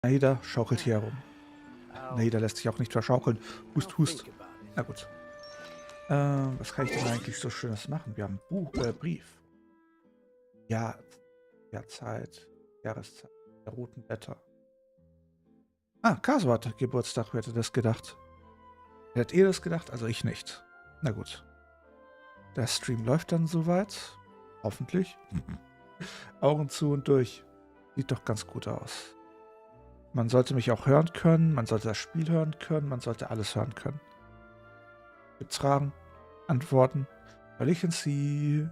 Naida schaukelt hier herum. Naida lässt sich auch nicht verschaukeln. Hust, hust. Na gut. Was kann ich denn eigentlich so Schönes machen? Wir haben Brief. Ja, Zeit. Jahreszeit. Der roten Blätter. Ah, Kaso hatte Geburtstag. Wer hätte das gedacht? Hättet ihr das gedacht? Also ich nicht. Na gut. Der Stream läuft dann soweit. Hoffentlich. Augen zu und durch. Sieht doch ganz gut aus. Man sollte mich auch hören können. Man sollte das Spiel hören können. Man sollte alles hören können. Gibt's Fragen? Antworten? Weil ich sie.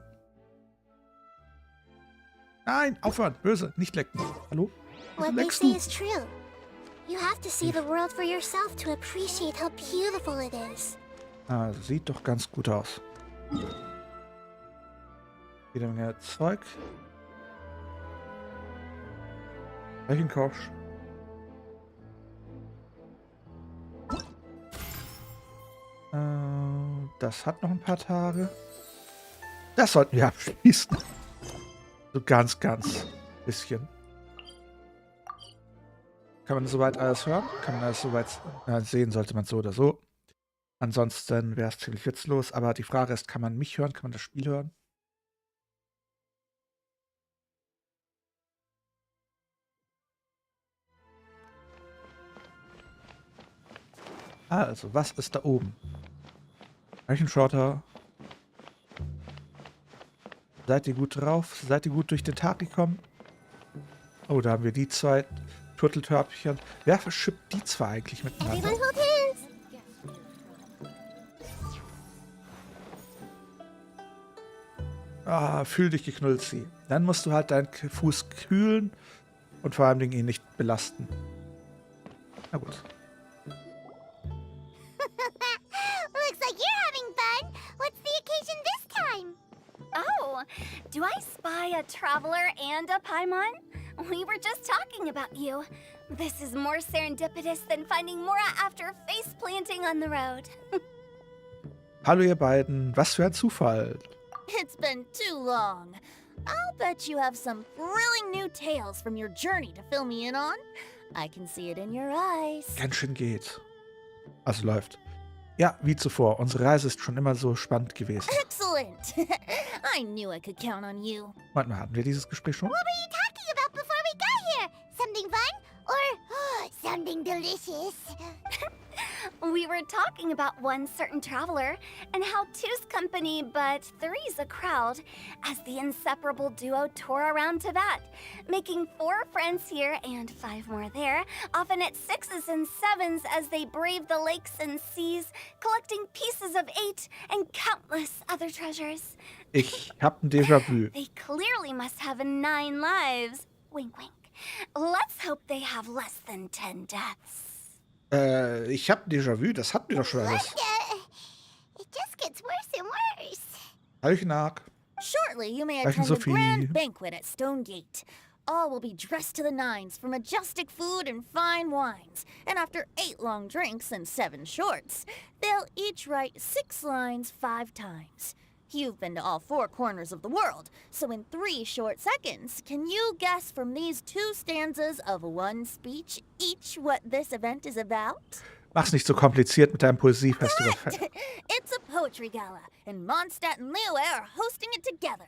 Nein, aufhören. Böse. Nicht lecken. Hallo? What they say is true. You have to see the world for yourself to appreciate how beautiful it is. Ah, sieht doch ganz gut aus. Jede Menge Zeug. Gleich ein Kausch. Das hat noch ein paar Tage. Das sollten wir abschließen. So ganz bisschen. Kann man soweit alles hören? Kann man alles soweit sehen, sollte man so oder so. Ansonsten wäre es ziemlich witzlos. Aber die Frage ist, kann man mich hören? Kann man das Spiel hören? Also, was ist da oben? Rechenschorter. Seid ihr gut drauf? Seid ihr gut durch den Tag gekommen? Oh, da haben wir die zwei Turteltörpchen. Wer verschippt die zwei eigentlich miteinander? Everyone hold hands. Ah, fühl dich geknüllt, sie. Dann musst du halt deinen Fuß kühlen und vor allem ihn nicht belasten. Na gut. Looks like you're having fun. What's the occasion this time? Oh, do I spy a traveler and a Paimon? We were just talking about you. This is more serendipitous than finding Mora after face planting on the road. Hallo ihr beiden, was für ein Zufall. It's been too long. I'll bet you have some thrilling new tales from your journey to fill me in on. I can see it in your eyes. Genshin geht. Also läuft. Ja, wie zuvor. Unsere Reise ist schon immer so spannend gewesen. Excellent. I knew I could count on you. Warte mal, hatten wir dieses Gespräch schon? What were you talking about before we got here? Something fun? Or something delicious? We were talking about one certain traveler and how two's company but three's a crowd as the inseparable duo tour around Tibet, making 4 friends here and 5 more there, often at 6s and 7s as they brave the lakes and seas, collecting pieces of 8 and countless other treasures. Ich hab ein Déjà-vu. They clearly must have 9 lives. Wink, wink. Let's hope they have less than 10 deaths. Ich hab ein Déjà-vu, das hatten wir doch schon alles. It just gets worse and worse. Hallöchen, Ark. Shortly, you may Welchen attend a Sophie? grand banquet at Stone Gate. All will be dressed to the nines for majestic food and fine wines. And after 8 long drinks and 7 shorts, they'll each write 6 lines 5 times. You've been to all 4 corners of the world, so in 3 short seconds, can you guess from these 2 stanzas of 1 speech each what this event is about? Mach's nicht so kompliziert mit deinem Poesiefestival. It's a poetry gala, and Mondstadt and Liyue are hosting it together.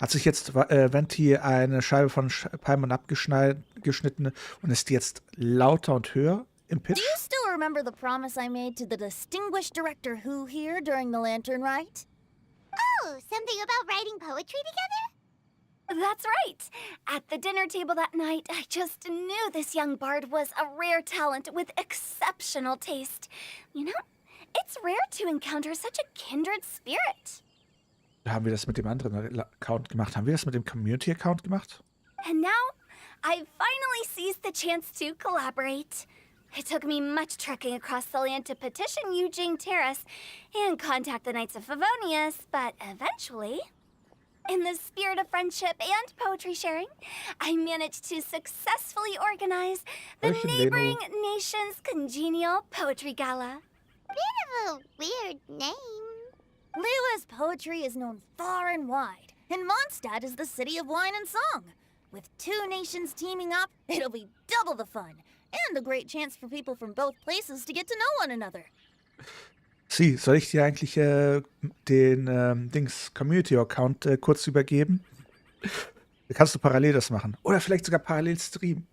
Hat sich jetzt Venti eine Scheibe von Paimon abgeschnitten und ist jetzt lauter und höher im Pitch? Do you still remember the promise I made to the distinguished director Who here during the Lantern Rite? Oh, something about writing poetry together? That's right. At the dinner table that night, I just knew this young bard was a rare talent with exceptional taste. You know, it's rare to encounter such a kindred spirit. Haben wir das mit dem anderen Account gemacht? Haben wir das mit dem Community-Account gemacht? And now, I've finally seized the chance to collaborate. It took me much trekking across the land to petition Eugene Terrace and contact the Knights of Favonius, but eventually, in the spirit of friendship and poetry sharing, I managed to successfully organize the neighboring nation's congenial poetry gala. Bit of a weird name. Liyue's poetry is known far and wide, and Mondstadt is the city of wine and song. With 2 nations teaming up, it'll be double the fun. And a great chance for people from both places to get to know one another. Sie, soll ich dir eigentlich den Community-Account kurz übergeben? Da kannst du parallel das machen. Oder vielleicht sogar parallel streamen.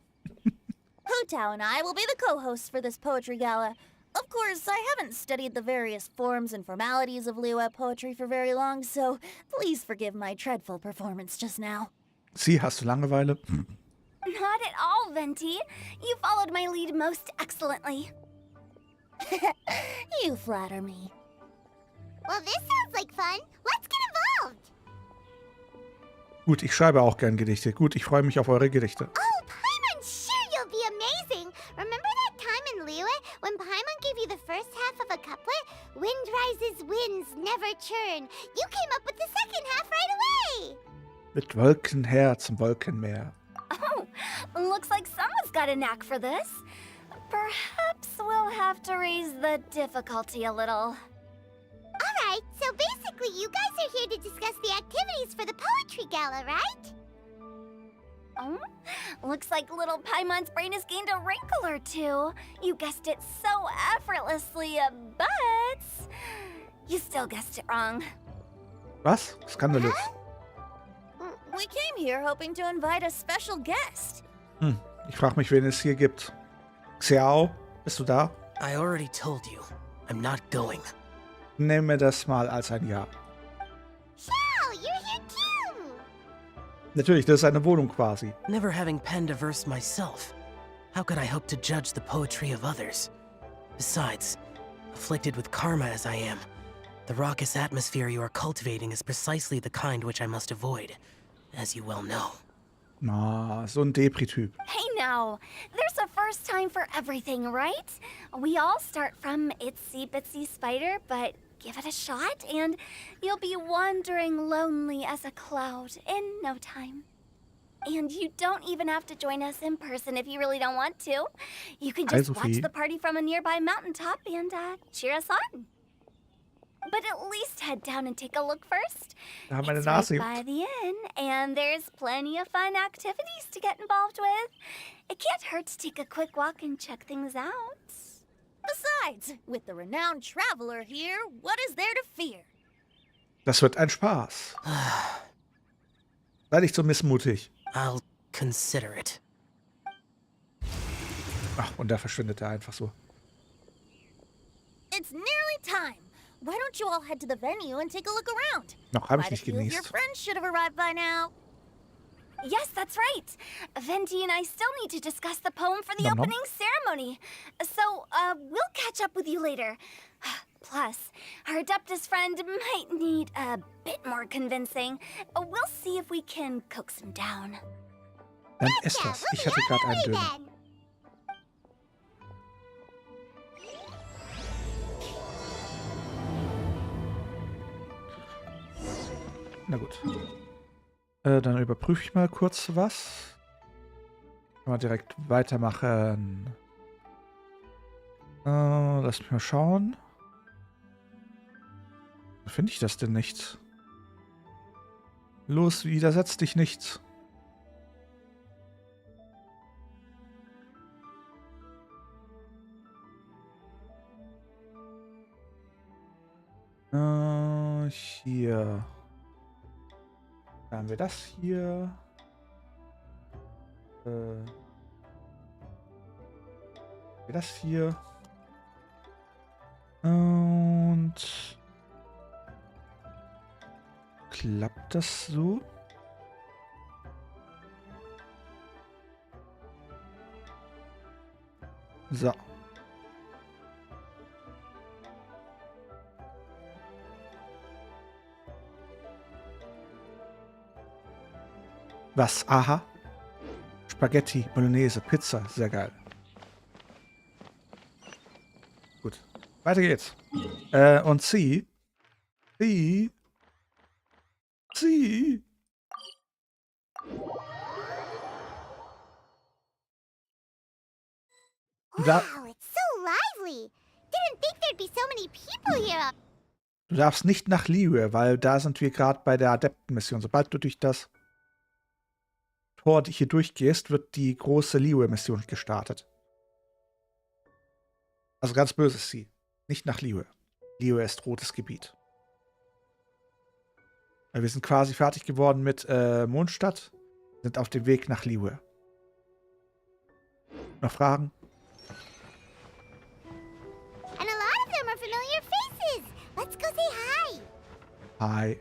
Hutao and I will be the co-hosts for this poetry gala. Of course, I haven't studied the various forms and formalities of Liyue poetry for very long, so please forgive my dreadful performance just now. Sie, hast du Langeweile? Not at all, Venti. You followed my lead most excellently. You flatter me. Well, this sounds like fun. Let's get involved. Gut, ich schreibe auch gern Gedichte. Gut, ich freue mich auf eure Gedichte. Oh, Paimon's sure you'll be amazing. Remember that time in Liyue when Paimon gave you the first half of a couplet? Wind rises, winds never churn. You came up with the second half right away. Mit Wolkenher zum Wolkenmeer. Oh, looks like someone's got a knack for this. Perhaps we'll have to raise the difficulty a little. Alright, so basically you guys are here to discuss the activities for the poetry gala, right? Oh, looks like little Paimon's brain has gained a wrinkle or two. You guessed it so effortlessly, but you still guessed it wrong. Was? Skandalös. We came here hoping to invite a special guest. Ich frage mich, wen es hier gibt. Xiao, bist du da? I already told you, I'm not going. Nehme das mal als ein Ja. Xiao, you're here too! Natürlich, das ist eine Wohnung quasi. Never having penned a verse myself, how could I hope to judge the poetry of others? Besides, afflicted with karma as I am, the raucous atmosphere you are cultivating is precisely the kind which I must avoid, as you well know. Na, so ein Depri-Typ. Hey now, there's a first time for everything, right? We all start from itsy bitsy spider, but give it a shot and you'll be wandering lonely as a cloud in no time. And you don't even have to join us in person if you really don't want to. You can just Also watch viel. the party from a nearby mountaintop and cheer us on. But at least head down and take a look first. Da meine It's Nase right juckt. by the inn, and there's plenty of fun activities to get involved with. It can't hurt to take a quick walk and check things out. Besides, with the renowned traveler here, what is there to fear? Das wird ein Spaß. Sei nicht so missmutig. I'll consider it. Ach, und da verschwindet er einfach so. It's nearly time. Why don't you all head to the venue and take a look around? Noch habe ich Quite a nicht few of your genießt. friends should have arrived by now. Yes, that's right. Venti and I still need to discuss the poem for the Nom nom. opening ceremony. So, we'll catch up with you later. Plus, our Adeptus friend might need a bit more convincing. We'll see if we can coax him down. Dann ess Yeah, das. we'll Ich be hatte on gerade our einen way Döner. then. Na gut. Dann überprüfe ich mal kurz was. Kann man direkt weitermachen. Lass mich mal schauen. Wo finde ich das denn nicht? Los, widersetz dich nicht. Hier. Dann haben wir das hier. Das hier. Und klappt das so? So. Was? Aha. Spaghetti, Bolognese, Pizza. Sehr geil. Gut. Weiter geht's. Und sie. Sie. Da, Wow, it's so lively. Didn't think there'd be so many people here. du darfst nicht nach Liyue, weil da sind wir gerade bei der Adeptenmission. Sobald du durch das Tor hier durchgehst, wird die große Liyue-Mission gestartet. Also ganz böse ist sie. Nicht nach Liyue. Liyue ist rotes Gebiet. Wir sind quasi fertig geworden mit Mondstadt. Sind auf dem Weg nach Liyue. Noch Fragen? And a lot of them are familiar faces. Let's go say hi. Hi.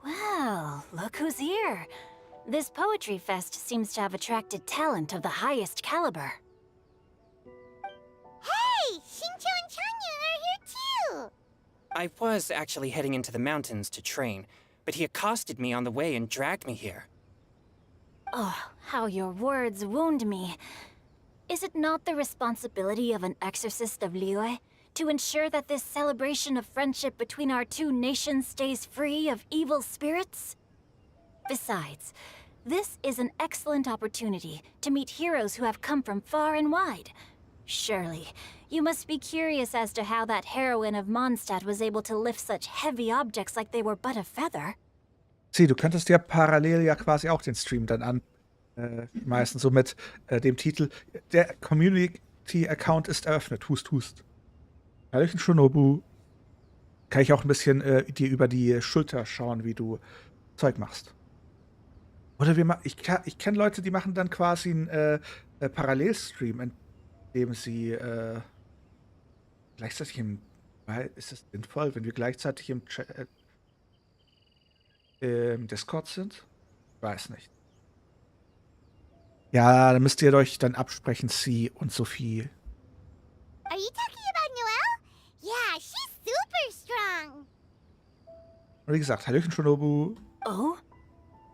Well, look who's here. This poetry fest seems to have attracted talent of the highest caliber. Hey, Shincho and Changyun are here too. I was actually heading into the mountains to train, but he accosted me on the way and dragged me here. Oh, how your words wound me. Is it not the responsibility of an exorcist of Liyue to ensure that this celebration of friendship between our two nations stays free of evil spirits? Besides, this is an excellent opportunity to meet heroes who have come from far and wide. Surely, you must be curious as to how that heroine of Mondstadt was able to lift such heavy objects like they were but a feather. Du könntest ja parallel ja quasi auch den Stream dann meistens so mit dem Titel, der Community-Account ist eröffnet. Hust, hust. Hallöchen, Shonobu. Kann ich auch ein bisschen dir über die Schulter schauen, wie du Zeug machst. Oder ich kenne Leute, die machen dann quasi einen Parallelstream, in dem sie gleichzeitig ist es sinnvoll, wenn wir gleichzeitig im Discord sind? Weiß nicht. Ja, dann müsst ihr euch dann absprechen, Sie und Sophie. Are you talking about Noelle? Yeah, she's super strong. Und wie gesagt, Hallöchen, Shonobu. Oh?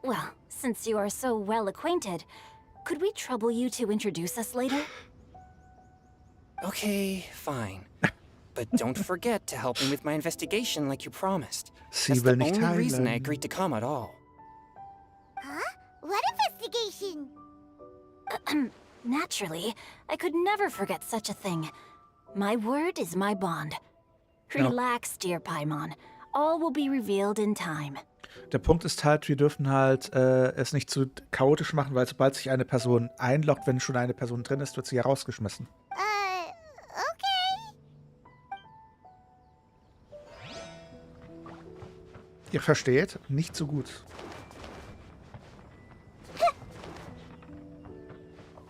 Well, since you are so well acquainted, could we trouble you to introduce us later? Okay, fine. But don't forget to help me with my investigation like you promised. Sie That's will the nicht only reason I teilen. agreed to come at all. Huh? What investigation? Naturally, I could never forget such a thing. My word is my bond. Ja. Relax, dear Paimon. All will be revealed in time. Der Punkt ist halt, wir dürfen halt es nicht zu chaotisch machen, weil sobald sich eine Person einloggt, wenn schon eine Person drin ist, wird sie herausgeschmissen. Okay. Ihr versteht? Nicht so gut.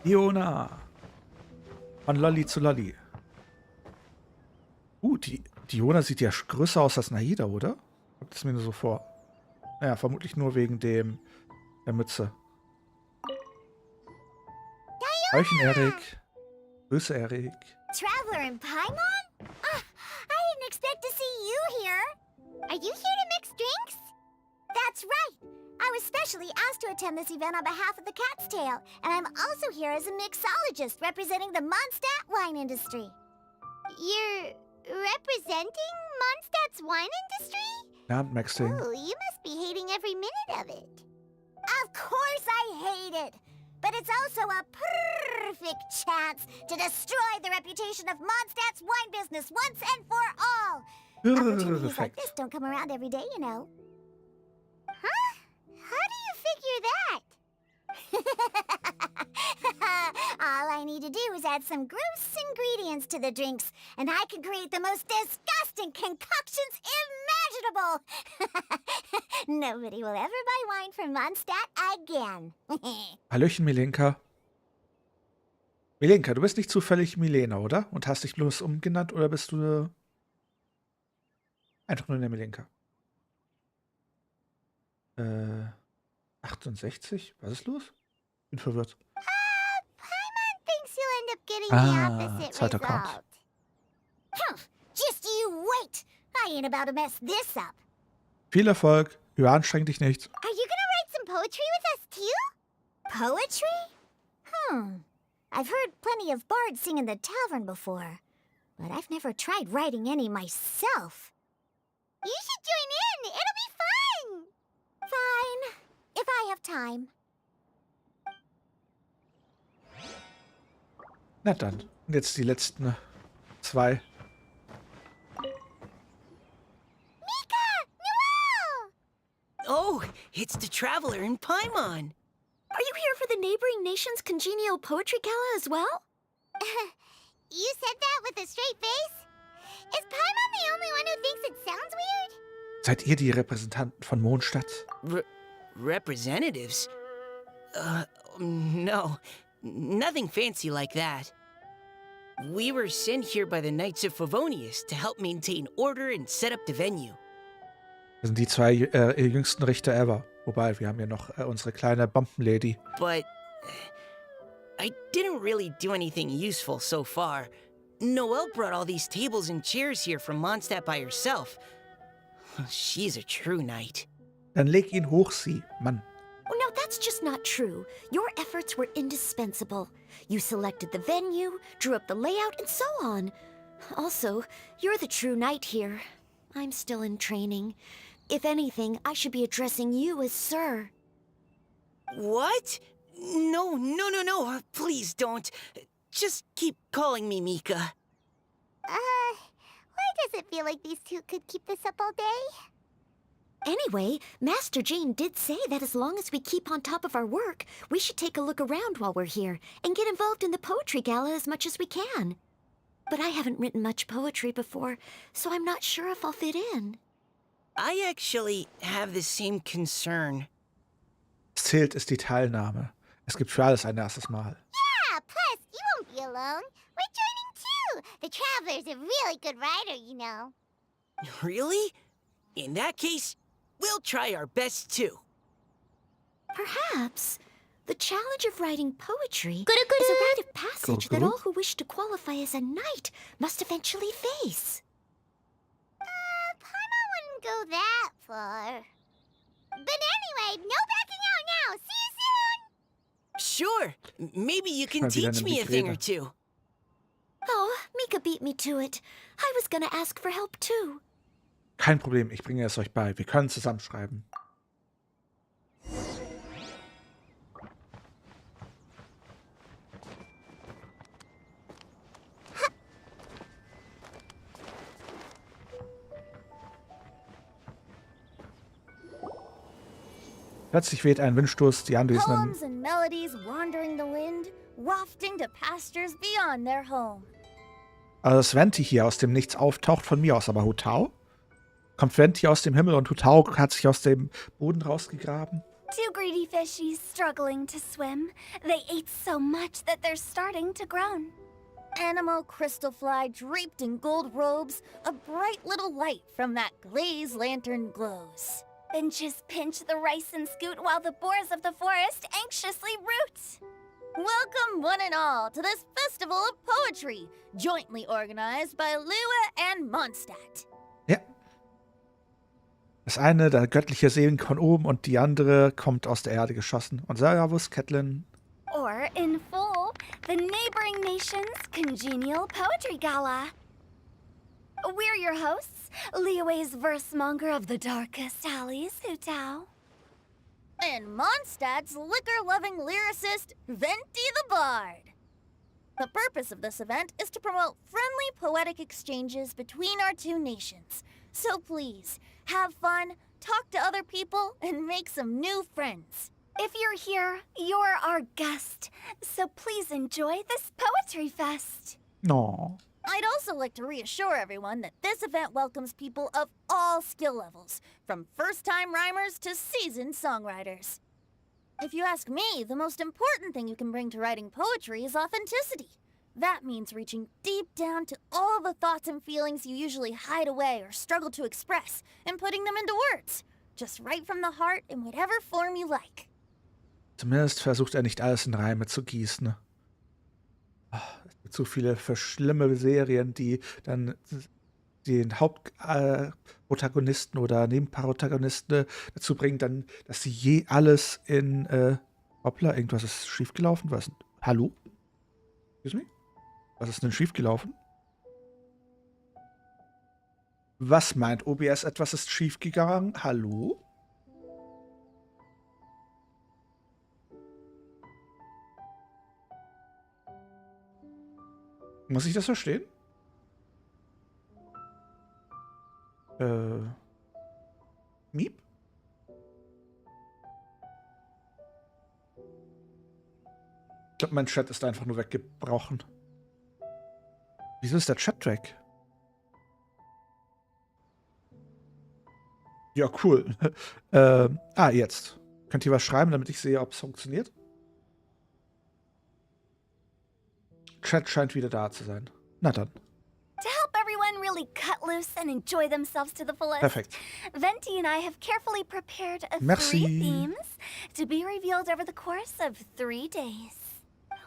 Iona. Von Lolli zu Lolli. Die Iona sieht ja größer aus als Nahida, oder? Kommt es mir nur so vor. Naja, vermutlich nur wegen der Mütze. Hallöchen, Erik. Grüße, Erik. Traveler in Paimon? I didn't expect to see you here. Are you here to mix drinks? That's right. I was specially asked to attend this event on behalf of the Cat's Tail, and I'm also here as a mixologist representing the Mondstadt wine industry. You're representing Mondstadt's wine industry? Ja, Maxing. Oh, you must be hating every minute of it. Of course I hate it. But it's also a perfect chance to destroy the reputation of Mondstadt's wine business once and for all. Opportunities like this don't come around every day, you know. Huh? How do you figure that? All I need to do is add some gross ingredients to the drinks, and I can create the most disgusting concoctions imaginable. Nobody will ever buy wine from Mondstadt again. Hallöchen, Milenka. Milenka, du bist nicht zufällig Milena, oder? Und hast dich bloß umgenannt, oder bist du einfach nur eine Milenka? 68? Was ist los? Bin verwirrt. Paimon thinks you'll end up getting the opposite zweiter result. Account. Just you wait. I ain't about to mess this up. Viel Erfolg. Überanstreng dich nicht. Are you gonna write some poetry with us too? Poetry? I've heard plenty of bards sing in the tavern before, but I've never tried writing any myself. You should join in. It'll be fun. Fine, if I have time. Na dann. Und jetzt die letzten zwei. Mika! traveler in Paimon. Are you here for the neighboring nation's congenial poetry gala as well? You said that with a straight face? Is Paimon the only one who thinks it sounds weird? Seid ihr die Repräsentanten von Mondstadt? Representatives? No. Nothing fancy like that. We were sent here by the Knights of Favonius to help maintain order and set up the venue. Das sind die zwei jüngsten Richter ever. Wobei, wir haben ja noch unsere kleine Bombenlady. But I didn't really do anything useful so far. Noelle brought all these tables and chairs here from Mondstadt by herself. She's a true knight. Dann leg ihn hoch, sie. Mann. Oh, no, that's just not true. Your efforts were indispensable. You selected the venue, drew up the layout, and so on. Also, you're the true knight here. I'm still in training. If anything, I should be addressing you as Sir. What? No. Please don't. Just keep calling me Mika. Why does it feel like these two could keep this up all day? Anyway, Master Jane did say that as long as we keep on top of our work, we should take a look around while we're here and get involved in the poetry gala as much as we can. But I haven't written much poetry before, so I'm not sure if I'll fit in. I actually have the same concern. Was zählt, ist die Teilnahme. Es gibt für alles ein erstes Mal. Yeah, plus, you won't be alone. We're joining too. The Traveler's a really good writer, you know. Really? In that case, we'll try our best too. Perhaps the challenge of writing poetry is a rite of passage that all who wish to qualify as a knight must eventually face. Paimon wouldn't go that far. But anyway, no backing out now. See you soon! Sure. Maybe you can Mal wieder teach eine me a thing or Migräne. two. Oh, Mika beat me to it. I was gonna ask for help too. Kein Problem, ich bringe es euch bei. Wir können zusammenschreiben. Plötzlich weht ein Windstoß die Anwesenden. Poems and melodies wandering the wind, wafting to pastures beyond their home. Also, dass Venti hier aus dem Nichts auftaucht, von mir aus, aber Hutao? Kommt Venti aus dem Himmel und Hutao hat sich aus dem Boden rausgegraben? Two greedy fishies struggling to swim. They ate so much that they're starting to groan. Animal crystal fly draped in gold robes, a bright little light from that glazed lantern glows. Benches pinch the rice and scoot while the boars of the forest anxiously root. Welcome one and all to this festival of poetry, jointly organized by Lua and Mondstadt. Ja. Das eine, der göttliche Segen von oben und die andere kommt aus der Erde geschossen. Und Servus, Catelyn. Or, in full, the neighboring nation's congenial poetry gala. We're your hosts, Liyue's verse-monger of the darkest alleys, Hutao. And Mondstadt's liquor-loving lyricist, Venti the Bard. The purpose of this event is to promote friendly poetic exchanges between our two nations. So please, have fun, talk to other people, and make some new friends. If you're here, you're our guest, so please enjoy this poetry fest. No. I'd also like to reassure everyone that this event welcomes people of all skill levels, from first-time rhymers to seasoned songwriters. If you ask me, the most important thing you can bring to writing poetry is authenticity. That means reaching deep down to all the thoughts and feelings you usually hide away or struggle to express, and putting them into words. Just write from the heart in whatever form you like. Zumindest versucht er nicht alles in Reime zu gießen. Es gibt so viele schlimme Serien, die dann den Hauptprotagonisten oder Nebenprotagonisten dazu bringen, dann, dass sie je alles in hoppla, irgendwas ist schiefgelaufen. Was? Hallo? Excuse me? Was ist denn schiefgelaufen? Was meint OBS, etwas ist schiefgegangen? Hallo? Muss ich das verstehen? Miep? Ich glaube, mein Chat ist einfach nur weggebrochen. Wieso ist der Chat weg? Ja, cool. Jetzt. Könnt ihr was schreiben, damit ich sehe, ob es funktioniert? Chat scheint wieder da zu sein. Na dann. To help everyone really cut loose and enjoy themselves to the fullest, Perfekt. Venti and I have carefully prepared Merci. 3 themes to be revealed over the course of 3 days.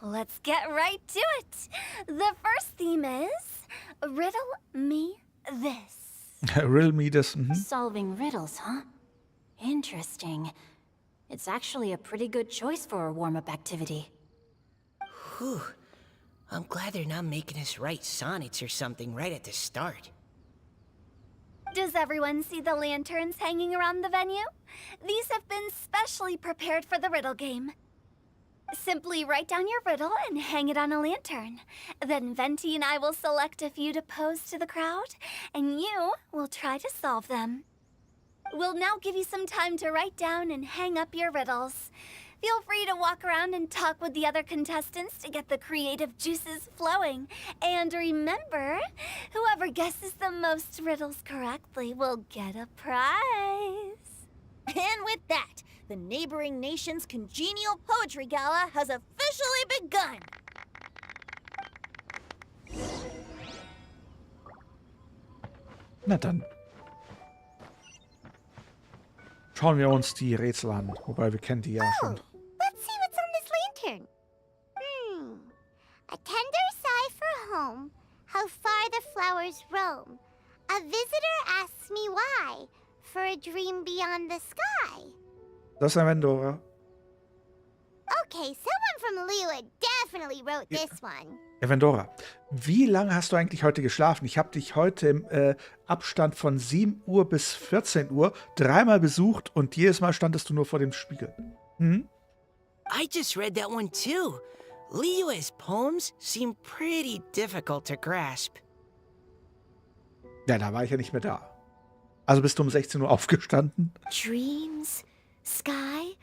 Let's get right to it. The first theme is Riddle Me This. Riddle me this. Solving riddles, huh? Interesting. It's actually a pretty good choice for a warm-up activity. Whew. I'm glad they're not making us write sonnets or something right at the start. Does everyone see the lanterns hanging around the venue? These have been specially prepared for the riddle game. Simply write down your riddle and hang it on a lantern. Then Venti and I will select a few to pose to the crowd, and you will try to solve them. We'll now give you some time to write down and hang up your riddles. Feel free to walk around and talk with the other contestants to get the creative juices flowing. And remember, whoever guesses the most riddles correctly will get a prize. And with that, the neighboring nation's congenial poetry gala has officially begun. Na dann. Schauen wir uns die Rätsel an. Wobei, wir kennen die ja Oh, schon. let's see what's on this lantern. A tender sigh for home, how far the flowers roam. A visitor asks me why, for a dream beyond the sky. Das ist ein Vendora. Okay, someone from Lua definitely wrote this one. Vendora, wie lange hast du eigentlich heute geschlafen? Ich habe dich heute im Abstand von 7 Uhr bis 14 Uhr 3-mal besucht und jedes Mal standest du nur vor dem Spiegel. Hm? I just read that one too. Liyue's poems seem pretty difficult to grasp. Ja, da war ich ja nicht mehr da. Also bist du um 16 Uhr aufgestanden? Dreams? Sky?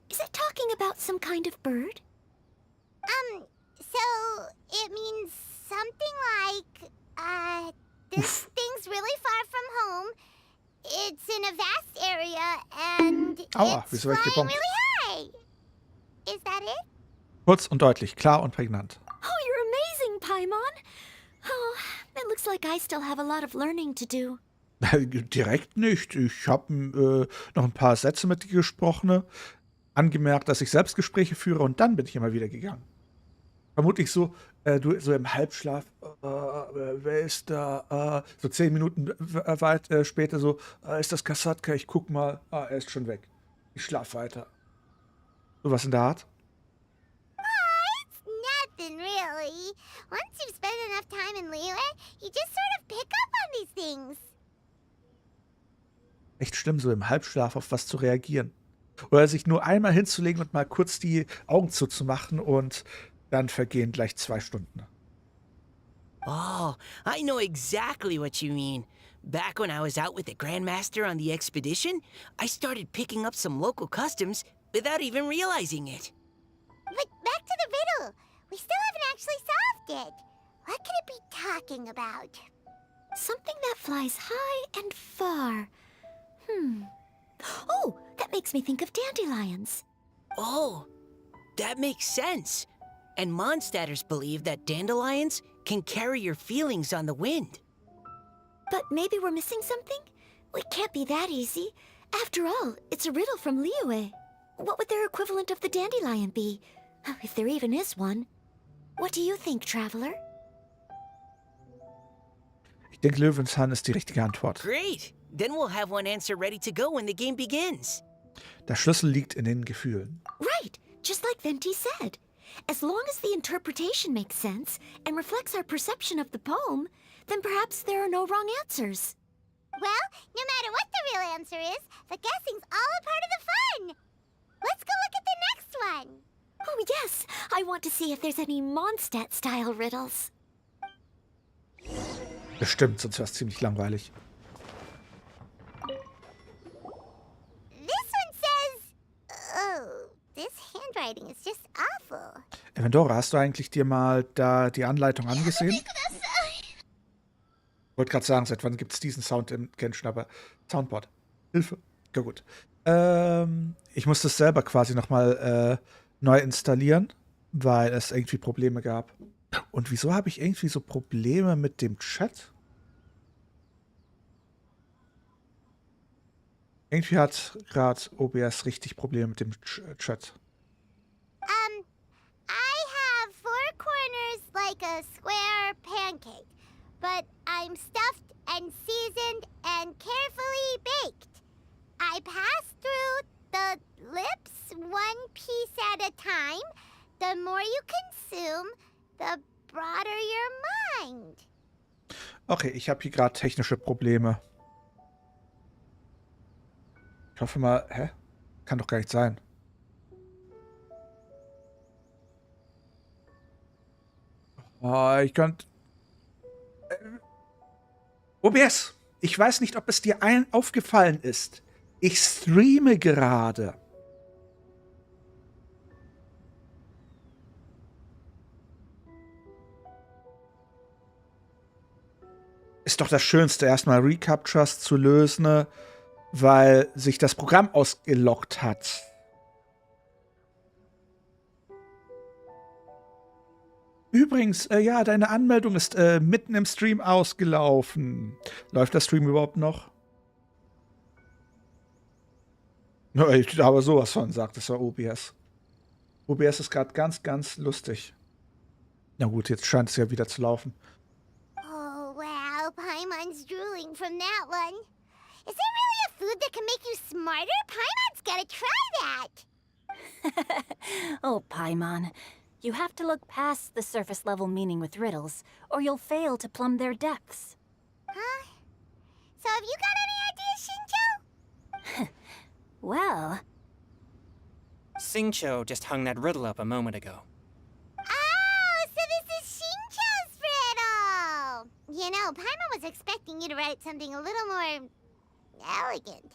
Is it talking about some kind of bird? So it means something like, this thing's really far from home. It's in a vast area and Aua, it's wieso werd ich flying gebombt? really high. Is that it? Kurz und deutlich, klar und prägnant. Oh, you're amazing, Paimon! Oh, it looks like I still have a lot of learning to do. Direkt nicht. Ich habe noch ein paar Sätze mit dir gesprochen, angemerkt, dass ich Selbstgespräche führe und dann bin ich immer wieder gegangen. Vermutlich so, du so im Halbschlaf, wer ist da? So 10 Minuten weit später so, ist das Kasatka? Ich guck mal, er ist schon weg. Ich schlaf weiter. So was in der Art? Nothing really. Once you've spent enough time in Liyue, you just sort of pick up on these things. Echt schlimm, so im Halbschlaf auf was zu reagieren. Oder sich nur einmal hinzulegen und mal kurz die Augen zuzumachen und dann vergehen gleich 2 Stunden. Oh, I know exactly what you mean. Back when I was out with the Grandmaster on the expedition, I started picking up some local customs without even realizing it. But back to the riddle. We still haven't actually solved it. What could it be talking about? Something that flies high and far. Oh, that makes me think of dandelions. Oh, that makes sense. And Mondstadters believe that dandelions can carry your feelings on the wind. But maybe we're missing something? It can't be that easy. After all, it's a riddle from Liyue. What would their equivalent of the dandelion be? If there even is one. What do you think, Traveler? Ich denke, Löwenzahn ist die richtige Antwort. Great! Then we'll have one answer ready to go when the game begins. Der Schlüssel liegt in den Gefühlen. Right, just like Venti said. As long as the interpretation makes sense and reflects our perception of the poem, then perhaps there are no wrong answers. Well, no matter what the real answer is, the guessing's all a part of the fun. Let's go look at the next one. Oh yes, I want to see if there's any Mondstadt-style riddles. Bestimmt, sonst wäre es ziemlich langweilig. This one says... Oh, this handwriting is just awful. Evandora, hast du eigentlich dir mal da die Anleitung angesehen? Ich wollte gerade sagen, seit wann gibt es diesen Sound im Genshin, aber Soundboard. Hilfe. Ja gut. Ich musste es selber quasi nochmal neu installieren, weil es irgendwie Probleme gab. Und wieso habe ich irgendwie so Probleme mit dem Chat? Irgendwie hat gerade OBS richtig Probleme mit dem Chat. I have 4 corners like a square pancake, but I'm stuffed and seasoned and carefully baked. I pass through the lips 1 piece at a time. The more you consume, the broader your mind. Okay, ich habe hier gerade technische Probleme. Ich hoffe mal, hä? Kann doch gar nicht sein. Oh, ich könnte... OBS, ich weiß nicht, ob es dir aufgefallen ist. Ich streame gerade. Ist doch das Schönste, erstmal Recaptures zu lösen, weil sich das Programm ausgeloggt hat. Übrigens, ja, deine Anmeldung ist mitten im Stream ausgelaufen. Läuft der Stream überhaupt noch? Ja, aber sowas von, sagt es ja OBS. OBS ist gerade ganz, ganz lustig. Na gut, jetzt scheint es ja wieder zu laufen. Oh, wow, Paimon's drooling from that one. Is there really a food that can make you smarter? Paimon's gotta try that. Oh, Paimon. You have to look past the surface-level meaning with riddles, or you'll fail to plumb their depths. Huh? So have you got any ideas, Shinjo? Well, Xingqiu just hung that riddle up a moment ago. Oh, so this is Shinjo's riddle! You know, Paimon was expecting you to write something a little more elegant.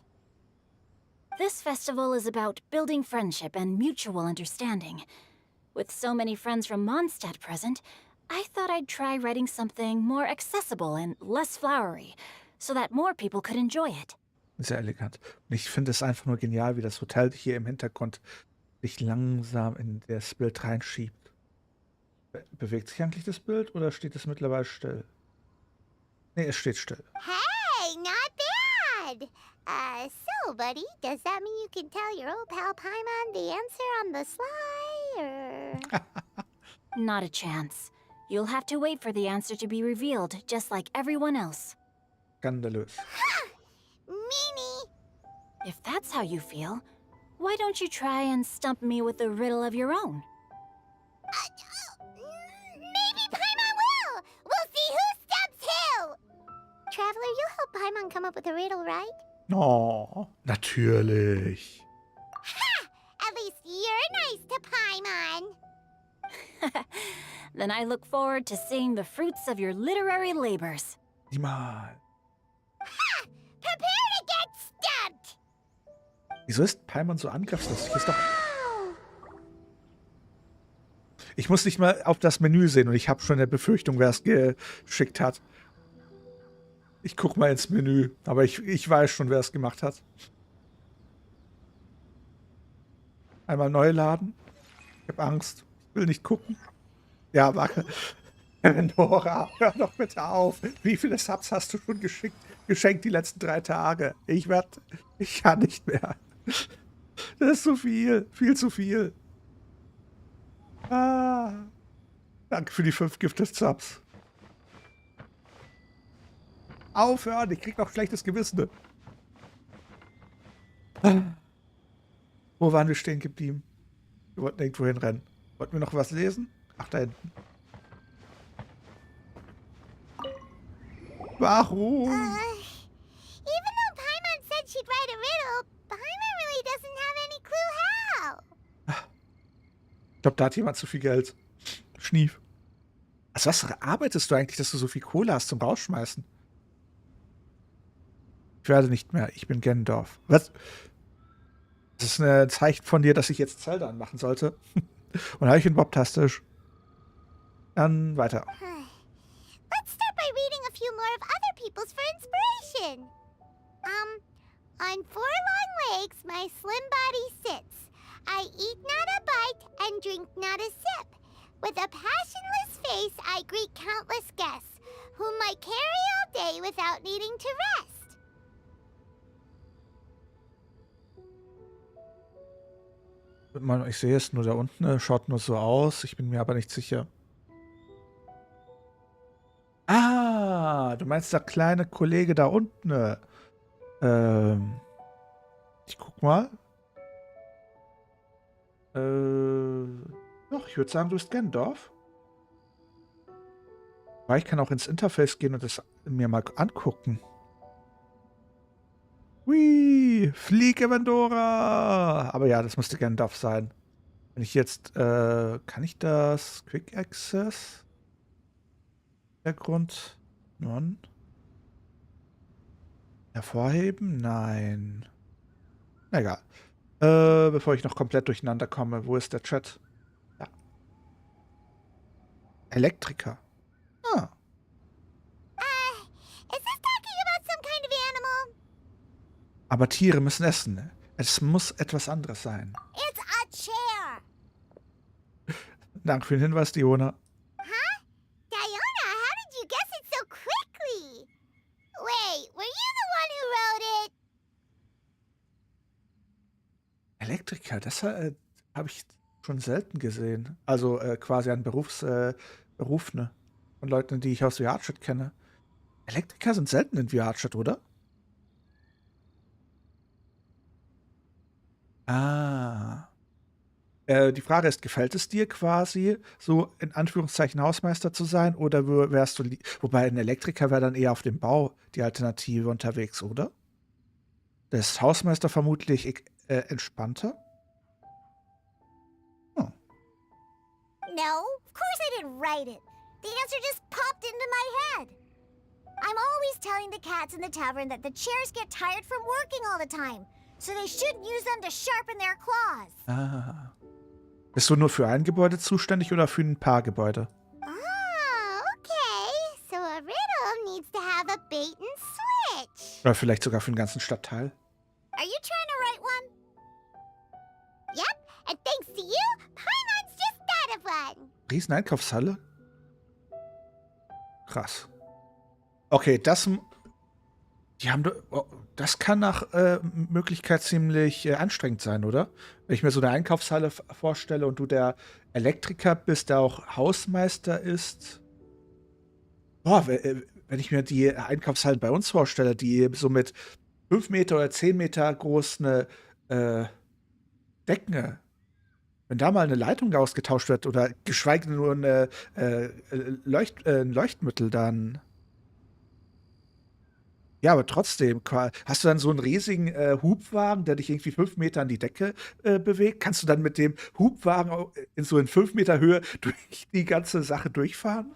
this festival is about building friendship and mutual understanding. With so many friends from Mondstadt present, I thought I'd try writing something more accessible and less flowery, so that more people could enjoy it. Sehr elegant. Und ich finde es einfach nur genial, wie das Hotel hier im Hintergrund sich langsam in das Bild reinschiebt. Bewegt sich eigentlich das Bild oder steht es mittlerweile still? Nee, es steht still. Hey, not bad! So, buddy, does that mean you can tell your old pal Paimon the answer on the sly, or...? Not a chance. You'll have to wait for the answer to be revealed, just like everyone else. Skandalös. Meanie! If that's how you feel, why don't you try and stump me with a riddle of your own? Maybe Paimon will! We'll see who stumps who! Traveler, you help Paimon come up with a riddle, right? Oh, natürlich. At least you're nice to Paimon! Then I look forward to seeing the fruits of your literary labors. Niemals. Prepare to get stumped! Wieso ist Paimon so angriffslustig? Ist doch... Ich muss nicht mal auf das Menü sehen und ich habe schon eine Befürchtung, wer es geschickt hat. Ich guck mal ins Menü, aber ich weiß schon, wer es gemacht hat. Einmal neu laden. Ich habe Angst. Ich will nicht gucken. Ja, warte. Nora, hör doch bitte auf. Wie viele Subs hast du schon geschenkt die letzten 3 Tage? Ich kann nicht mehr. Das ist zu viel. Viel zu viel. Ah. Danke für die 5 Gifted Subs. Aufhören, ich krieg noch schlechtes Gewissen. Wo waren wir stehen geblieben? Wir wollten irgendwo hinrennen. Wollten wir noch was lesen? Ach, da hinten. Warum? Even though Paimon said she'd write a riddle, Paimon really doesn't have any clue how. Ich glaube, da hat jemand zu viel Geld. Schnief. Als was arbeitest du eigentlich, dass du so viel Kohle hast zum Rausschmeißen? Ich werde nicht mehr. Ich bin Gendorf. Was? Das ist ein Zeichen von dir, dass ich jetzt Zelda anmachen sollte. Und Hallöchen, Bob-tastisch. Dann weiter. Let's start by reading a few more of other people's for inspiration. On 4 long legs, my slim body sits. I eat not a bite and drink not a sip. With a passionless face, I greet countless guests, whom I carry all day without needing to rest. Ich sehe es nur da unten, schaut nur so aus. Ich bin mir aber nicht sicher. Ah, du meinst der kleine Kollege da unten. Ich guck mal. Doch, ich würde sagen, du bist Gendorf. Aber ich kann auch ins Interface gehen und das mir mal angucken. Hui, flieg, Evandora! Aber ja, das müsste Gendorf sein. Wenn ich jetzt, kann ich das Quick Access? Hintergrund? Non? Hervorheben? Nein. Na egal. Bevor ich noch komplett durcheinander komme, wo ist der Chat? Ja. Elektriker. Ah. Is this talking about some kind of animal? Aber Tiere müssen essen. Es muss etwas anderes sein. It's a chair. Danke für den Hinweis, Diona. Diona, how did you guess it so quickly? Wait, were you the one who wrote it? Elektriker, das habe ich schon selten gesehen. Also quasi ein Beruf, ne? Von Leuten, die ich aus VR-Chat kenne. Elektriker sind selten in VR-Chat, oder? Ah. Die Frage ist, gefällt es dir quasi, so in Anführungszeichen Hausmeister zu sein? Oder wärst du, wobei ein Elektriker wäre dann eher auf dem Bau die Alternative unterwegs, oder? Da ist Hausmeister vermutlich entspannter? Hm. No, of course I didn't write it. The answer just popped into my head. I'm always telling the cats in the tavern that the chairs get tired from working all the time, so they shouldn't use them to sharpen their claws. Ah. Bist du nur für ein Gebäude zuständig oder für ein paar Gebäude? Oh, okay. So a riddle needs to have a bait and switch. Oder vielleicht sogar für den ganzen Stadtteil? Are you trying to write one? Yep, and thanks to you, Paimon's just thought of one. Riesen-Einkaufshalle? Krass. Okay, das kann nach Möglichkeit ziemlich anstrengend sein, oder? Wenn ich mir so eine Einkaufshalle vorstelle und du der Elektriker bist, der auch Hausmeister ist. Boah, wenn ich mir die Einkaufshallen bei uns vorstelle, die so mit 5 Meter oder 10 Meter großen Decken, wenn da mal eine Leitung ausgetauscht wird oder geschweige denn nur ein Leuchtmittel, dann. Ja, aber trotzdem, hast du dann so einen riesigen Hubwagen, der dich irgendwie 5 Meter an die Decke bewegt? Kannst du dann mit dem Hubwagen in 5 Meter Höhe durch die ganze Sache durchfahren?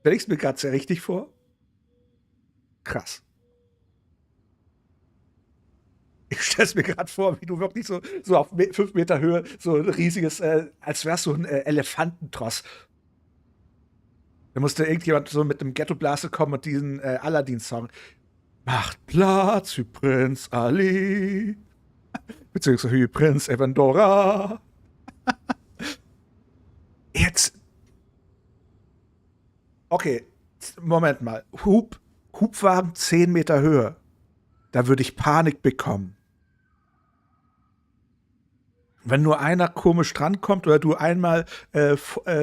Stell ich's mir gerade sehr richtig vor? Krass. Ich stell's mir gerade vor, wie du wirklich so auf 5 Meter Höhe so ein riesiges, als wärst du ein Elefantentross. Da musste irgendjemand so mit einem Ghetto-Blaster kommen und diesen Aladdin-Song. Macht Platz für Prinz Ali. Beziehungsweise für Prinz Evandora. Jetzt. Okay, Moment mal. Hubwagen 10 Meter Höhe. Da würde ich Panik bekommen. Wenn nur einer komisch drankommt oder du einmal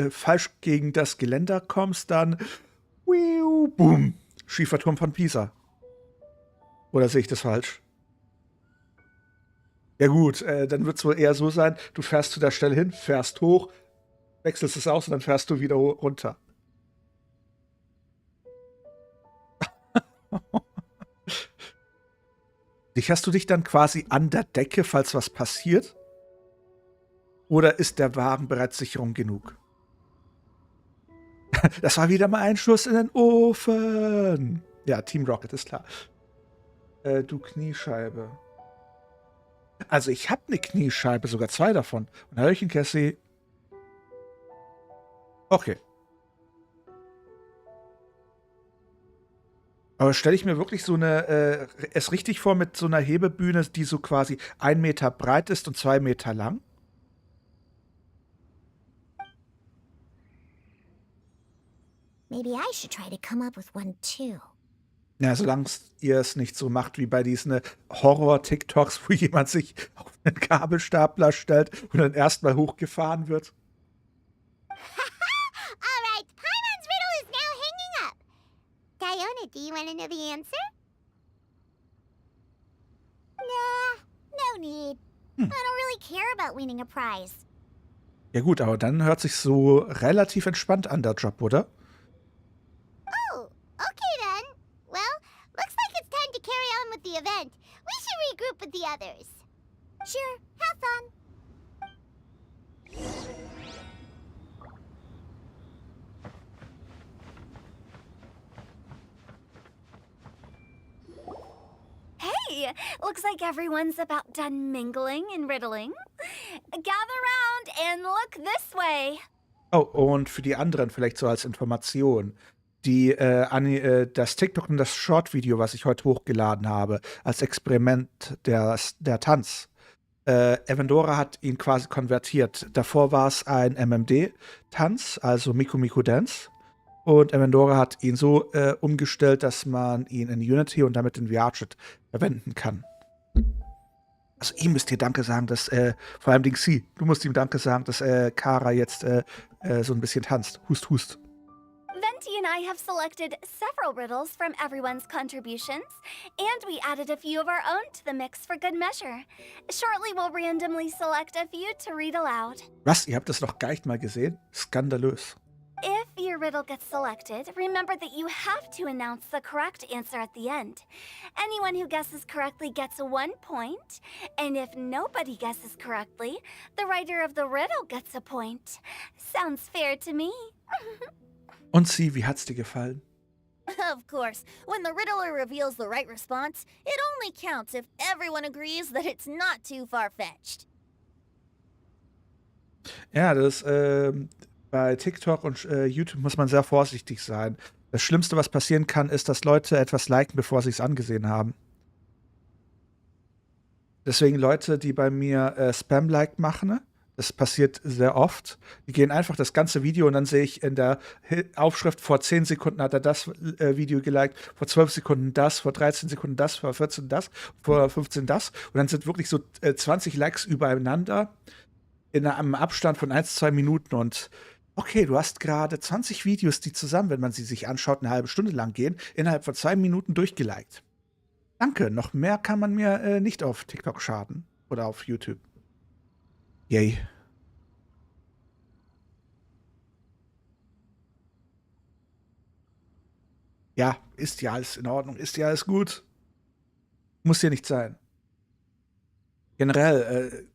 falsch gegen das Geländer kommst, dann boom, schiefer Turm von Pisa. Oder sehe ich das falsch? Ja gut, dann wird es wohl eher so sein, du fährst zu der Stelle hin, fährst hoch, wechselst es aus und dann fährst du wieder runter. Sicherst du dich dann quasi an der Decke, falls was passiert? Oder ist der Wagen bereits Sicherung genug? Das war wieder mal ein Schuss in den Ofen. Ja, Team Rocket ist klar. Du Kniescheibe. Also ich habe eine Kniescheibe, sogar 2 davon. Und Hallöchen, Cassie. Okay. Aber stelle ich mir wirklich so es richtig vor mit so einer Hebebühne, die so quasi 1 Meter breit ist und 2 Meter lang? Maybe I should try to come up with one too. Ja, solange ihr es nicht so macht wie bei diesen Horror-TikToks, wo jemand sich auf einen Gabelstapler stellt und dann erstmal hochgefahren wird. Alright, Paimon's riddle is now hanging up. Diona, do you want to know the answer? Nah, no need. I don't really care about winning a prize. Ja gut, aber dann hört sich so relativ entspannt an, der Job, oder? Oh, okay then. Well, looks like it's time to carry on with the event. We should regroup with the others. Sure, have fun. Hey, looks like everyone's about done mingling and riddling. Gather round and look this way. Oh, und für die anderen vielleicht so als Information. Das TikTok und das Short-Video, was ich heute hochgeladen habe, als Experiment der Tanz. Evandora hat ihn quasi konvertiert. Davor war es ein MMD-Tanz, also Miku Miku Dance. Und Evandora hat ihn so umgestellt, dass man ihn in Unity und damit in VR-Chat verwenden kann. Also ihm müsst ihr Danke sagen, dass, vor allem Sie, du musst ihm Danke sagen, dass Kara jetzt so ein bisschen tanzt. Hust, hust. Venti and I have selected several riddles from everyone's contributions, and we added a few of our own to the mix for good measure. Shortly, we'll randomly select a few to read aloud. Was? Ihr habt das noch gar nicht mal gesehen? Skandalös. If your riddle gets selected, remember that you have to announce the correct answer at the end. Anyone who guesses correctly gets 1 point, and if nobody guesses correctly, the writer of the riddle gets a point. Sounds fair to me. Und Sie, wie hat's dir gefallen? Of course, when the riddler reveals the right response, it only counts if everyone agrees that it's not too far-fetched. Ja, bei TikTok und YouTube muss man sehr vorsichtig sein. Das Schlimmste, was passieren kann, ist, dass Leute etwas liken, bevor sie es angesehen haben. Deswegen Leute, die bei mir Spam-Like machen, ne? Das passiert sehr oft. Die gehen einfach das ganze Video und dann sehe ich in der Aufschrift, vor 10 Sekunden hat er das Video geliked, vor 12 Sekunden das, vor 13 Sekunden das, vor 14 das, vor 15 das. Und dann sind wirklich so 20 Likes übereinander in einem Abstand von 1-2 Minuten. Und okay, du hast gerade 20 Videos, die zusammen, wenn man sie sich anschaut, eine halbe Stunde lang gehen, innerhalb von 2 Minuten durchgeliked. Danke, noch mehr kann man mir nicht auf TikTok schaden oder auf YouTube. Yay. Ja, ist ja alles in Ordnung, ist ja alles gut. Muss ja nicht sein. Generell,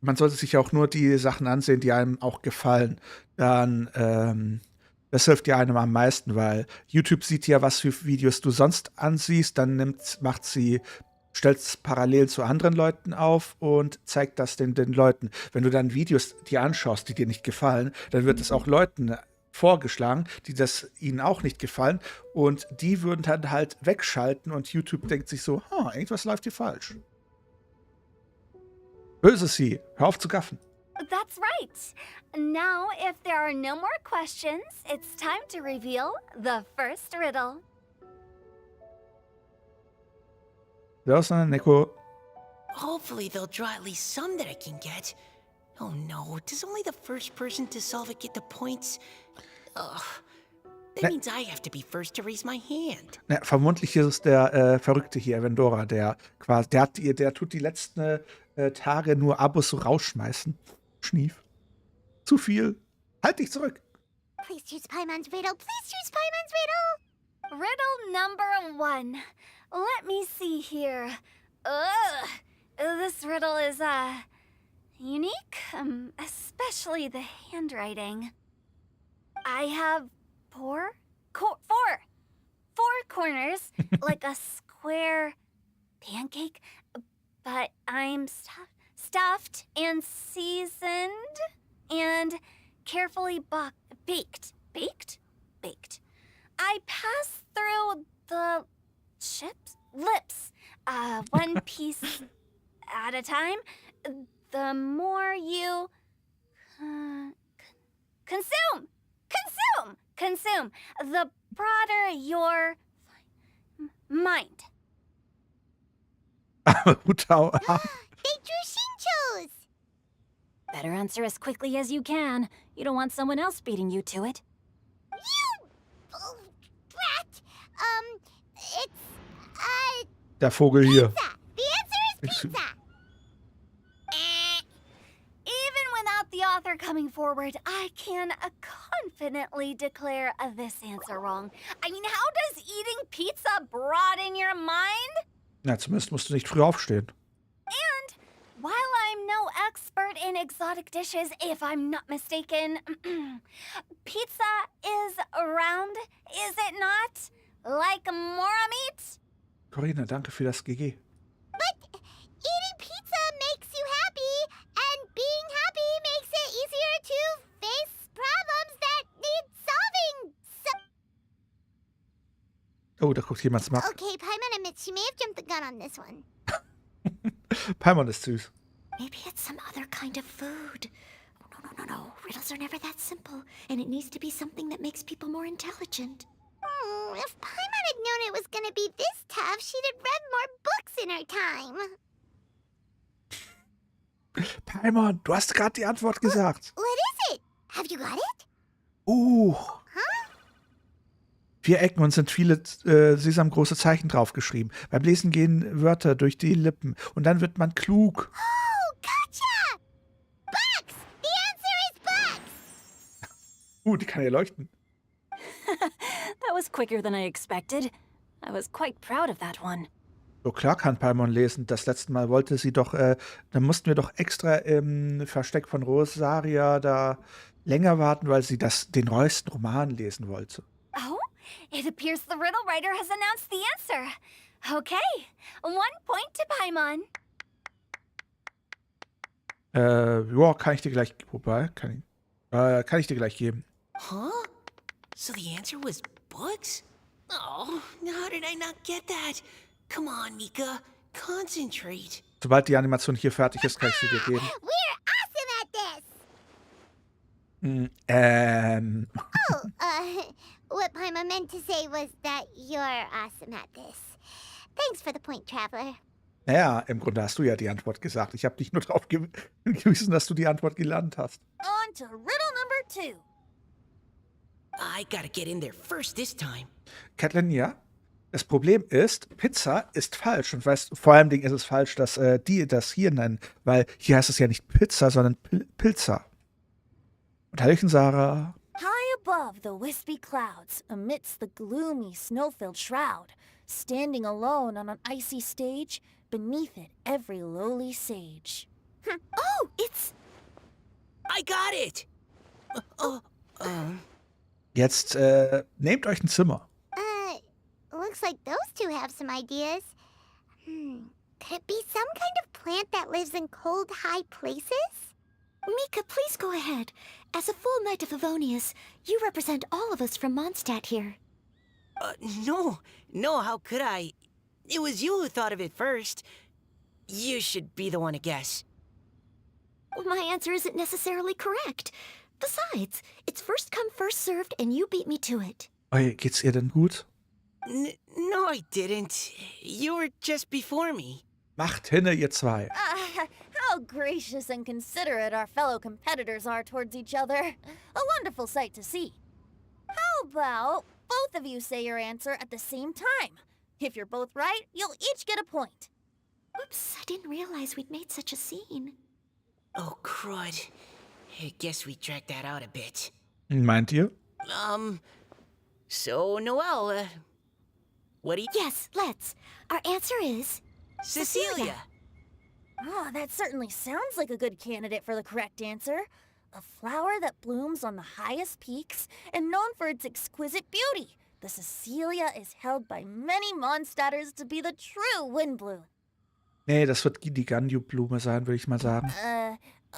man sollte sich ja auch nur die Sachen ansehen, die einem auch gefallen. Dann, das hilft ja einem am meisten, weil YouTube sieht ja, was für Videos du sonst ansiehst, dann stellt es parallel zu anderen Leuten auf und zeigt das den Leuten. Wenn du dann Videos dir anschaust, die dir nicht gefallen, dann wird es auch Leuten vorgeschlagen, die das ihnen auch nicht gefallen und die würden dann halt wegschalten und YouTube denkt sich so, irgendwas läuft hier falsch. Böse Sie, hör auf zu gaffen. That's right. Now, if there are no more questions, it's time to reveal the first riddle. Neko. Hopefully they'll draw at least some that I can get. Oh no, does only the first person to solve it get the points? Ugh. That means I have to be first to raise my hand. Ja, vermutlich ist es der Verrückte hier, Evandora, der tut die letzten Tage nur Abos so rausschmeißen. Schnief. Zu viel. Halt dich zurück. Please choose Paimon's riddle. Please choose Paimon's riddle. Riddle number 1. Let me see here. This riddle is, unique, especially the handwriting. I have four corners, like a square pancake, but I'm stuffed and seasoned and carefully baked. Baked? Baked. I pass through the lips, one piece at a time. The more you consume, the broader your mind. They drew Shinchos! Better answer as quickly as you can. You don't want someone else beating you to it. You! Oh, brat! It's, Der Vogel hier. pizza! The answer is pizza! Even without the author coming forward, I can confidently declare this answer wrong. I mean, how does eating pizza broaden your mind? Na, zumindest musst du nicht früh aufstehen. And while I'm no expert in exotic dishes, if I'm not mistaken, pizza is round, is it not? Like mora meat? Corinna, danke für das GG. But eating pizza makes you happy, and being happy makes it easier to face problems that need solving. Oh, da guckt jemand Smart. Okay, Paimon admits she may have jumped the gun on this one. Paimon ist süß. Maybe it's some other kind of food. Oh, no. Riddles are never that simple, and it needs to be something that makes people more intelligent. If Paimon had known it was gonna be this tough, she'd have read more books in her time. Paimon, du hast gerade die Antwort gesagt. What is it? Have you got it? Huh? 4 Ecken und sind viele sesamgroße Zeichen draufgeschrieben. Beim Lesen gehen Wörter durch die Lippen und dann wird man klug. Oh, gotcha! Bugs! The answer is bugs! Die kann ja leuchten. That was quicker than I expected. I was quite proud of that one. So klar kann Paimon lesen. Das letzte Mal wollte sie doch, da mussten wir doch extra im Versteck von Rosaria da länger warten, weil sie den neuesten Roman lesen wollte. Oh, it appears the riddle writer has announced the answer. Okay, 1 point to Paimon. Ja, kann ich dir gleich, wobei, kann ich dir gleich geben. Huh? So the answer was bugs? Oh, how did I not get that? Come on, Mika. Concentrate. Sobald die Animation hier fertig ist, kann ich sie dir geben. We're awesome at this! What Paimon meant to say was that you're awesome at this. Thanks for the point, Traveler. Naja, im Grunde hast du ja die Antwort gesagt. Ich habe dich nur darauf gewiesen, dass du die Antwort gelernt hast. On to riddle number 2. I gotta get in there first this time. Catelyn, ja. Das Problem ist, Pizza ist falsch. Und weißt, vor allem ist es falsch, dass die das hier nennen. Weil hier heißt es ja nicht Pizza, sondern Pilza. Und Hallöchen, Sarah. High above the wispy clouds, amidst the gloomy snow-filled shroud, standing alone on an icy stage, beneath it every lowly sage. Oh, it's... I got it! Jetzt nehmt euch ein Zimmer. Looks like those two have some ideas. Could it be some kind of plant that lives in cold, high places? Mika, please go ahead. As a full Knight of Favonius, you represent all of us from Mondstadt here. No, how could I? It was you who thought of it first. You should be the one to guess. Well, my answer isn't necessarily correct. Besides, it's first come, first served, and you beat me to it. Hey, geht's ihr denn gut? No, I didn't. You were just before me. Macht hinne, ihr zwei. How gracious and considerate our fellow competitors are towards each other. A wonderful sight to see. How about both of you say your answer at the same time? If you're both right, you'll each get a point. Oops, I didn't realize we'd made such a scene. Oh, crud. I guess we dragged that out a bit. Meint ihr? So, Noelle, what do you... Yes, let's. Our answer is... Cecilia! Oh, that certainly sounds like a good candidate for the correct answer. A flower that blooms on the highest peaks and known for its exquisite beauty. The Cecilia is held by many Mondstadters to be the true Windblume. Nee, das wird die Ganyu-Blume sein, würde ich mal sagen.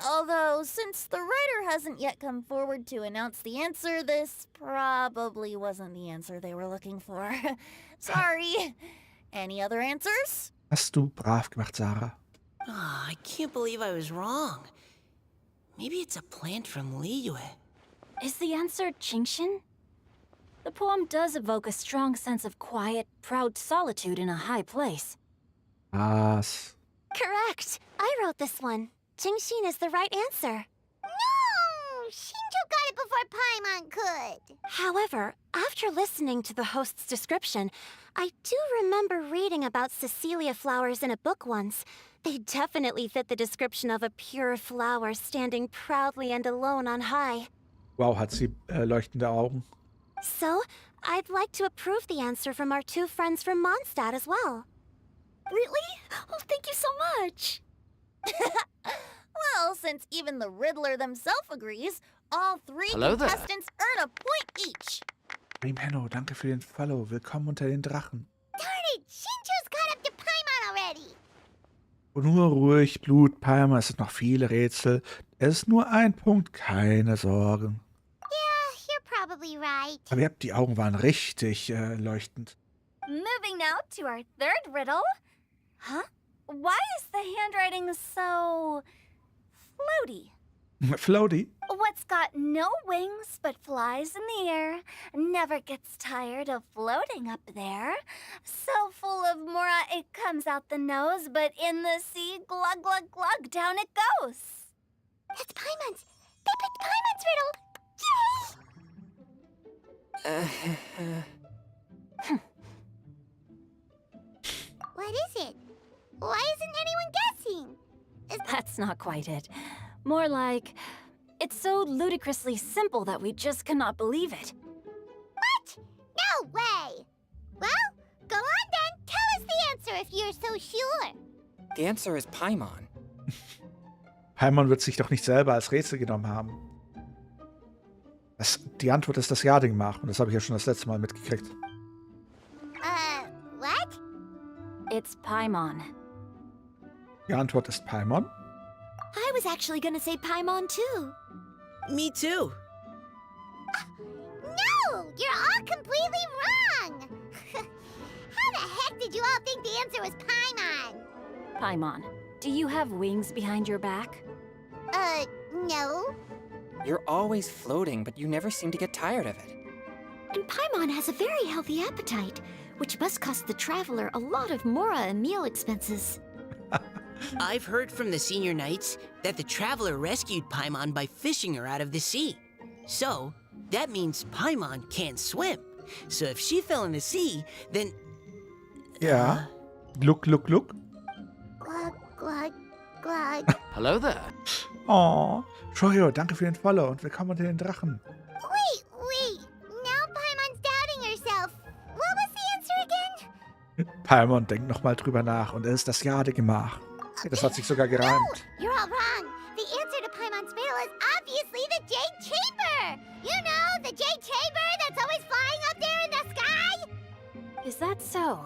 Although, since the writer hasn't yet come forward to announce the answer, this probably wasn't the answer they were looking for. Sorry. Any other answers? Hast du brav gemacht, Sarah. Ah, I can't believe I was wrong. Maybe it's a plant from Liyue. Is the answer Genshin? The poem does evoke a strong sense of quiet, proud solitude in a high place. Was? Correct. I wrote this one. Genshin is the right answer. No! Shinjo got it before Paimon could. However, after listening to the host's description, I do remember reading about Cecilia flowers in a book once. They definitely fit the description of a pure flower standing proudly and alone on high. Wow, hat sie leuchtende Augen. So, I'd like to approve the answer from our two friends from Mondstadt as well. Really? Oh, thank you so much. Well, since even the Riddler themselves agrees, all three Hello there. contestants earn a point each. Menno, danke für den Follow. Willkommen unter den Drachen. Darn it! Shinjo's caught up to Paimon already. Nur ruhig, Blut, Paimon, es sind noch viele Rätsel. Es ist nur ein Punkt, keine Sorgen. Yeah, you're probably right. Aber ihr habt, die Augen waren richtig leuchtend. Moving now to our third riddle. Huh? Why is the handwriting so floaty? Floaty? What's got no wings but flies in the air, never gets tired of floating up there. So full of mora it comes out the nose, but in the sea, glug glug glug, down it goes. That's Paimon's. They picked Paimon's riddle. Yay! What is it? Why isn't anyone guessing? That's not quite it. More like, it's so ludicrously simple that we just cannot believe it. What? No way! Well, go on then. Tell us the answer if you're so sure. The answer is Paimon. Paimon wird sich doch nicht selber als Rätsel genommen haben. Die Antwort ist das Jade-Gemach und das habe ich ja schon das letzte Mal mitgekriegt. What? It's Paimon. Die Antwort ist Paimon? I was actually gonna say Paimon too. Me too. No! You're all completely wrong! How the heck did you all think the answer was Paimon? Paimon, do you have wings behind your back? No. You're always floating, but you never seem to get tired of it. And Paimon has a very healthy appetite, which must cost the traveler a lot of mora and meal expenses. I've heard from the senior knights that the traveler rescued Paimon by fishing her out of the sea. So, that means Paimon can't swim. So if she fell in the sea, then... Ja. Gluck, gluck, gluck. Glug, glug, glug. Hello there. Oh, Shoyo, danke für den Follow und willkommen unter den Drachen. Wait. Now Paimon's doubting herself. What was the answer again? Paimon denkt nochmal drüber nach und es ist das Jade-Gemach. Das hat sich sogar gereimt. You're all wrong. The answer to Paimon's riddle is obviously the Jade Chamber. You know, the Jade Chamber that's always flying up there in the sky. Is that so?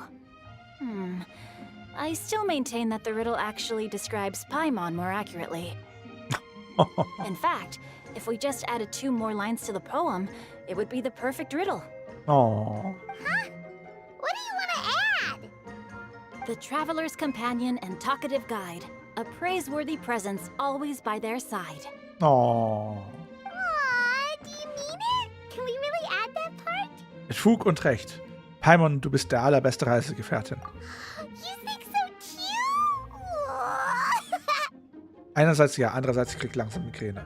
I still maintain that the riddle actually describes Paimon more accurately. In fact, if we just added 2 more lines to the poem, it would be the perfect riddle. Oh. Huh? What do you want to add? The traveler's companion and talkative guide, a praiseworthy presence always by their side. Oh. Aw, do you mean it? Can we really add that part? Mit Fug und Recht. Paimon, du bist der allerbeste Reisegefährtin. You think so cute? Einerseits ja, andererseits krieg ich langsam Migräne.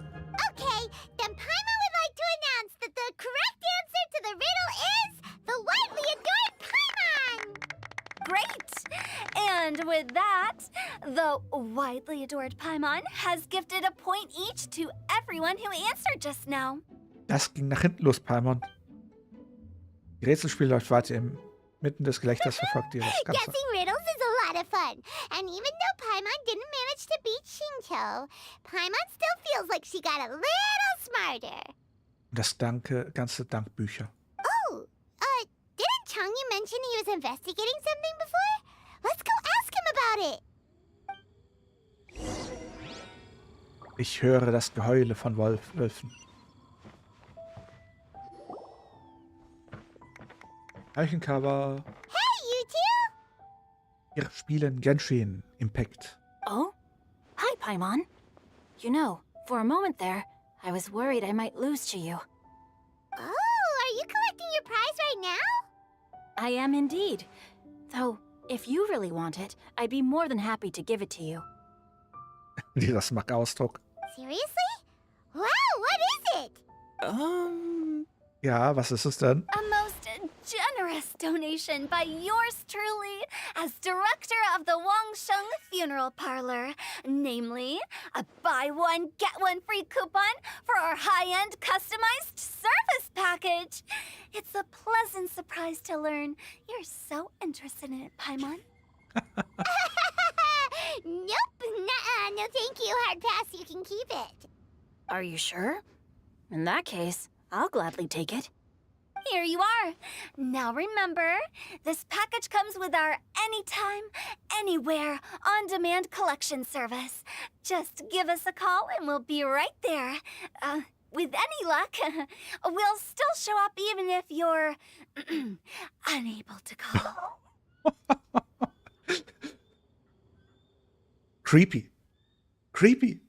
Okay, then Paimon would like to announce that the correct answer to the riddle is the widely adored Paimon! Great! And with that, the widely adored Paimon has gifted a point each to everyone who answered just now. Das ging nach hinten los, Paimon. Die Rätselspiel läuft weiter mitten des Gelächters verfolgt ihr das Ganze. Guessing riddles is a lot of fun. And even though Paimon didn't manage to beat Shinjo, Paimon still feels like she got a little smarter. Und das Ganze dank Bücher. Oh, didn't Changyu mention he was investigating something before? Let's go ask him about it. Ich höre das Geheule von Wölfen. Eichencover. Hey, you two! Wir spielen Genshin Impact. Oh? Hi, Paimon. You know, for a moment there, I was worried I might lose to you. Oh, are you collecting your prize right now? I am indeed. Though, if you really want it, I'd be more than happy to give it to you. Dieser Smack-Ausdruck. Seriously? Wow, what is it? Ja, was ist es denn? A most generous donation by yours truly as director of the Wangsheng Funeral Parlor. Namely, a buy one, get one free coupon for our high-end customized service package. It's a pleasant surprise to learn you're so interested in it, Paimon. Nope, nuh-uh, no thank you, hard pass, you can keep it. Are you sure? In that case, I'll gladly take it. Here you are. Now remember, this package comes with our anytime, anywhere, on-demand collection service. Just give us a call and we'll be right there. With any luck, we'll still show up even if you're unable to call. Creepy. Creepy.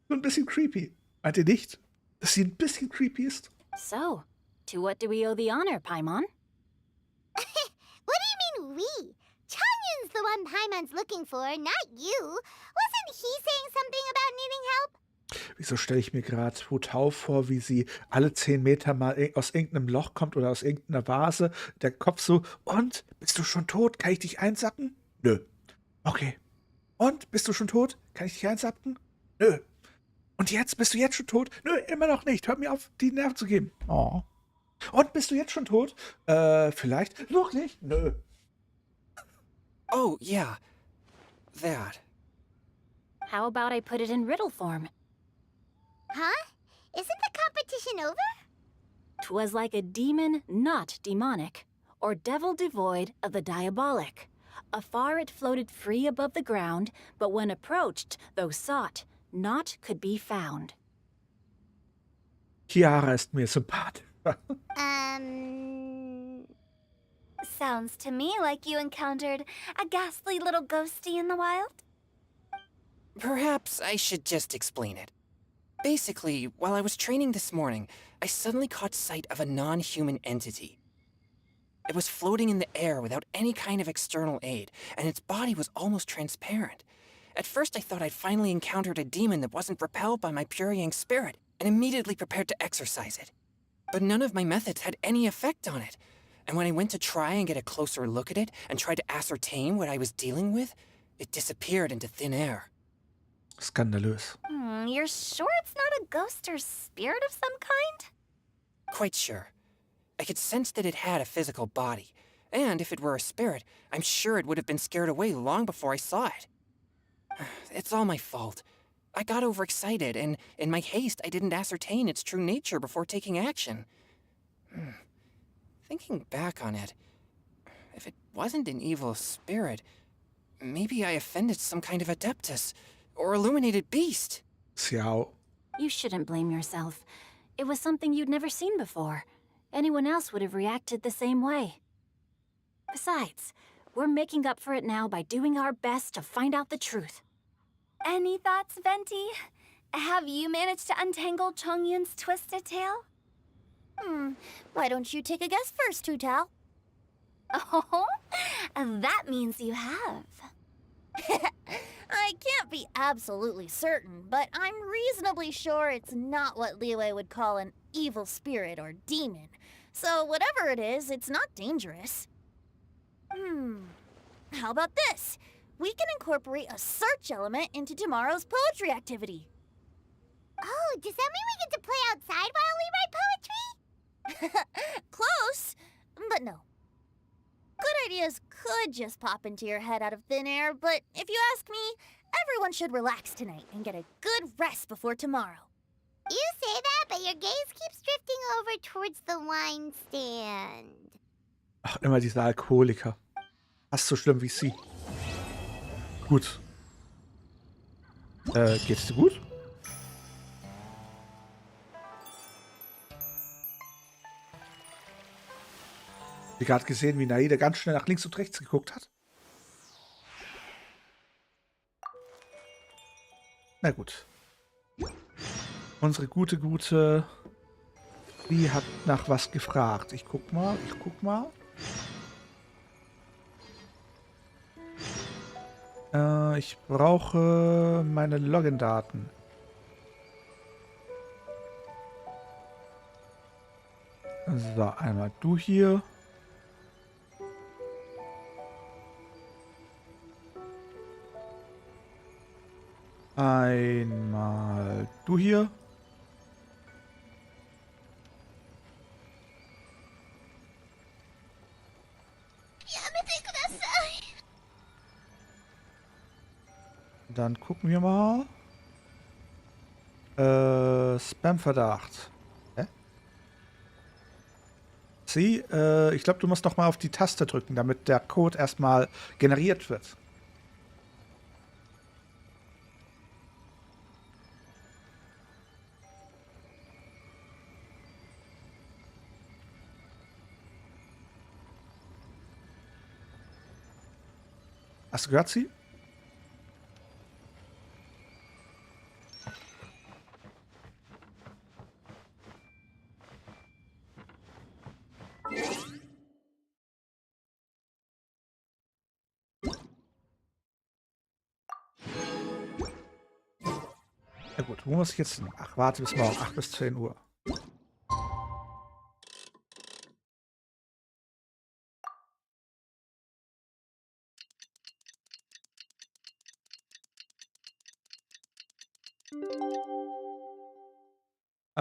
So ein bisschen creepy. Meint ihr nicht, dass sie ein bisschen creepy ist? So, to what do we owe the honor, Paimon? What do you mean, we? Changyun's the one Paimon's looking for, not you. Wasn't he saying something about needing help? Wieso stelle ich mir gerade Vtuber vor, wie sie alle 10 Meter mal aus irgendeinem Loch kommt oder aus irgendeiner Vase, der Kopf so, und, bist du schon tot? Kann ich dich einsacken? Nö. Okay. Und, bist du schon tot? Kann ich dich einsacken? Nö. Und jetzt? Bist du jetzt schon tot? Nö, immer noch nicht. Hör mir auf, die Nerven zu geben. Oh. Und, bist du jetzt schon tot? Vielleicht? Noch nicht? Nö. Oh, yeah. That. How about I put it in riddle form? Huh? Isn't the competition over? 'Twas like a demon not demonic, or devil devoid of the diabolic. Afar it floated free above the ground, but when approached, though sought, naught could be found. Chiara ist mir sympathisch. Sounds to me like you encountered a ghastly little ghosty in the wild. Perhaps I should just explain it. Basically, while I was training this morning, I suddenly caught sight of a non-human entity. It was floating in the air without any kind of external aid, and its body was almost transparent. At first I thought I'd finally encountered a demon that wasn't repelled by my pure yang spirit, and immediately prepared to exorcise it. But none of my methods had any effect on it, and when I went to try and get a closer look at it and tried to ascertain what I was dealing with, it disappeared into thin air. Skandalös. You're sure it's not a ghost or spirit of some kind? Quite sure. I could sense that it had a physical body, and if it were a spirit, I'm sure it would have been scared away long before I saw it. It's all my fault. I got overexcited, and in my haste, I didn't ascertain its true nature before taking action. Thinking back on it, if it wasn't an evil spirit, maybe I offended some kind of adeptus, or illuminated beast. Xiao. You shouldn't blame yourself. It was something you'd never seen before. Anyone else would have reacted the same way. Besides, we're making up for it now by doing our best to find out the truth. Any thoughts, Venti? Have you managed to untangle Chongyun's twisted tail? Why don't you take a guess first, Tutao? Oh, that means you have. I can't be absolutely certain, but I'm reasonably sure it's not what Liyue would call an evil spirit or demon. So whatever it is, it's not dangerous. How about this? We can incorporate a search element into tomorrow's poetry activity. Oh, does that mean we get to play outside while we write poetry? Close, but no. Good ideas could just pop into your head out of thin air, but if you ask me, everyone should relax tonight and get a good rest before tomorrow. You say that, but your gaze keeps drifting over towards the wine stand. Ach, immer diese Alkoholiker. Fast so schlimm wie sie. Gut. Geht's dir gut? Ich habe gerade gesehen, wie Naida ganz schnell nach links und rechts geguckt hat. Na gut. Unsere gute, die hat nach was gefragt. Ich guck mal. Ich brauche meine Login-Daten. So, einmal du hier. Einmal du hier. Dann gucken wir mal. Spam-Verdacht. Hä? Sie, ich glaube, du musst noch mal auf die Taste drücken, damit der Code erstmal generiert wird. Hast du gehört, sie? Ja gut, wo muss ich jetzt hin? Ach, warte bis morgen, 8 bis 10 Uhr.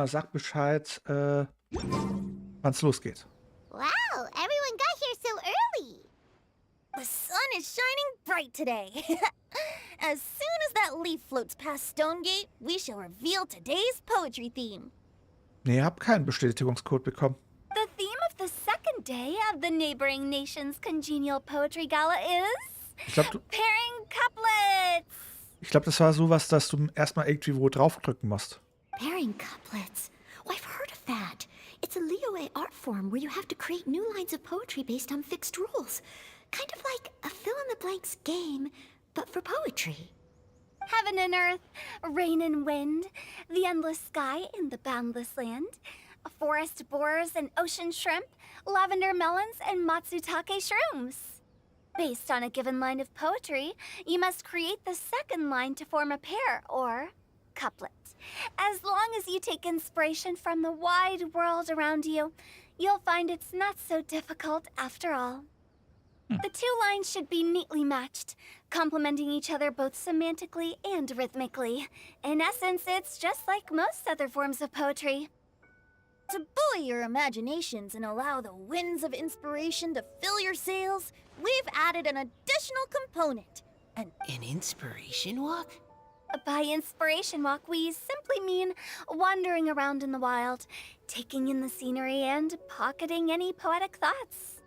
Sag Bescheid, wann's losgeht. Wow, everyone got here so early. The sun is shining bright today. As soon as that leaf floats past Stonegate, we shall reveal today's poetry theme. Nee, hab keinen Bestätigungscode bekommen. The theme of the second day of the neighboring nation's congenial poetry gala is Ich glaube, pairing couplets. Das war sowas, dass du erstmal irgendwie wo draufdrücken musst. Pairing couplets. Oh, I've heard of that. It's a Liyue art form where you have to create new lines of poetry based on fixed rules. Kind of like a fill-in-the-blanks game, but for poetry. Heaven and earth, rain and wind, the endless sky and the boundless land, forest borers and ocean shrimp, lavender melons and matsutake shrooms. Based on a given line of poetry, you must create the second line to form a pair, or couplet. As long as you take inspiration from the wide world around you, you'll find it's not so difficult after all. The two lines should be neatly matched, complementing each other both semantically and rhythmically. In essence, it's just like most other forms of poetry. To buoy your imaginations and allow the winds of inspiration to fill your sails, we've added an additional component. An inspiration walk? By inspiration walk, we simply mean wandering around in the wild, taking in the scenery and pocketing any poetic thoughts.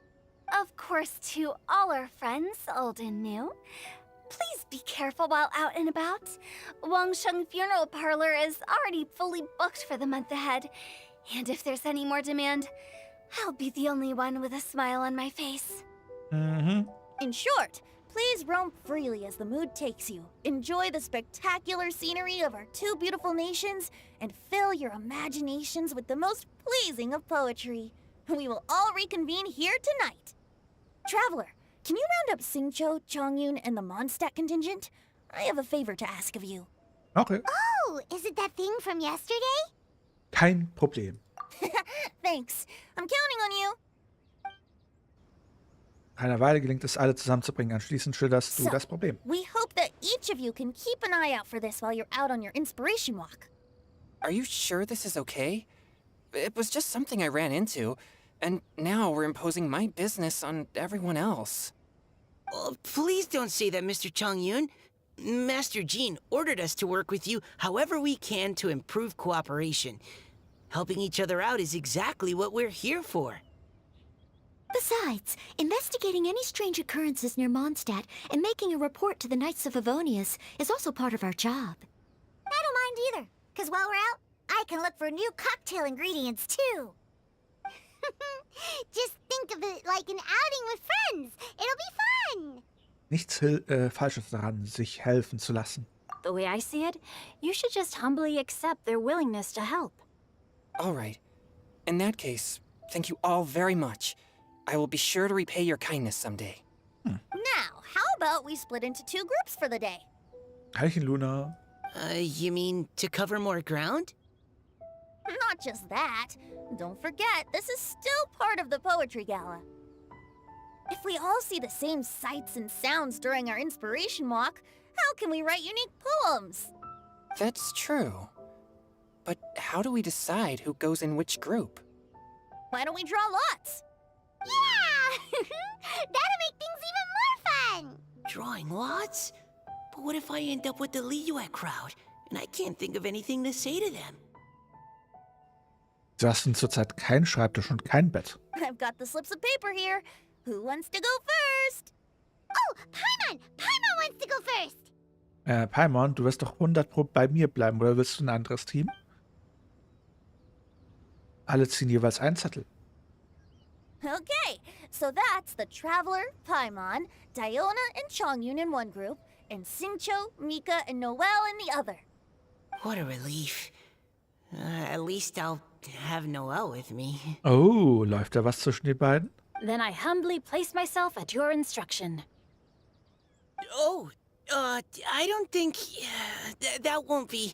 Of course, to all our friends, old and new, please be careful while out and about. Wangsheng Funeral Parlor is already fully booked for the month ahead, and if there's any more demand, I'll be the only one with a smile on my face. In short, please roam freely as the mood takes you. Enjoy the spectacular scenery of our two beautiful nations, and fill your imaginations with the most pleasing of poetry. We will all reconvene here tonight. Traveler, can you round up Xingqiu, Chongyun, and the Mondstadt contingent? I have a favor to ask of you. Okay. Oh, is it that thing from yesterday? Kein Problem. Thanks. I'm counting on you. Nach einer Weile gelingt es, alle zusammenzubringen. Anschließend schilderst du das Problem. We hope that each of you can keep an eye out for this while you're out on your inspiration walk. Are you sure this is okay? It was just something I ran into, and now we're imposing my business on everyone else. Oh, please don't say that, Mr. Chongyun. Master Jean ordered us to work with you however we can to improve cooperation. Helping each other out is exactly what we're here for. Besides, investigating any strange occurrences near Mondstadt and making a report to the Knights of Favonius is also part of our job. I don't mind either, because while we're out, I can look for new cocktail ingredients too. Just think think of it like an outing with friends. It'll be fun. Nichts Falsches daran, sich helfen zu lassen. The way I see it, you should just humbly accept their willingness to help. All right. In that case, thank you all very much. I will be sure to repay your kindness someday. Now, how about we split into 2 groups for the day? Hallchen, Luna. You mean to cover more ground? Not just that. Don't forget, this is still part of the Poetry Gala. If we all see the same sights and sounds during our inspiration walk, how can we write unique poems? That's true. But how do we decide who goes in which group? Why don't we draw lots? Yeah! That'll make things even more fun. Drawing lots? But what if I end up with the Liyue crowd and I can't think of anything to say to them? Du hast zurzeit keinen Schreibtisch und kein Bett. I've got the slips of paper here. Who wants to go first? Oh, Paimon! Paimon wants to go first. Paimon, du wirst doch 100% bei mir bleiben, oder willst du ein anderes Team? Alle ziehen jeweils einen Zettel. Okay, so that's the Traveler, Paimon, Diona, and Chongyun in one group, and Xingqiu, Mika, and Noelle in the other. What a relief. At least I'll have Noelle with me. Oh, läuft da was zwischen den beiden? Then I humbly place myself at your instruction. Oh, I don't think... that won't be...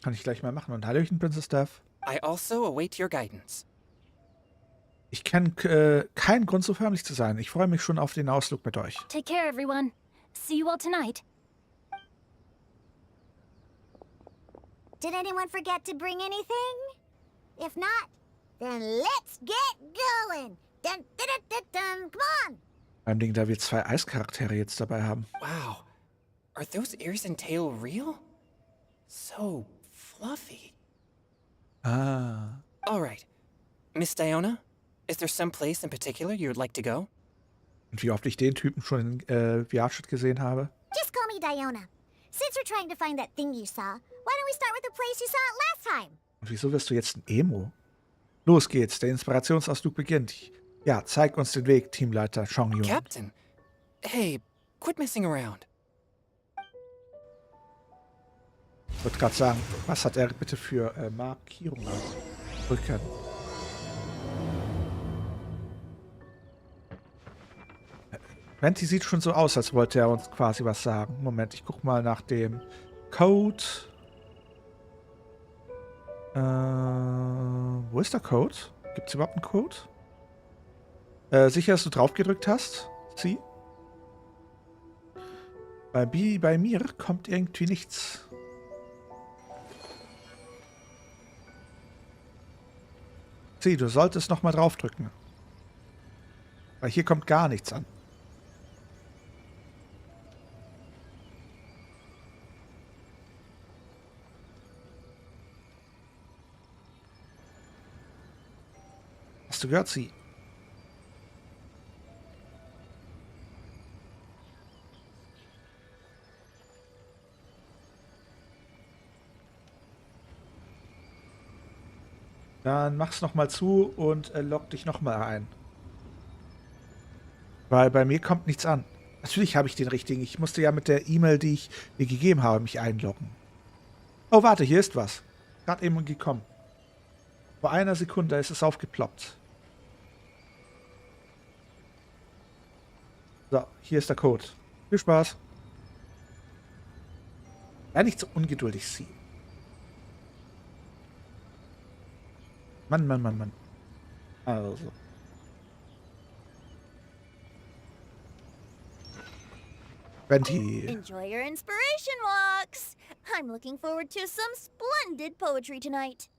Kann ich gleich mal machen. Und Hallöchen, Princess Death. I also await your guidance. Ich kenne keinen Grund, so förmlich zu sein. Ich freue mich schon auf den Ausflug mit euch. Take care, everyone. See you all tonight. Did anyone forget to bring anything? If not, then let's get going. Dun, dun, dun, dun, dun. Come on. Beim Ding, da wir 2 Eischaraktere jetzt dabei haben. Wow. Are those ears and tail real? So fluffy. Ah. All right. Miss Diona, is there some place in particular you would like to go? Und wie oft ich den Typen schon in VR-Chat gesehen habe. Just call me Diona. Since we're trying to find that thing you saw, why don't we start with the place you saw it last time? Und wieso wirst du jetzt ein Emo? Los geht's, der Inspirationsausflug beginnt. Ja, zeig uns den Weg, Teamleiter Chongyun. Captain, hey, quit messing around. Ich wollte gerade sagen, was hat er bitte für Markierungen? Rücken. Venti sieht schon so aus, als wollte er uns quasi was sagen. Moment, ich guck mal nach dem Code. Wo ist der Code? Gibt es überhaupt einen Code? Sicher, dass du drauf gedrückt hast? Sie? Bei mir kommt irgendwie nichts. Sie, du solltest nochmal draufdrücken. Weil hier kommt gar nichts an. Hast du gehört, Sie? Dann mach's nochmal zu und log dich nochmal ein. Weil bei mir kommt nichts an. Natürlich habe ich den richtigen. Ich musste ja mit der E-Mail, die ich dir gegeben habe, mich einloggen. Oh, warte, hier ist was. Gerade eben gekommen. Vor einer Sekunde ist es aufgeploppt. So, hier ist der Code. Viel Spaß. Ja, nicht so ungeduldig, Sie. Mann. Also. Venti. Enjoy your inspiration walks. I'm looking forward to some splendid poetry tonight.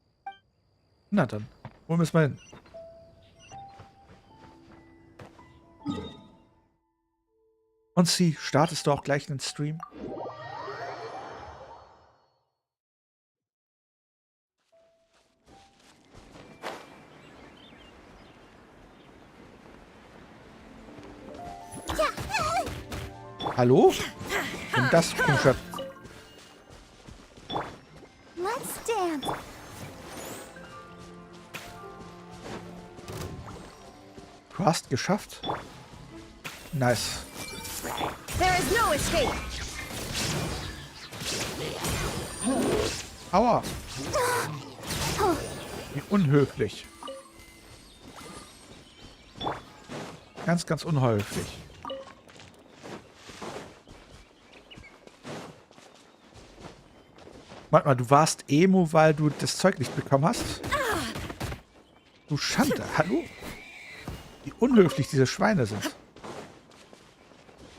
Na dann, wo müssen wir hin? Und Sie, startest du auch gleich einen Stream? Hallo? Und das komischer. Let's dance. Du hast geschafft. Nice. There is no escape. Aua. Wie unhöflich. Ganz, ganz unhöflich. Warte mal, du warst Emo, weil du das Zeug nicht bekommen hast? Du Schande, hallo? Wie unhöflich diese Schweine sind.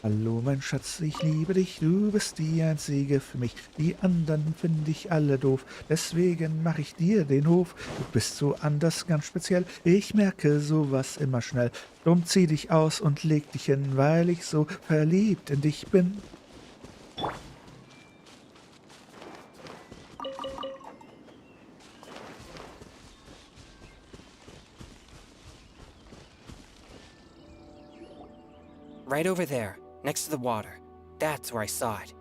Hallo, mein Schatz, ich liebe dich, du bist die Einzige für mich. Die anderen finde ich alle doof, deswegen mache ich dir den Hof. Du bist so anders, ganz speziell, ich merke sowas immer schnell. Drum zieh dich aus und leg dich hin, weil ich so verliebt in dich bin. Right over there, next to the water. That's where I saw it.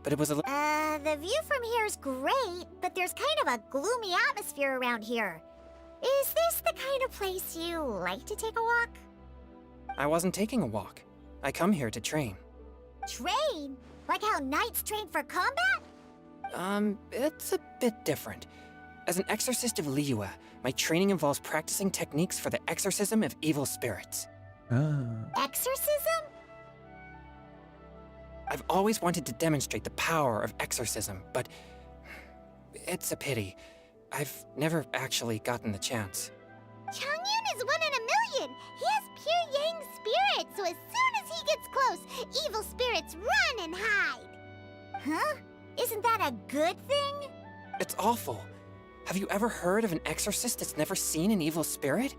But it was a The view from here is great, but there's kind of a gloomy atmosphere around here. Is this the kind of place you like to take a walk? I wasn't taking a walk. I come here to train. Train? Like how knights train for combat? It's a bit different. As an exorcist of Liyue, my training involves practicing techniques for the exorcism of evil spirits. Exorcism? I've always wanted to demonstrate the power of exorcism, but it's a pity. I've never actually gotten the chance. Changyun is 1 in a million. He has pure yang spirit, so as soon as he gets close, evil spirits run and hide. Huh? Isn't that a good thing? It's awful. Have you ever heard of an exorcist that's never seen an evil spirit?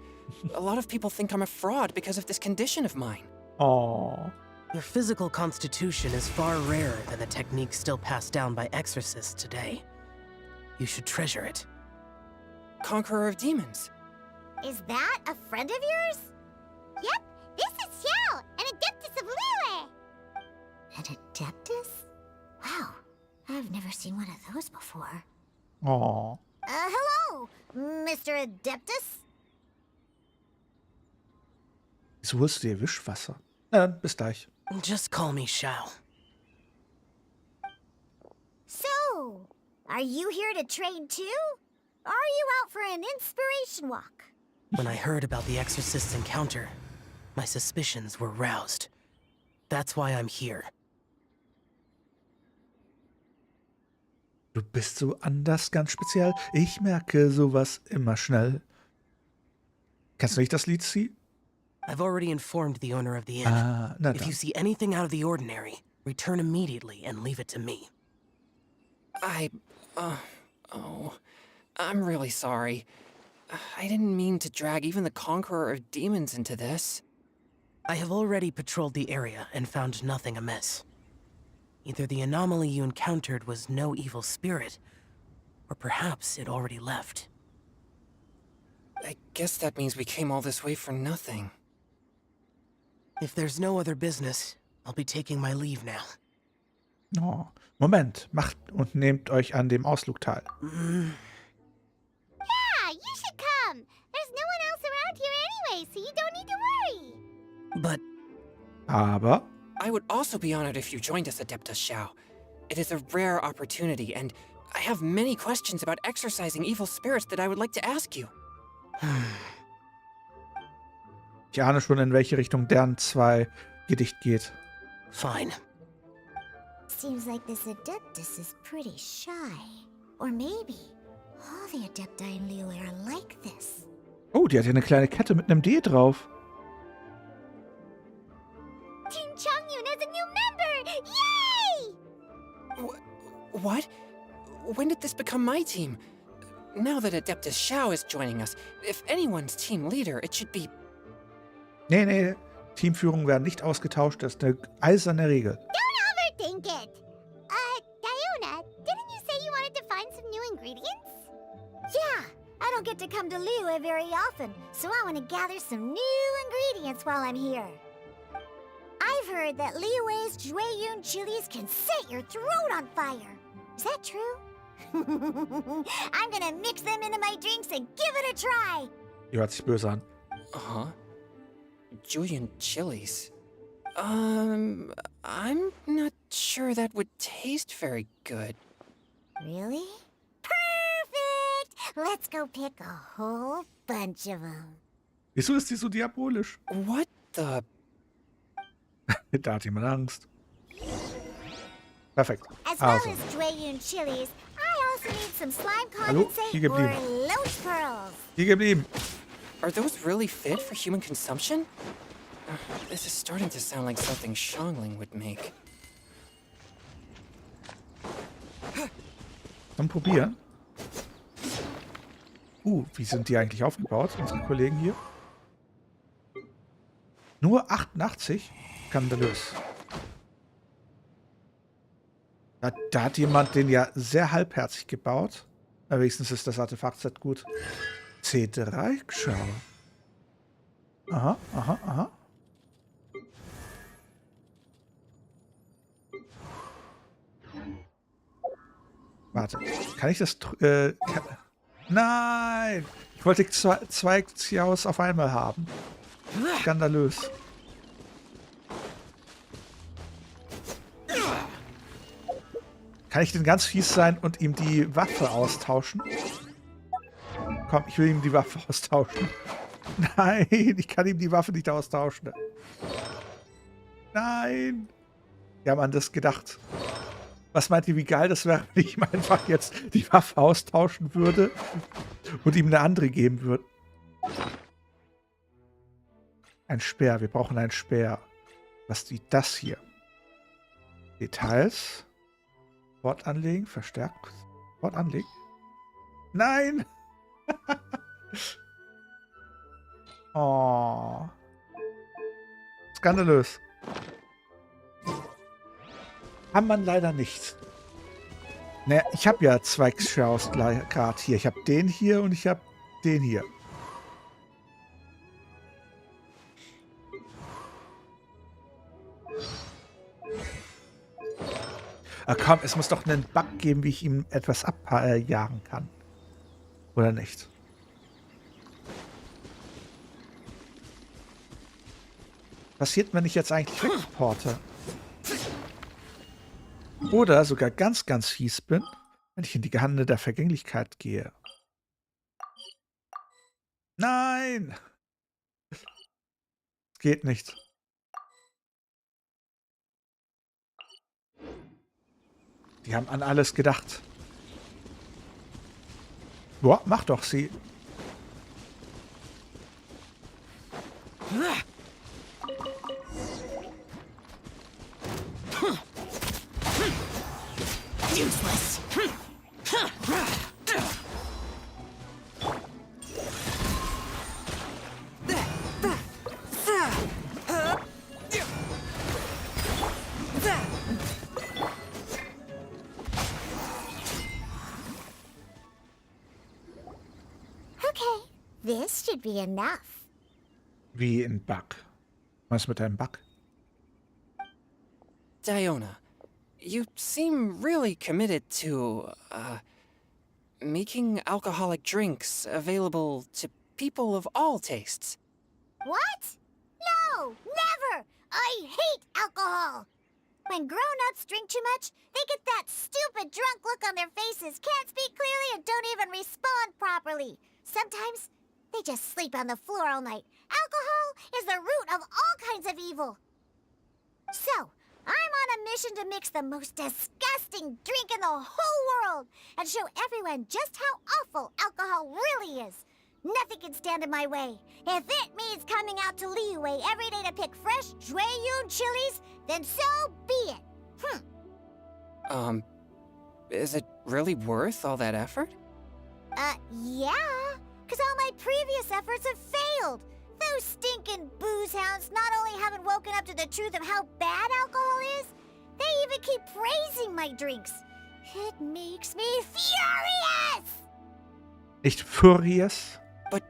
A lot of people think I'm a fraud because of this condition of mine. Oh. Your physical constitution is far rarer than the techniques still passed down by exorcists today. You should treasure it. Conqueror of demons. Is that a friend of yours? Yep, this is Xiao, an adeptus of Liyue. An adeptus? Wow, I've never seen one of those before. Oh. Hello, Mr. Adeptus? Wieso holst du dir Wischwasser? Bis gleich. Just call me Shao. So, are you here to train too? Or are you out for an inspiration walk? When I heard about the exorcist's encounter, my suspicions were roused. That's why I'm here. Du bist so anders, ganz speziell. Ich merke sowas immer schnell. Kennst du nicht das Lied, Sie? I've already informed the owner of the inn. Na If dann. you see anything out of the ordinary, return immediately and leave it to me. I'm really sorry. I didn't mean to drag even the Conqueror of Demons into this. I have already patrolled the area and found nothing amiss. Either the anomaly you encountered was no evil spirit, or perhaps it already left. I guess that means we came all this way for nothing. If there's no other business, I'll be taking my leave now. Oh. Moment, macht und nehmt euch an dem Ausflug teil. Yeah, you should come. There's no one else around here anyway, so you don't need to worry. But Aber I would also be honored if you joined us, Adeptus Shao. It is a rare opportunity, and I have many questions about exorcising evil spirits that I would like to ask you. ich ahne schon, in welche Richtung deren 2 Gedicht geht. fine. Seems like this Adeptus is pretty shy. Or maybe all the Adepti in Liyue are like this. Oh, die hat ja eine kleine Kette mit einem D drauf. Team Changyun has a new member! Yay! What? When did this become my team? Now that Adeptus Shao is joining us, if anyone's team leader, it should be... Nee, Teamführung werden nicht ausgetauscht, das ist eine eiserne Regel. Don't overthink it. Diona, didn't you say you wanted to find some new ingredients? Yeah, I don't get to come to Liyue very often, so I want to gather some new ingredients while I'm here. I've heard that Liyue's Jueyun chilies can set your throat on fire. Is that true? I'm gonna mix them into my drinks and give it a try. Die hört sich böse an. Uh-huh. Julian chilies. I'm not sure that would taste very good. Really? Perfect! Let's go pick a whole bunch of them. Wieso ist die so diabolisch? What the? Da hat jemand Angst. Perfekt. As well Also, as Drayun chilies, I also need some slime Hallo? condensate Hier or geblieben. loach pearls. hier geblieben. Are those really fit for human consumption? This is starting to sound like something Shangling would make. Dann probieren. Wie sind die eigentlich aufgebaut, unsere Kollegen hier? Nur 88? Skandalös. Da hat jemand den ja sehr halbherzig gebaut. Aber wenigstens ist das Artefaktset gut. C3, schau. Aha, aha, aha. Warte, kann ich das... Nein! Ich wollte zwei Xiaos auf einmal haben. Skandalös. Kann ich denn ganz fies sein und ihm die Waffe austauschen? Komm, ich will ihm die Waffe austauschen. Nein, ich kann ihm die Waffe nicht austauschen. Nein! Wir haben an das gedacht. Was meint ihr, wie geil das wäre, wenn ich ihm einfach jetzt die Waffe austauschen würde und ihm eine andere geben würde? Ein Speer, wir brauchen einen Speer. Was ist das hier? Details. Wort anlegen, verstärkt. Wort anlegen. Nein! Oh. Skandalös. Kann man leider nicht. Naja, ich habe ja zwei Xiaos gerade hier. Ich habe den hier und ich habe den hier. Komm, es muss doch einen Bug geben, wie ich ihm etwas abjagen kann. Oder nicht? Was passiert, wenn ich jetzt eigentlich wegporte? Oder sogar ganz, ganz fies bin, wenn ich in die Gehande der Vergänglichkeit gehe. Nein! Geht nicht. Die haben an alles gedacht. Boah, mach doch sie. Useless. Okay, this should be enough. Wie ein Bug. Was mit einem Bug? Diona, you seem really committed to, making alcoholic drinks available to people of all tastes. What? No, never! I hate alcohol! When grown-ups drink too much, they get that stupid drunk look on their faces, can't speak clearly, and don't even respond properly. Sometimes, they just sleep on the floor all night. Alcohol is the root of all kinds of evil. So, I'm on a mission to mix the most disgusting drink in the whole world and show everyone just how awful alcohol really is. Nothing can stand in my way. If it means coming out to Liyue every day to pick fresh Drayun chilies, then so be it. Is it really worth all that effort? Yeah. Because all my previous efforts have failed. Those stinking booze hounds not only haven't woken up to the truth of how bad alcohol is, they even keep praising my drinks. It makes me furious! Nicht furious? But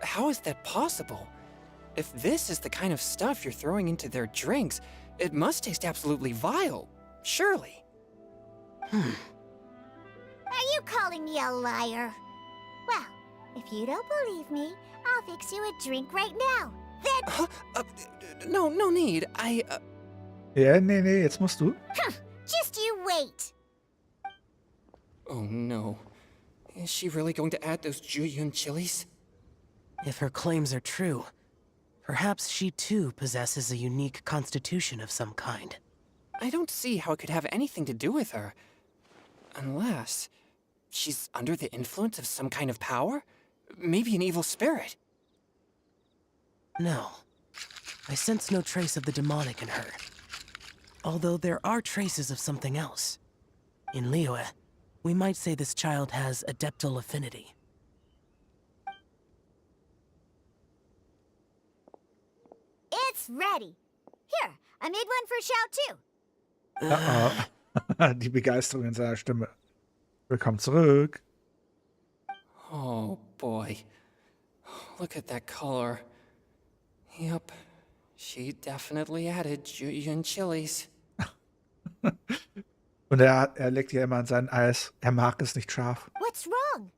how is that possible? If this is the kind of stuff you're throwing into their drinks, it must taste absolutely vile, surely. Are you calling me a liar? Well, if you don't believe me, I'll fix you a drink right now. No need. Ja, nee, jetzt musst du. Just you wait. Oh no. Is she really going to add those Juyun chilies? If her claims are true, perhaps she too possesses a unique constitution of some kind. I don't see how it could have anything to do with her. Unless she's under the influence of some kind of power? Maybe an evil spirit. No. I sense no trace of the demonic in her. Although there are traces of something else. In Liyue, we might say this child has adeptal affinity. It's ready. Here, I made one for Xiao too. Die Begeisterung in seiner Stimme. Willkommen zurück. Oh boy. Look at that color. Yep. She definitely added Juyun chilies. Und er legt ja immer an sein Eis. Er mag es nicht scharf. What's wrong?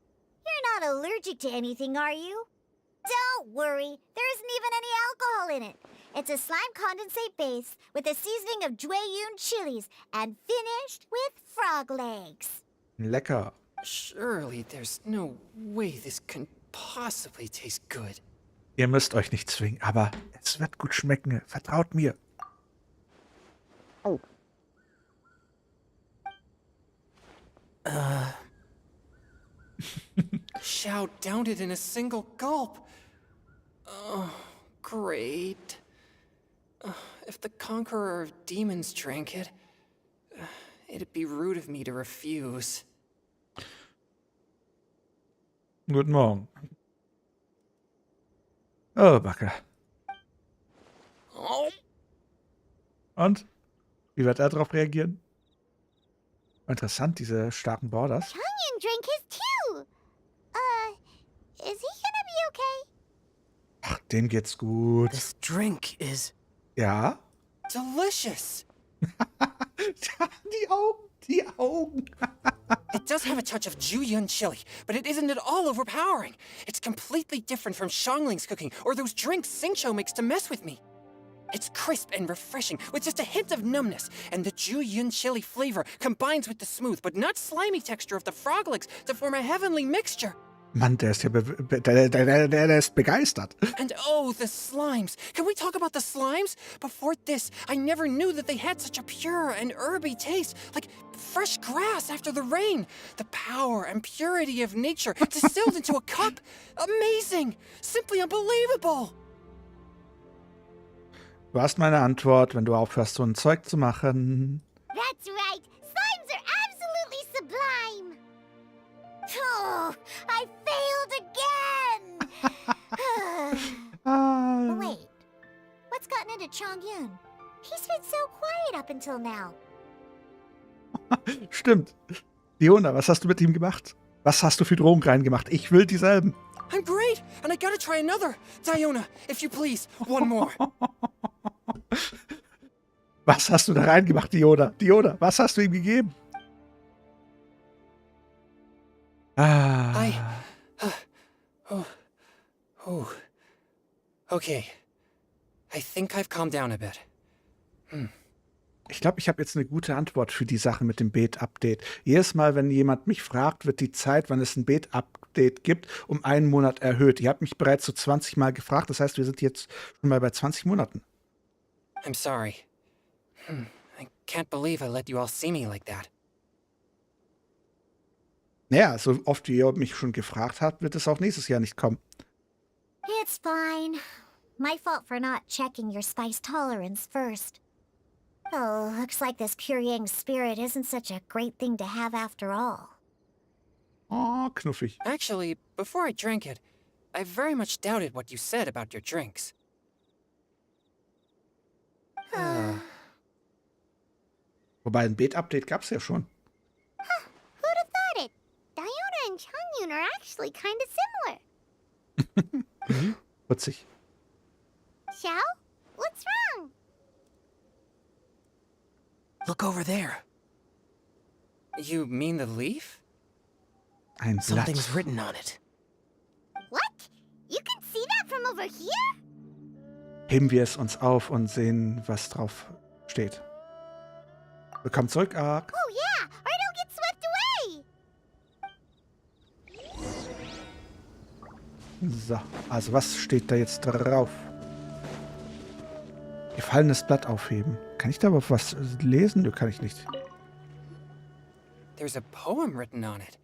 You're not allergic to anything, are you? Don't worry. There isn't even any alcohol in it. It's a slime condensate base with a seasoning of Jueyun chilies and finished with frog legs. Lecker. Surely there's no way this can possibly taste good. Ihr müsst euch nicht zwingen, aber es wird gut schmecken. Vertraut mir. Xiao downed it in a single gulp. Oh, great. If the Conqueror of Demons drank it, it'd be rude of me to refuse. Guten Morgen. Oh, Backe. Oh. Und? Wie wird er darauf reagieren? Interessant, diese starken Borders. Changyan drank his too. Is he gonna be okay? Ach, dem geht's gut. This drink is... Ja? Delicious! Die Augen, die Augen. It does have a touch of Juyun chili, but it isn't at all overpowering. It's completely different from Xiangling's cooking or those drinks Xingqiu makes to mess with me. It's crisp and refreshing, with just a hint of numbness, and the Juyun chili flavor combines with the smooth but not slimy texture of the frog legs to form a heavenly mixture. Mann, der ist ja der ist begeistert. And oh, the slimes. Can we talk about the slimes? Before this, I never knew that they had such a pure and herby taste, like fresh grass after the rain. The power and purity of nature distilled into a cup. Amazing! Simply unbelievable! Du hast meine Antwort, wenn du aufhörst, so ein Zeug zu machen. That's right. Slimes are absolutely sublime. Oh, I failed again. Wait, what's gotten into Chongyun? He's been so quiet up until now. Stimmt. Fiona, was hast du mit ihm gemacht? Was hast du für Drogen reingemacht? Ich will dieselben. I'm great, and I gotta try another. Diona, if you please, one more. Was hast du da reingemacht, Diona? Diona, was hast du ihm gegeben? Okay. I think I've calmed down a bit. Ich glaube, ich habe jetzt eine gute Antwort für die Sache mit dem Beet-Update. Jedes Mal, wenn jemand mich fragt, wird die Zeit, wann es ein Beet-Update gibt, um 1 Monat erhöht. Ihr habt mich bereits so 20 Mal gefragt, das heißt, wir sind jetzt schon mal bei 20 Monaten. I'm sorry. I can't believe I let you all see me like that. Naja, so oft wie ihr mich schon gefragt habt, wird es auch nächstes Jahr nicht kommen. It's fine. My fault for not checking your spice tolerance first. Oh, looks like this pure yang spirit isn't such a great thing to have after all. Oh, knuffig. Actually, before I drank it, I very much doubted what you said about your drinks. Wobei ein Beet-Update gab es ja schon. Who'd have thought it? Diona and Chongyun are actually kind of similar. Putzig. Xiao? What's wrong? Look over there. You mean the leaf? Ein Blatt. Something's written on it. What? You can see that from over here? heben wir es uns auf und sehen, was drauf steht. Willkommen zurück, Ark. Oh yeah, or it'll get swept away! So, also was steht da jetzt drauf? Gefallenes Blatt aufheben. Kann ich da aber was lesen? Nö, kann ich nicht. There's a poem written on it.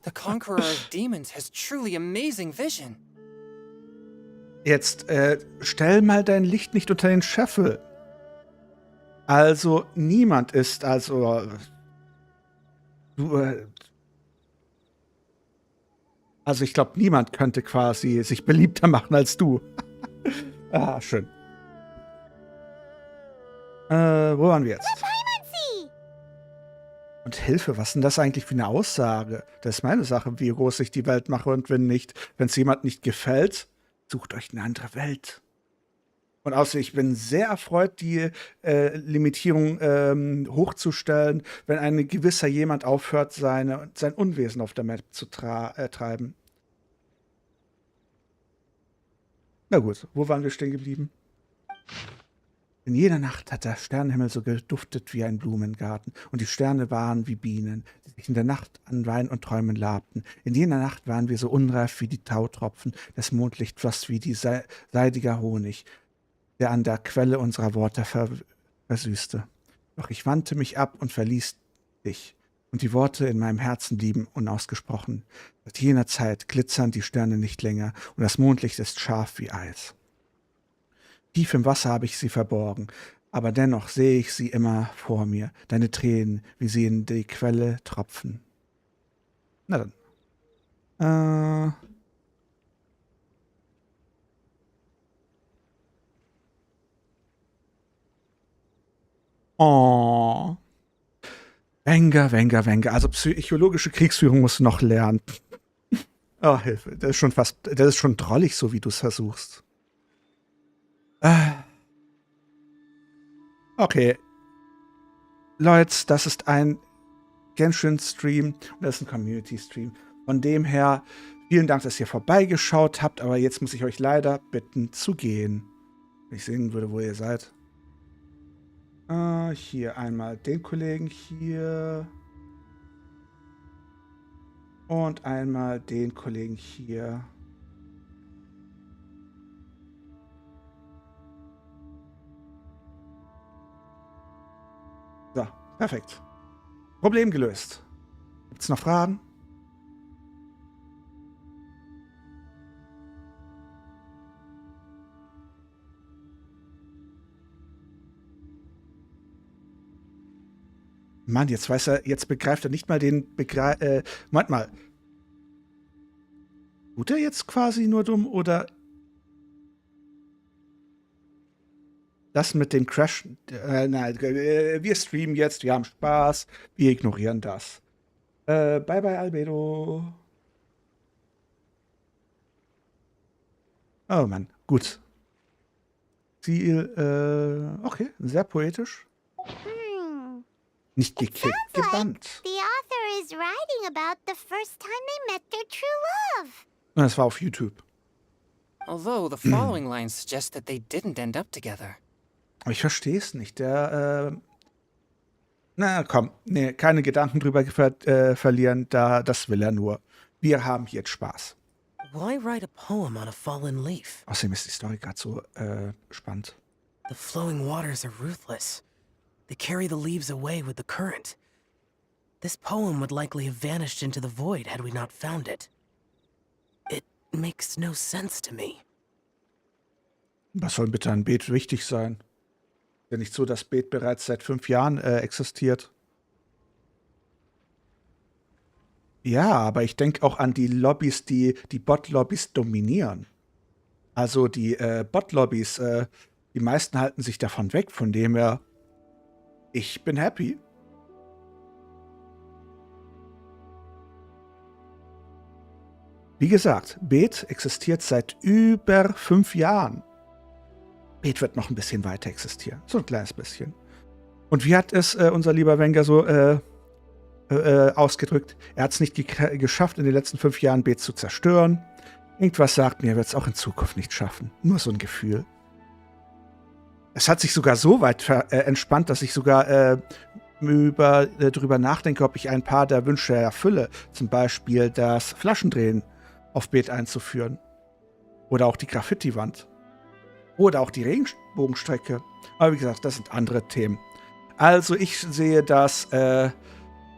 The Conqueror of Demons has truly amazing vision. Jetzt stell mal dein Licht nicht unter den Scheffel. Also niemand ist, also also ich glaube, niemand könnte quasi sich beliebter machen als du. Ah, schön. Wo waren wir jetzt? Und Hilfe, was ist denn das eigentlich für eine Aussage? Das ist meine Sache, wie groß ich die Welt mache und wenn nicht. Wenn es jemand nicht gefällt, sucht euch eine andere Welt. Und außerdem, ich bin sehr erfreut, die Limitierung hochzustellen, wenn ein gewisser jemand aufhört, sein Unwesen auf der Map zu treiben. Na gut, wo waren wir stehen geblieben? In jeder Nacht hat der Sternenhimmel so geduftet wie ein Blumengarten, und die Sterne waren wie Bienen, die sich in der Nacht an Wein und Träumen labten. In jener Nacht waren wir so unreif wie die Tautropfen, das Mondlicht floss wie die seidiger Honig, der an der Quelle unserer Worte versüßte. Doch ich wandte mich ab und verließ dich, und die Worte in meinem Herzen blieben unausgesprochen. Seit jener Zeit glitzern die Sterne nicht länger, und das Mondlicht ist scharf wie Eis. Tief im Wasser habe ich sie verborgen, aber dennoch sehe ich sie immer vor mir, deine Tränen, wie sie in die Quelle tropfen. Na dann. Oh. Wenger. Also psychologische Kriegsführung musst du noch lernen. Oh, Hilfe. Das ist schon drollig, so wie du es versuchst. Okay. Leute, das ist ein Genshin-Stream und das ist ein Community-Stream. Von dem her, vielen Dank, dass ihr vorbeigeschaut habt, aber jetzt muss ich euch leider bitten zu gehen. Wenn ich sehen würde, wo ihr seid. Hier einmal den Kollegen hier. Und einmal den Kollegen hier. So, perfekt. Problem gelöst. Gibt's noch Fragen? Mann, jetzt begreift er nicht mal Moment mal. Tut er jetzt quasi nur dumm oder das mit dem Crash? Nein, wir streamen jetzt, wir haben Spaß, wir ignorieren das. Bye bye, Albedo. Oh Mann, gut. Ziel, okay, sehr poetisch. Nicht gekickt, gebannt. The author is writing about the first time they met their true love. Das war auf YouTube. Although the following lines suggest that they didn't end up together. Aber ich verstehe es nicht. Na komm, nee, keine Gedanken drüber verlieren, das will er nur. Wir haben jetzt Spaß. Why write a poem on a fallen leaf? Außerdem ist die Story gerade so spannend. The flowing waters are ruthless. They carry the leaves away with the current. This poem would likely have vanished into the void had we not found it. It makes no sense to me. Was soll bitte an Beet wichtig sein? Ist ja nicht so, dass Beet bereits seit 5 Jahren existiert. Ja, aber ich denke auch an die Lobbys, die Bot-Lobbys dominieren. Also die Bot-Lobbys, die meisten halten sich davon weg, von dem her, ich bin happy. Wie gesagt, Beet existiert seit über 5 Jahren. Beet wird noch ein bisschen weiter existieren. So ein kleines bisschen. Und wie hat es unser lieber Wenger so ausgedrückt? Er hat es nicht geschafft, in den letzten 5 Jahren Beet zu zerstören. Irgendwas sagt mir, er wird es auch in Zukunft nicht schaffen. Nur so ein Gefühl. Es hat sich sogar so weit entspannt, dass ich sogar drüber nachdenke, ob ich ein paar der Wünsche erfülle. Zum Beispiel das Flaschendrehen auf Beet einzuführen. Oder auch die Graffiti-Wand. Oder auch die Regenbogenstrecke. Aber wie gesagt, das sind andere Themen. Also ich sehe das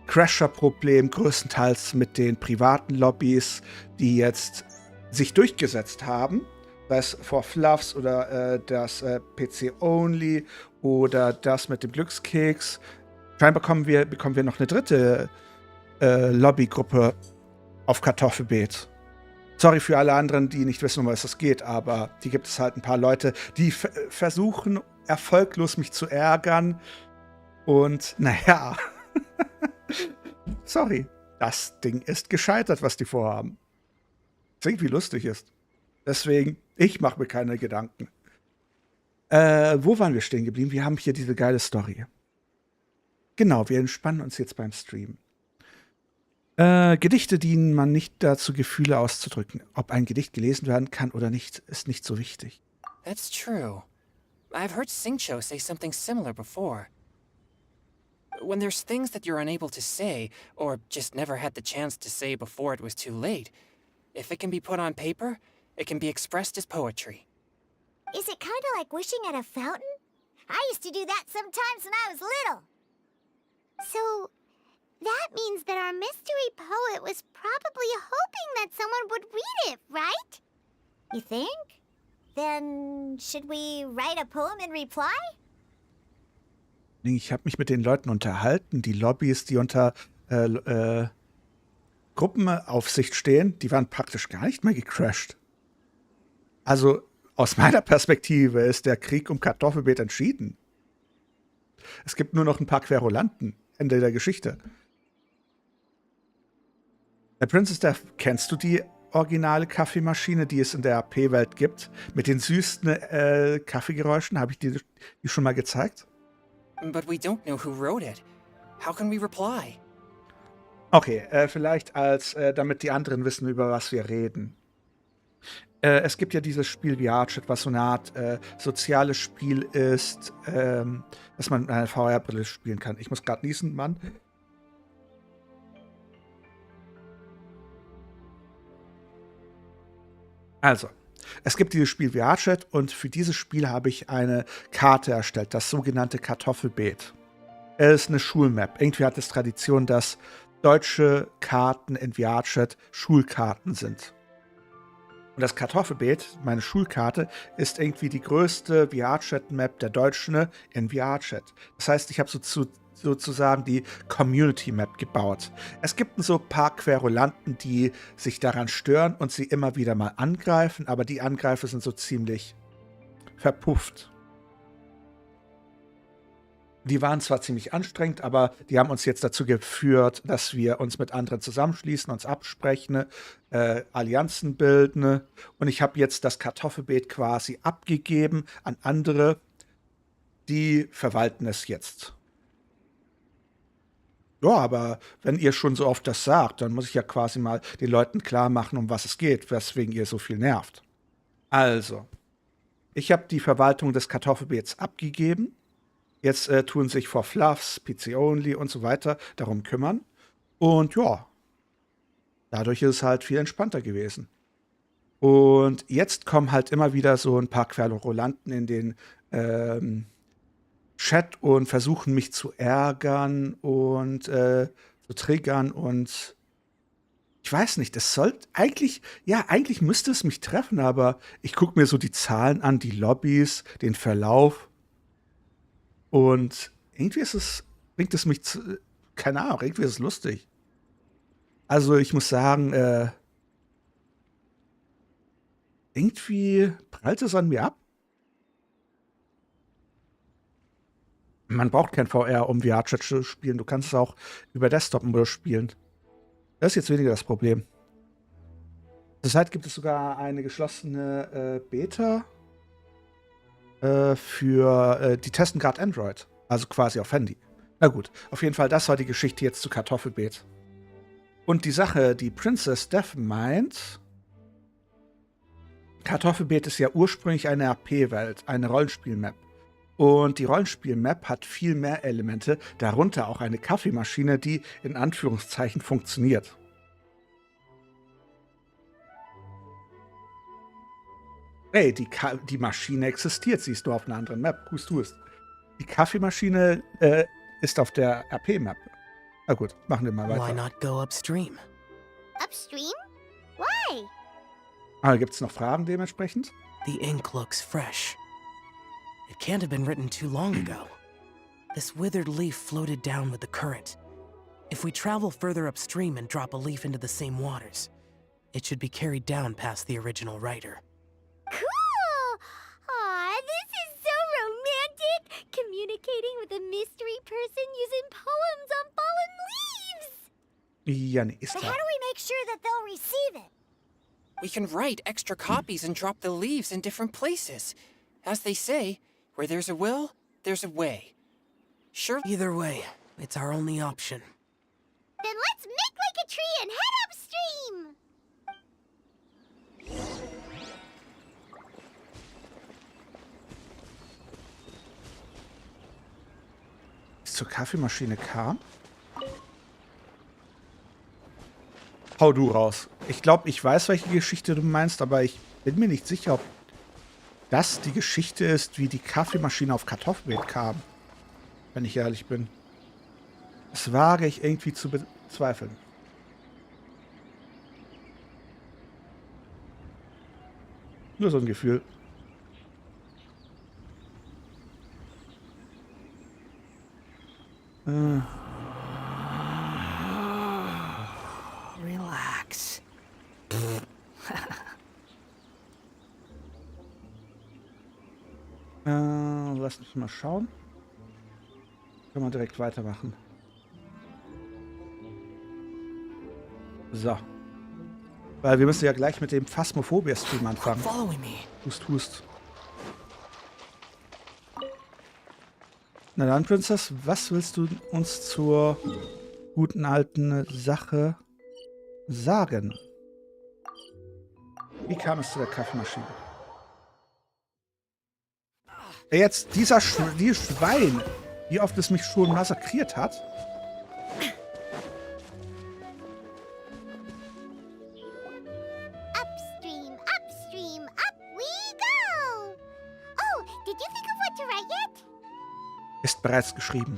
Crasher-Problem größtenteils mit den privaten Lobbys, die jetzt sich durchgesetzt haben. Das For Fluffs oder das PC-Only oder das mit dem Glückskeks. Scheinbar bekommen wir noch eine dritte Lobbygruppe auf Kartoffelbeet. Sorry für alle anderen, die nicht wissen, um was es geht, aber die gibt es halt ein paar Leute, die versuchen, erfolglos mich zu ärgern. Und naja, sorry, das Ding ist gescheitert, was die vorhaben. Was irgendwie lustig ist. Deswegen, ich mache mir keine Gedanken. Wo waren wir stehen geblieben? Wir haben hier diese geile Story. Genau, wir entspannen uns jetzt beim Stream. Gedichte dienen man nicht dazu, Gefühle auszudrücken. Ob ein Gedicht gelesen werden kann oder nicht, ist nicht so wichtig. That's true. I've heard Singcho say something similar before. When there's things that you're unable to say, or just never had the chance to say before it was too late, if it can be put on paper, it can be expressed as poetry. Is it kind of like wishing at a fountain? I used to do that sometimes when I was little. So, that means that our mystery poet was probably hoping that someone would read it, right? You think? Then, should we write a poem in reply? Ich habe mich mit den Leuten unterhalten, die Lobbys, die unter Gruppenaufsicht stehen, die waren praktisch gar nicht mehr gecrashed. Also aus meiner Perspektive ist der Krieg um Kartoffelbeet entschieden. Es gibt nur noch ein paar Querulanten. Ende der Geschichte. Princess Death, kennst du die originale Kaffeemaschine, die es in der AP-Welt gibt? Mit den süßen Kaffeegeräuschen? Habe ich dir die schon mal gezeigt? But we don't know who wrote it. How can we reply? Okay, vielleicht damit die anderen wissen, über was wir reden. Es gibt ja dieses Spiel VR-Chat, was so eine Art soziales Spiel ist, das man mit einer VR-Brille spielen kann. Ich muss gerade niesen, Mann. Also, es gibt dieses Spiel VR-Chat und für dieses Spiel habe ich eine Karte erstellt, das sogenannte Kartoffelbeet. Es ist eine Schulmap. Irgendwie hat es Tradition, dass deutsche Karten in VR-Chat Schulkarten sind. Und das Kartoffelbeet, meine Schulkarte, ist irgendwie die größte VR-Chat-Map der Deutschen in VR-Chat. Das heißt, ich habe sozusagen die Community-Map gebaut. Es gibt so ein paar Querulanten, die sich daran stören und sie immer wieder mal angreifen, aber die Angreifer sind so ziemlich verpufft. Die waren zwar ziemlich anstrengend, aber die haben uns jetzt dazu geführt, dass wir uns mit anderen zusammenschließen, uns absprechen, Allianzen bilden. Und ich habe jetzt das Kartoffelbeet quasi abgegeben an andere, die verwalten es jetzt. Ja, aber wenn ihr schon so oft das sagt, dann muss ich ja quasi mal den Leuten klar machen, um was es geht, weswegen ihr so viel nervt. Also, ich habe die Verwaltung des Kartoffelbeets abgegeben. Jetzt tun sich For Fluffs, PC-Only und so weiter darum kümmern. Und ja, dadurch ist es halt viel entspannter gewesen. Und jetzt kommen halt immer wieder so ein paar Querulanten in den Chat und versuchen mich zu ärgern und zu triggern. Und ich weiß nicht, das sollte eigentlich müsste es mich treffen, aber ich gucke mir so die Zahlen an, die Lobbys, den Verlauf. Und irgendwie bringt es mich zu, keine Ahnung, irgendwie ist es lustig. Also ich muss sagen, irgendwie prallt es an mir ab. Man braucht kein VR, um VR-Chat zu spielen. Du kannst es auch über Desktop-Modus spielen. Das ist jetzt weniger das Problem. Zurzeit gibt es sogar eine geschlossene Beta die testen gerade Android. Also quasi auf Handy. Na gut, auf jeden Fall, das war die Geschichte jetzt zu Kartoffelbeet. Und die Sache, die Princess Death meint, Kartoffelbeet ist ja ursprünglich eine RP-Welt, eine Rollenspiel-Map. Und die Rollenspiel-Map hat viel mehr Elemente, darunter auch eine Kaffeemaschine, die in Anführungszeichen funktioniert. Hey, die Maschine existiert, sie ist nur auf einer anderen Map. Hust. Die Kaffeemaschine ist auf der RP-Map. Na gut, machen wir mal Why weiter. not go upstream? Upstream? Why? Gibt es noch Fragen dementsprechend? The ink looks fresh. It can't have been written too long ago. This withered leaf floated down with the current. If we travel further upstream and drop a leaf into the same waters, it should be carried down past the original writer. Cool! Aw, this is so romantic! Communicating with a mystery person using poems on fallen leaves! Ja, nee, ist But klar. how do we make sure that they'll receive it? We can write extra copies and drop the leaves in different places. As they say, where there's a will, there's a way. Sure. Either way, it's our only option. Then let's make like a tree and head upstream! Bis zur Kaffeemaschine kam. Hau du raus. Ich glaube, ich weiß, welche Geschichte du meinst, aber ich bin mir nicht sicher, ob das die Geschichte ist, wie die Kaffeemaschine auf Kartoffelbeet kam. Wenn ich ehrlich bin. Das wage ich irgendwie zu bezweifeln. Nur so ein Gefühl. Relax. Lass uns mal schauen. Können wir direkt weitermachen. So. Weil wir müssen ja gleich mit dem Phasmophobia-Stream anfangen. Following me. Hust. Na dann, Princess, was willst du uns zur guten alten Sache sagen? Wie kam es zu der Kaffeemaschine? Jetzt, dieses Schwein, wie oft es mich schon massakriert hat. Upstream, upstream, up we go! Oh, did you think of what to write yet? Ist bereits geschrieben.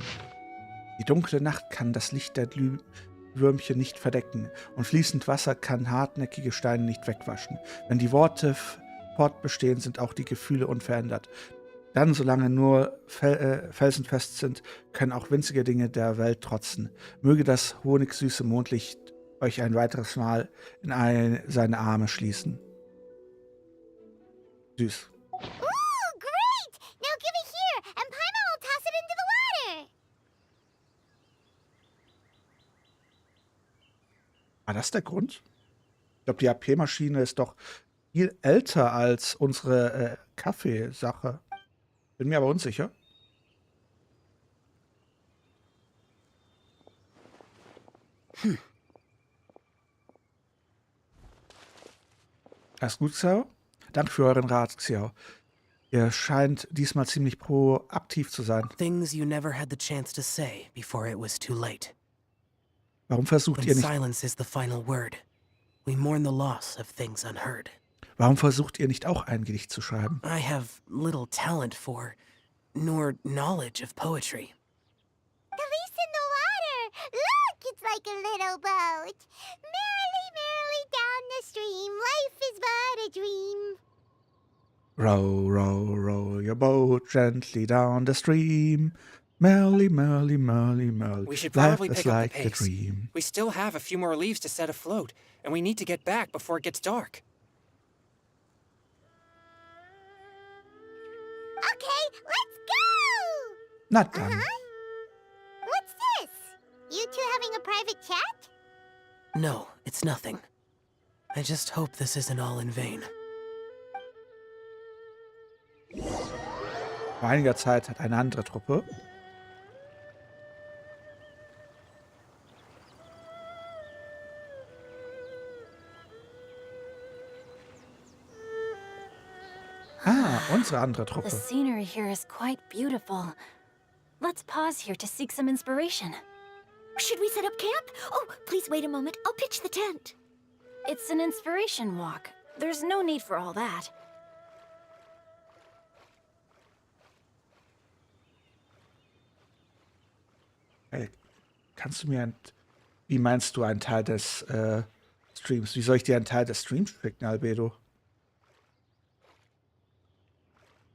Die dunkle Nacht kann das Licht der Glühwürmchen nicht verdecken und fließend Wasser kann hartnäckige Steine nicht wegwaschen. Wenn die Worte fortbestehen, sind auch die Gefühle unverändert. Dann, solange nur felsenfest sind, können auch winzige Dinge der Welt trotzen. Möge das honigsüße Mondlicht euch ein weiteres Mal in seine Arme schließen. Süß. Ooh, great! Now give it here, and Paimon will toss it into the water! War das der Grund? Ich glaube, die AP-Maschine ist doch viel älter als unsere Kaffeesache. Bin mir aber unsicher. Alles gut, Xiao? Danke für euren Rat, Xiao. Ihr scheint diesmal ziemlich proaktiv zu sein. Things you never had the chance to say before it was too late. Warum versucht When ihr nicht, silence is the final word, we mourn the loss of things unheard. warum versucht ihr nicht auch ein Gedicht zu schreiben? I have little talent for, nor knowledge of poetry. The leaf's in the water! Look, it's like a little boat! Merrily, merrily down the stream, life is but a dream. Row, row, row your boat gently down the stream. Merrily, merrily, merrily, merrily. We should Life probably is pick up like the a pace. dream. We still have a few more leaves to set afloat, and we need to get back before it gets dark. Okay, let's go! Na dann. What's this? You two having a private chat? No, it's nothing. I just hope this isn't all in vain. Vor einiger Zeit hat eine andere Truppe Ah, unsere andere The Truppe. scenery here is quite beautiful. Let's pause here to seek some inspiration. Should we set up camp? Oh, please wait a moment. I'll pitch the tent. It's an inspiration walk. There's no need for all that. Ey, kannst du mir wie meinst du einen Teil des Streams? Wie soll ich dir einen Teil des Streams schicken, Albedo?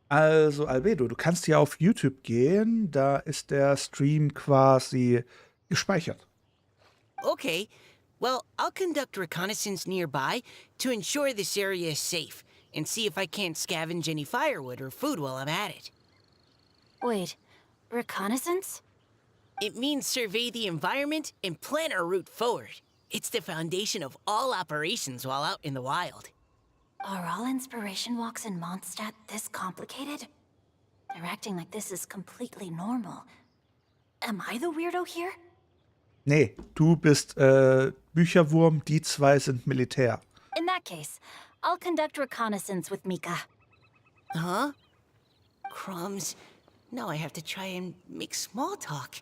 Also, Albedo, du kannst hier auf YouTube gehen, da ist der Stream quasi gespeichert. Okay. Well, I'll conduct reconnaissance nearby to ensure this area is safe and see if I can't scavenge any firewood or food while I'm at it. Wait, reconnaissance? It means survey the environment and plan our route forward. It's the foundation of all operations while out in the wild. Are all inspiration walks in Mondstadt this complicated? They're acting like this is completely normal. Am I the weirdo here? Nee, du bist Bücherwurm, die zwei sind Militär. In that case, I'll conduct reconnaissance with Mika. Huh? Crumbs. Now I have to try and make small talk.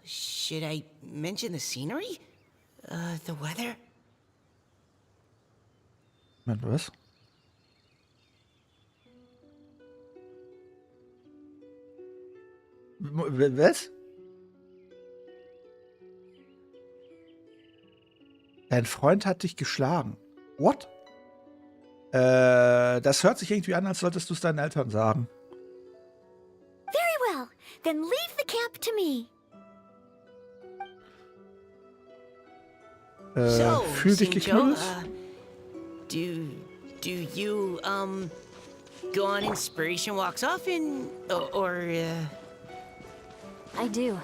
Should I mention the scenery? The weather? Moment, was? Was? Dein Freund hat dich geschlagen. What? Das hört sich irgendwie an, als solltest du es deinen Eltern sagen. Very well. Then leave the camp to me. Fühl dich geknüllt? Do you, go on inspiration walks often? I do.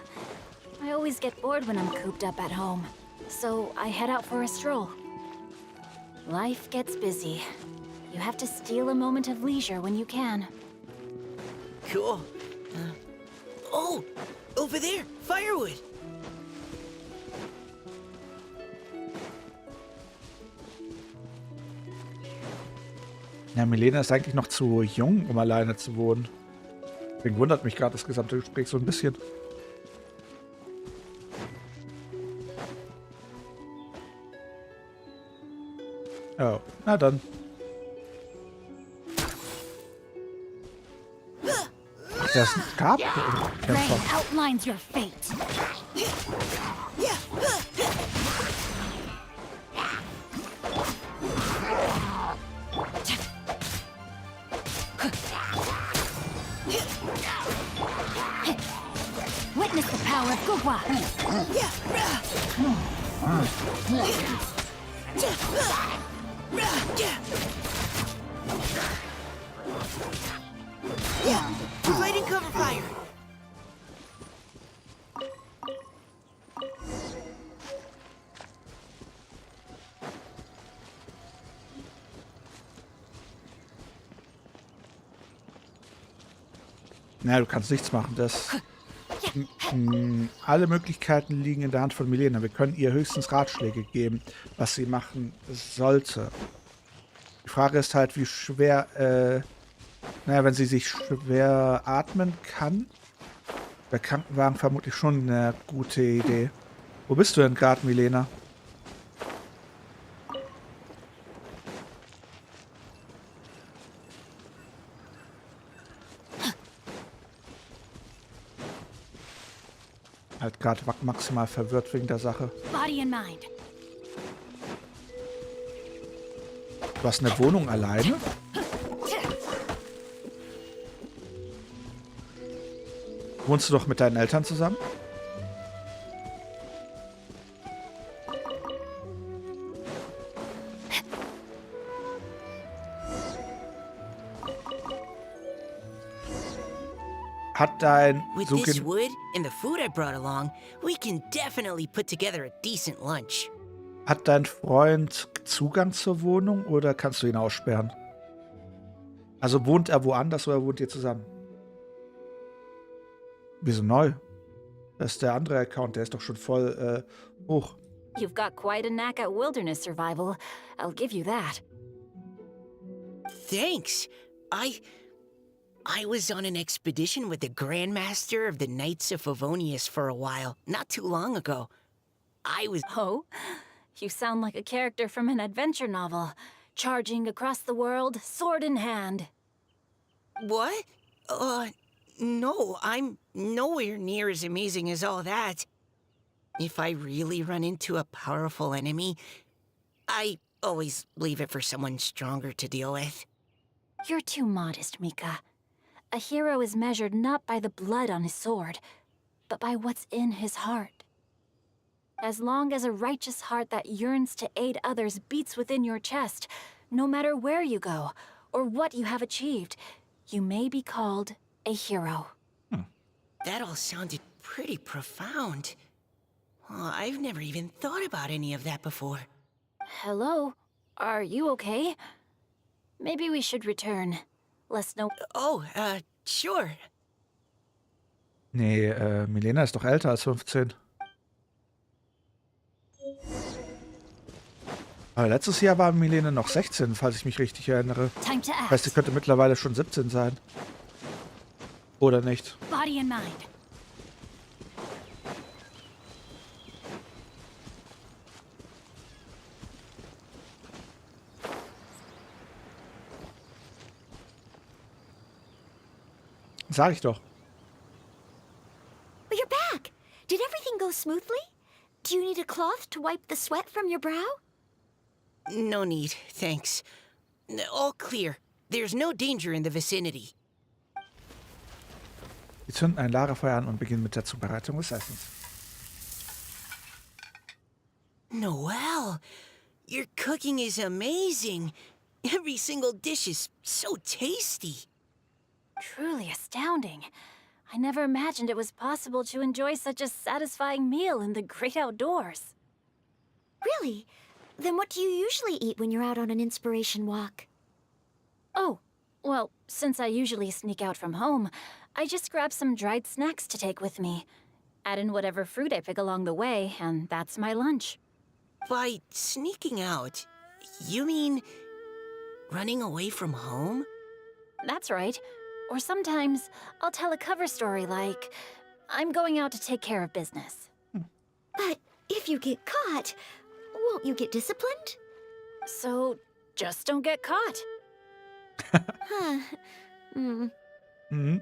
I always get bored when I'm cooped up at home. So I head out for a stroll. Life gets busy. You have to steal a moment of leisure when you can. Cool. Oh! Over there! Firewood! Ja, Milena ist eigentlich noch zu jung, um alleine zu wohnen. Deswegen wundert mich gerade das gesamte Gespräch so ein bisschen. Oh, na dann. Ach, der ist ein Stabkämpfer. outlines your fate. Witness the power of Gugwa. Providing cover fire! Na, du kannst nichts machen. Alle Möglichkeiten liegen in der Hand von Milena. Wir können ihr höchstens Ratschläge geben, was sie machen sollte. Die Frage ist halt, wie schwer, naja, wenn sie sich schwer atmen kann, der Krankenwagen vermutlich schon eine gute Idee. Wo bist du denn gerade, Milena? Halt gerade maximal verwirrt wegen der Sache. Body and mind. Du hast eine Wohnung alleine? Wohnst du doch mit deinen Eltern zusammen? Hat dein With this wood and the food I brought along, we can definitely put together a decent lunch. Hat dein Freund Zugang zur Wohnung oder kannst du ihn aussperren? Also wohnt er woanders oder wohnt ihr zusammen? Wieso neu? Das ist der andere Account, der ist doch schon voll hoch. You've got quite a knack at wilderness survival. I'll give you that. Thanks. I was on an expedition with the Grandmaster of the Knights of Favonius for a while, not too long ago. I was... Oh, you sound like a character from an adventure novel, charging across the world, sword in hand. What? No, I'm nowhere near as amazing as all that. If I really run into a powerful enemy, I always leave it for someone stronger to deal with. You're too modest, Mika. A hero is measured not by the blood on his sword, but by what's in his heart. As long as a righteous heart that yearns to aid others beats within your chest, no matter where you go or what you have achieved, you may be called a hero. That all sounded pretty profound. Oh, I've never even thought about any of that before. Hello? Are you okay? Maybe we should return. Let's know. Oh, sure. Nee, Milena ist doch älter als 15. Aber letztes Jahr war Milena noch 16, falls ich mich richtig erinnere. Time to Das heißt, sie act. könnte mittlerweile schon 17 sein. Oder nicht? Body and mind. Sag ich doch. Well, you're back. Did everything go smoothly? Do you need a cloth to wipe the sweat from your brow? No need, thanks. All clear. There's no danger in the vicinity. Wir zünden ein Lagerfeuer an und beginnen mit der Zubereitung des Essens. Noelle, your cooking is amazing. Every single dish is so tasty. Truly astounding. I never imagined it was possible to enjoy such a satisfying meal in the great outdoors. Really? Then what do you usually eat when you're out on an inspiration walk? Oh, well, since I usually sneak out from home, I just grab some dried snacks to take with me. Add in whatever fruit I pick along the way, and that's my lunch. By sneaking out, you mean running away from home? That's right. Or sometimes I'll tell a cover story like, I'm going out to take care of business. But if you get caught, won't you get disciplined? So just don't get caught. Huh. Hmm. Mhm.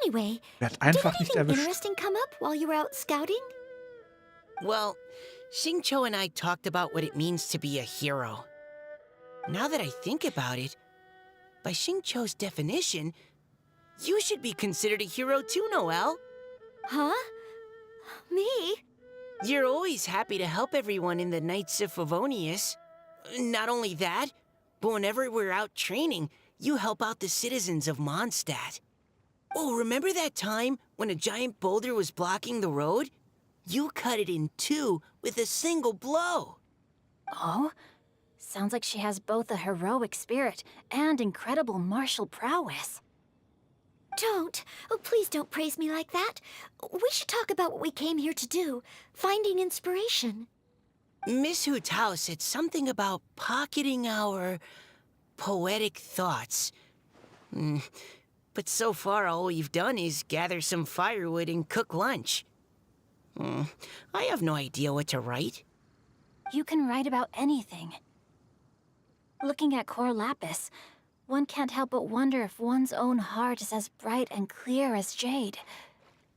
Anyway, Werd did einfach nicht anything erwischt. interesting come up while you were out scouting? Well, Xingqiu and I talked about what it means to be a hero. Now that I think about it, by Xingqiu's definition, you should be considered a hero too, Noelle. Huh? Me? You're always happy to help everyone in the Knights of Favonius. Not only that, but whenever we're out training, you help out the citizens of Mondstadt. Oh, remember that time when a giant boulder was blocking the road? You cut it in two with a single blow. Oh? Sounds like she has both a heroic spirit and incredible martial prowess. Don't. Oh, please don't praise me like that. We should talk about what we came here to do. Finding inspiration. Miss Hu Tao said something about pocketing our poetic thoughts. But so far, all we've done is gather some firewood and cook lunch. I have no idea what to write. You can write about anything. Looking at Core Lapis, one can't help but wonder if one's own heart is as bright and clear as jade.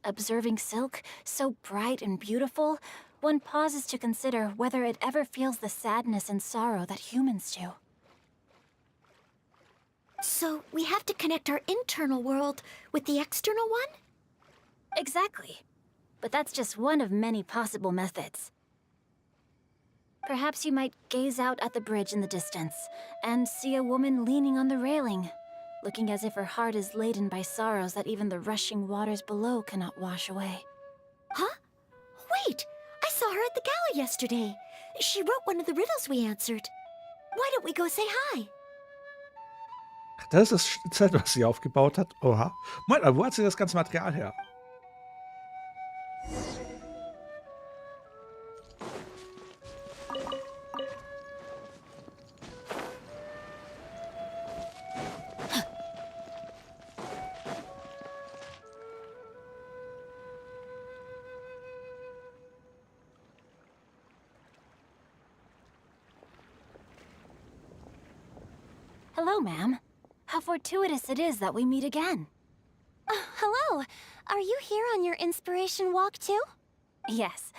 Observing silk, so bright and beautiful, one pauses to consider whether it ever feels the sadness and sorrow that humans do. So we have to connect our internal world with the external one? Exactly. But that's just one of many possible methods. Perhaps you might gaze out at the bridge in the distance and see a woman leaning on the railing, looking as if her heart is laden by sorrows that even the rushing waters below cannot wash away. Huh? Wait! I saw her at the gala yesterday. She wrote one of the riddles we answered. Why don't we go say hi? Ach, das ist das Zelt, was sie aufgebaut hat. Oha. Moment, aber wo hat sie das ganze Material her? Hello, ma'am. How fortuitous it is that we meet again. Hello. Are you here on your inspiration walk too? Yes.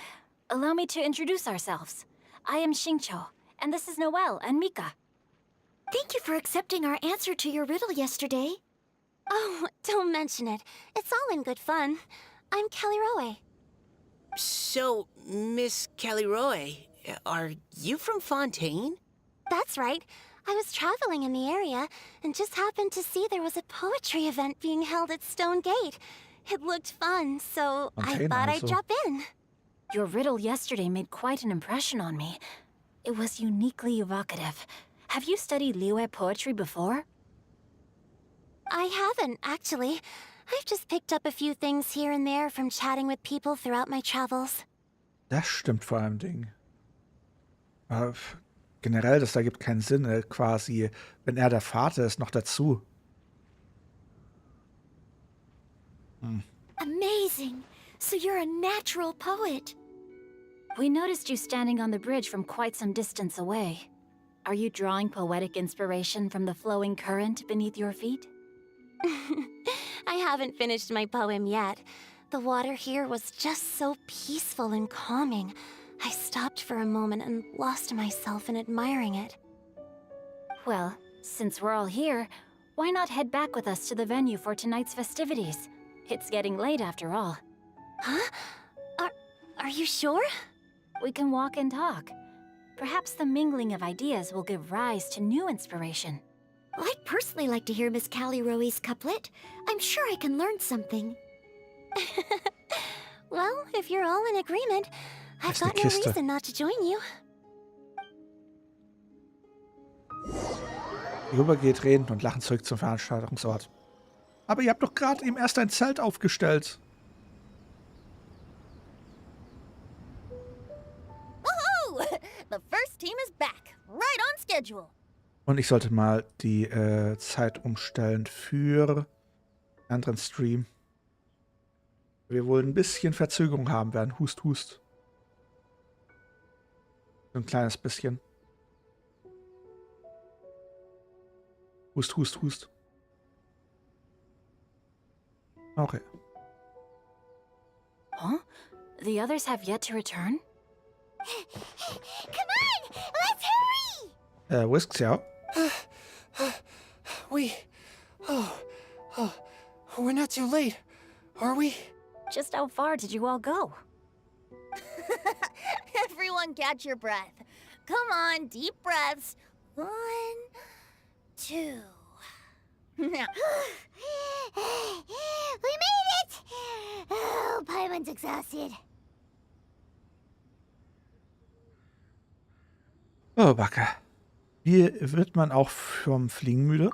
Allow me to introduce ourselves. I am Xingqiu, and this is Noelle and Mika. Thank you for accepting our answer to your riddle yesterday. Oh, don't mention it. It's all in good fun. I'm Caliroe. So, Miss Caliroe, are you from Fontaine? That's right. I was traveling in the area and just happened to see there was a poetry event being held at Stone Gate. It looked fun, so I Fontaine thought also. I'd drop in. Your riddle yesterday made quite an impression on me. It was uniquely evocative. Have you studied Liyue poetry before? I haven't, actually. I've just picked up a few things here and there from chatting with people throughout my travels. Das stimmt vor allem Ding. Aber generell, das ergibt keinen Sinn, quasi, wenn er der Vater ist, noch dazu. Amazing. So you're a natural poet. We noticed you standing on the bridge from quite some distance away. Are you drawing poetic inspiration from the flowing current beneath your feet? I haven't finished my poem yet. The water here was just so peaceful and calming. I stopped for a moment and lost myself in admiring it. Well, since we're all here, why not head back with us to the venue for tonight's festivities? It's getting late after all. Huh? Are you sure? We can walk and talk. Perhaps the mingling of ideas will give rise to new inspiration. Well, I'd personally like to hear Miss Caliroe's couplet. I'm sure I can learn something. Well, if you're all in agreement, I've Ist die got no Kiste. reason not to join you. Die Gruppe geht redend und lachend zurück zum Veranstaltungsort. Aber ihr habt doch gerade eben erst ein Zelt aufgestellt. Woohoo! The first team is back, right on schedule. Und ich sollte mal die Zeit umstellen für einen anderen Stream. Wir wohl ein bisschen Verzögerung haben werden. Hust, hust. So ein kleines bisschen. Hust, hust, hust. Okay. Huh? The others have yet to return? Come on! Let's hurry! Whisk, ja. We're not too late, are we? Just how far did you all go? Everyone catch your breath. Come on, deep breaths. 1, 2. We made it! Oh, Paimon's exhausted. Oh, Backe. Wie wird man auch vom Fliegen müde?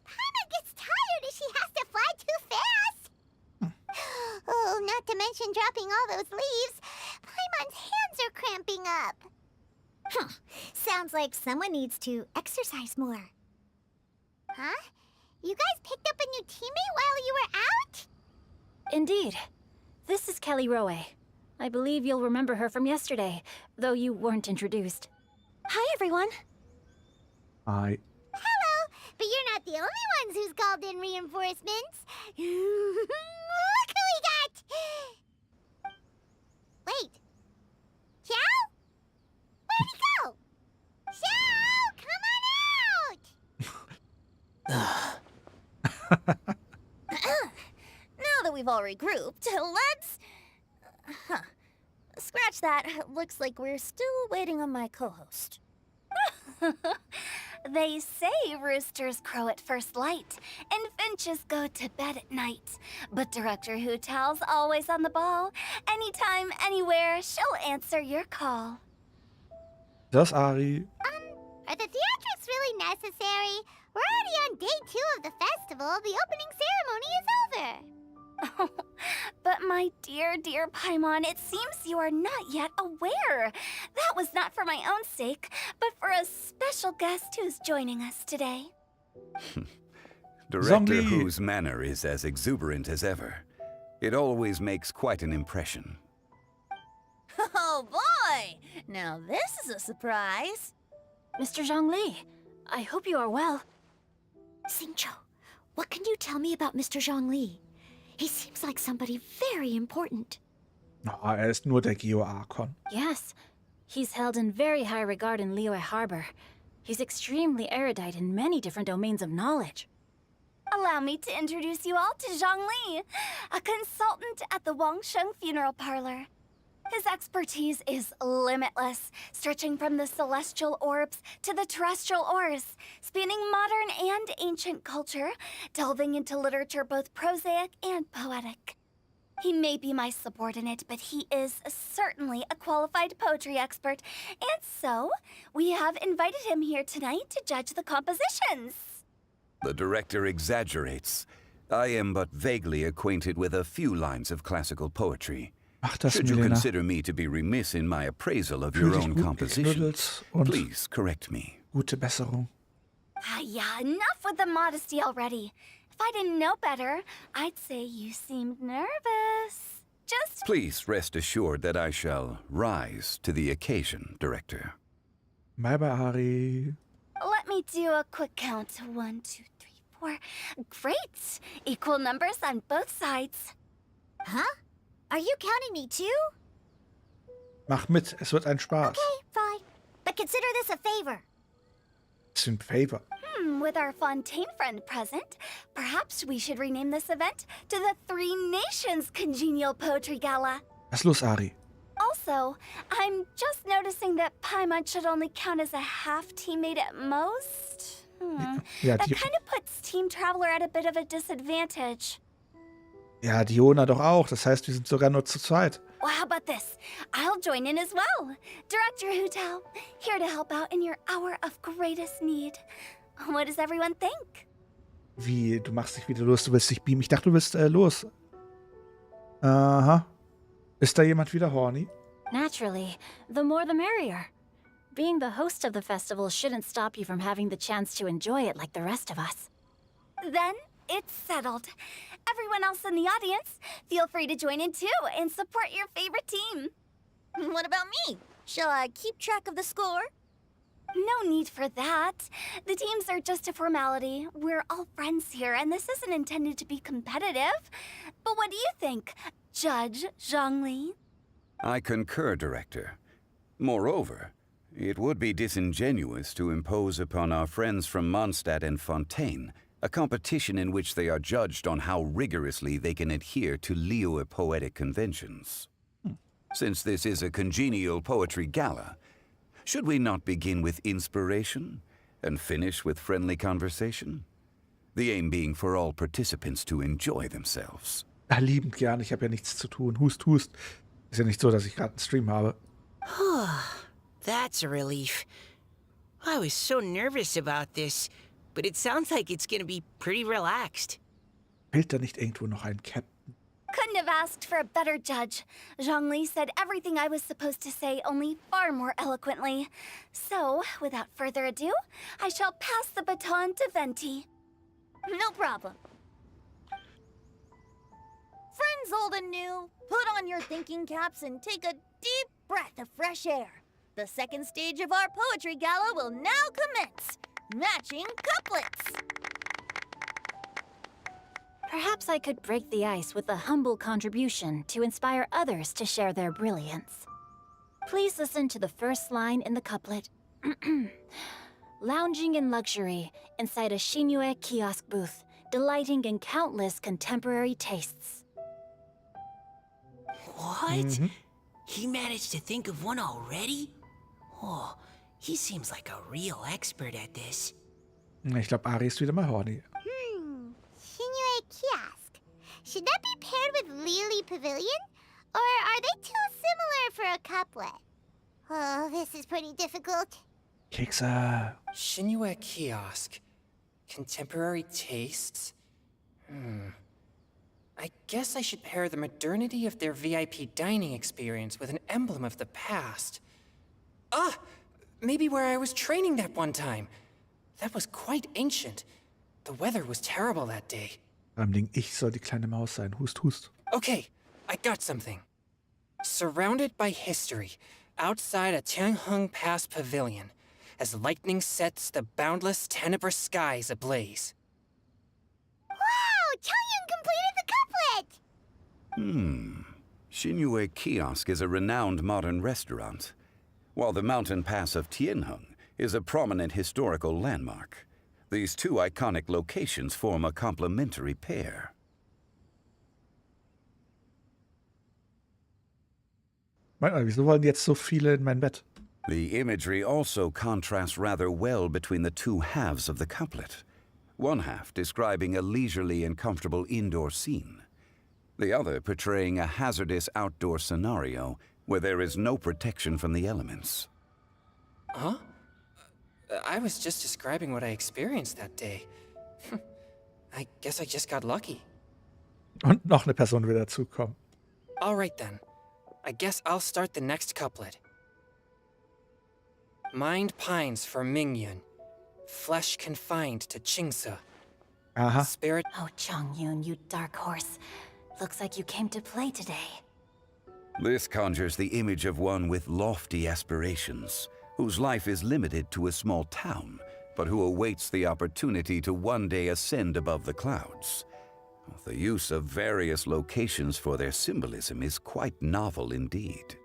Paimon gets tired if she has to fly too fast. Oh, not to mention dropping all those leaves. Paimon's hands are cramping up. Sounds like someone needs to exercise more. Huh? You guys picked up a new teammate while you were out? Indeed. This is Caliroe. I believe you'll remember her from yesterday, though you weren't introduced. Hi, everyone. Hi. Hello, but you're not the only ones who's called in reinforcements. Look who we got! Wait. Xiao? Where'd he go? Xiao, come on out! Now that we've all regrouped, let's... Scratch that. Looks like we're still waiting on my co-host. They say roosters crow at first light, and finches go to bed at night. But Director Hu-Tao's always on the ball. Anytime, anywhere, she'll answer your call. Das Ari. Are the theatrics really necessary? We're already on day 2 of the festival. The opening ceremony is over. But my dear, dear Paimon, it seems you are not yet aware. That was not for my own sake, but for a special guest who's joining us today. Director Zombie. Who's manner is as exuberant as ever. It always makes quite an impression. Oh boy! Now this is a surprise. Mr. Zhongli, I hope you are well. Xingqiu, what can you tell me about Mr. Zhongli? He seems like somebody very important. Oh, ist nur der Geo-Archon. Yes, he's held in very high regard in Liyue Harbor. He's extremely erudite in many different domains of knowledge. Allow me to introduce you all to Zhang Li, a consultant at the Wangsheng Funeral Parlor. His expertise is limitless, stretching from the celestial orbs to the terrestrial ores, spanning modern and ancient culture, delving into literature both prosaic and poetic. He may be my subordinate, but he is certainly a qualified poetry expert, and so we have invited him here tonight to judge the compositions. The director exaggerates. I am but vaguely acquainted with a few lines of classical poetry. Mach das, Should you Milena. consider me to be remiss in my appraisal of Fühl your dich own gut compositions, geknuddelt und please correct me. gute Besserung. Yeah, enough with the modesty already. If I didn't know better, I'd say you seemed nervous. Just Please rest assured that I shall rise to the occasion, director. Bye bye, Ari. let me do a quick count. 1, 2, 3, 4. Great! Equal numbers on both sides. Huh? Are you counting me too? Mach mit, es wird ein Spaß. Okay, fine. But consider this a favor. It's in favor. With our Fontaine friend present, perhaps we should rename this event to the Three Nations Congenial Poetry Gala. Was ist los, Ari? Also, I'm just noticing that Paimon should only count as a half teammate at most. Ja, That die, kind of puts Team Traveler at a bit of a disadvantage. ja, Diona doch auch. Das heißt, wir sind sogar nur zu zweit. Well, how about this? I'll join in as well. Director Hu Tao, here to help out in your hour of greatest need. What does everyone think? Wie, du machst dich wieder los, du willst dich beamen. Ich dachte, du willst los. Aha. Ist da jemand wieder horny? Naturally, the more the merrier. Being the host of the festival shouldn't stop you from having the chance to enjoy it like the rest of us. Then it's settled. Everyone else in the audience, feel free to join in too and support your favorite team. What about me? Shall I keep track of the score? No need for that. The teams are just a formality. We're all friends here, and this isn't intended to be competitive. But what do you think, Judge Zhongli? I concur, Director. Moreover, it would be disingenuous to impose upon our friends from Mondstadt and Fontaine a competition in which they are judged on how rigorously they can adhere to Liyue poetic conventions. Since this is a congenial poetry gala, should we not begin with inspiration and finish with friendly conversation? The aim being for all participants to enjoy themselves. Ja, liebend gern. Ich habe ja nichts zu tun. Hust, hust. Ist ja nicht so, dass ich gerade einen Stream habe. That's a relief. I was so nervous about this, but it sounds like it's gonna be pretty relaxed. Fehlt da nicht irgendwo noch ein Captain? Couldn't have asked for a better judge. Zhongli said everything I was supposed to say, only far more eloquently. So, without further ado, I shall pass the baton to Venti. No problem. Friends old and new, put on your thinking caps and take a deep breath of fresh air. The second stage of our poetry gala will now commence. Matching couplets. Perhaps I could break the ice with a humble contribution to inspire others to share their brilliance. Please listen to the first line in the couplet. Lounging in luxury inside a Shinue kiosk booth, delighting in countless contemporary tastes. What? He managed to think of one already? Oh, he seems like a real expert at this. Ich glaube, Ari ist wieder mal horny. Shinue Kiosk. Should that be paired with Lily Pavilion? Or are they too similar for a couplet? Oh, this is pretty difficult. Kekse. Shinue Kiosk. Contemporary tastes? I guess I should pair the modernity of their VIP dining experience with an emblem of the past. Ah! Maybe where I was training that one time. That was quite ancient. The weather was terrible that day. Ding, ich soll die kleine Maus sein. Hust, hust. Okay, I got something. Surrounded by history, outside a Tianheng Pass pavilion, as lightning sets the boundless tenebrous skies ablaze. Wow! Chongyun completed the couplet! Xinyue Kiosk is a renowned modern restaurant, while the mountain pass of Tianheng is a prominent historical landmark. These two iconic locations form a complementary pair. Wieso wollen jetzt so viele in mein Bett? The imagery also contrasts rather well between the two halves of the couplet. One half describing a leisurely and comfortable indoor scene. The other portraying a hazardous outdoor scenario where there is no protection from the elements. Huh? I was just describing what I experienced that day. I guess I just got lucky. Und noch eine Person will dazukommen. All right then. I guess I'll start the next couplet. Mind pines for Mingyun, flesh confined to Qingse. Aha. Spirit. Oh, Chongyun, you dark horse. Looks like you came to play today. This conjures the image of one with lofty aspirations, whose life is limited to a small town, but who awaits the opportunity to one day ascend above the clouds. The use of various locations for their symbolism is quite novel indeed.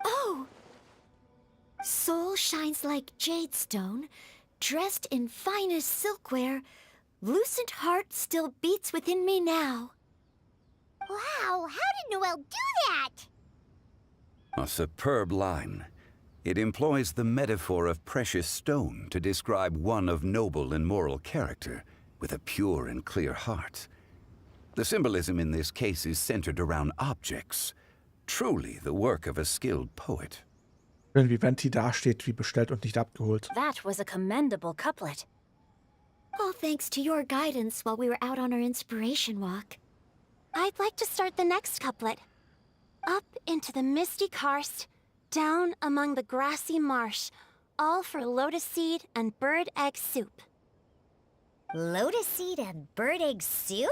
Oh! Soul shines like jade stone, dressed in finest silkware. Lucent heart still beats within me now. Wow, how did Noelle do that? A superb line. It employs the metaphor of precious stone to describe one of noble and moral character, with a pure and clear heart. The symbolism in this case is centered around objects, truly the work of a skilled poet. Wenn wie Venti dasteht, wie bestellt und nicht abgeholt. That was a commendable couplet. All thanks to your guidance while we were out on our inspiration walk. I'd like to start the next couplet. Up into the misty karst, down among the grassy marsh, all for lotus seed and bird egg soup. Lotus seed and bird egg soup?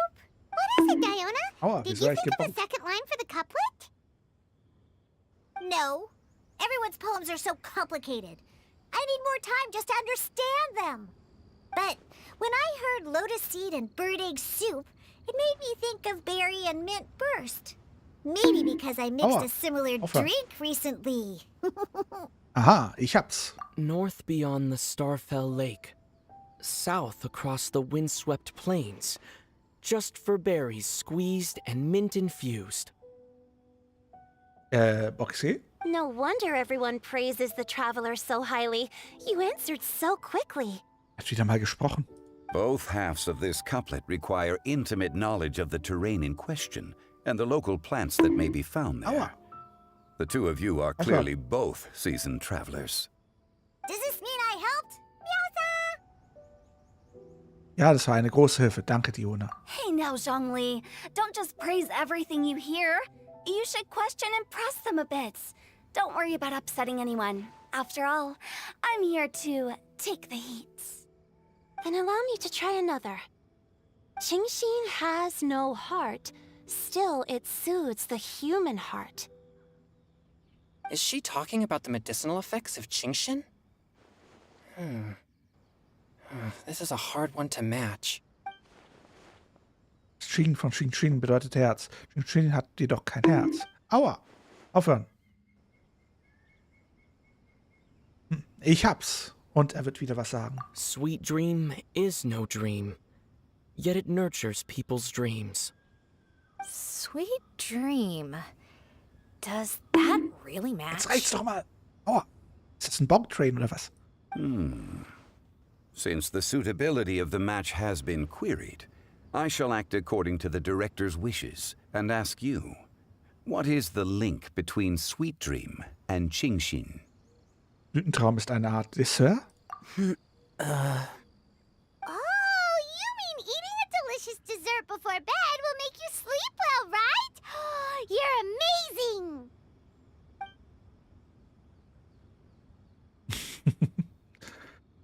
What is it, Diona? Aua, Did wieso you hab ich think of a gebombt? second line for the couplet? No. Everyone's poems are so complicated. I need more time just to understand them. But when I heard lotus seed and bird egg soup, it made me think of berry and mint burst. Maybe because I mixed a similar drink recently. Aha, ich hab's. North beyond the Starfell Lake. South across the windswept plains. Just for berries squeezed and mint infused. Okay. No wonder everyone praises the traveler so highly. You answered so quickly. Hat wieder mal gesprochen. Both halves of this couplet require intimate knowledge of the terrain in question and the local plants that may be found there. Aua. The two of you are clearly both seasoned travelers. Does this mean I helped? Meowsa! Ja, das war eine große Hilfe. Danke, Diona. Hey now, Zhongli. Don't just praise everything you hear. You should question and press them a bit. Don't worry about upsetting anyone. After all, I'm here to take the heat. Then allow me to try another. Qingxin has no heart. Still, it soothes the human heart. Is she talking about the medicinal effects of Qingxin? This is a hard one to match. Xing von Xing Xing bedeutet Herz. Xing Xing hat jedoch kein Herz. Aua. Aufhören. Ich hab's. Und er wird wieder was sagen. Sweet dream is no dream, yet it nurtures people's dreams. Sweet dream. Does that really match? Jetzt reicht's doch mal. Aua. Ist das ein Bog-Train oder was? Since the suitability of the match has been queried, I shall act according to the director's wishes and ask you, what is the link between Sweet Dream and Qingxin? Blütentraum ist eine Art Dessert? Oh, you mean eating a delicious dessert before bed will make you sleep well, right? You're amazing!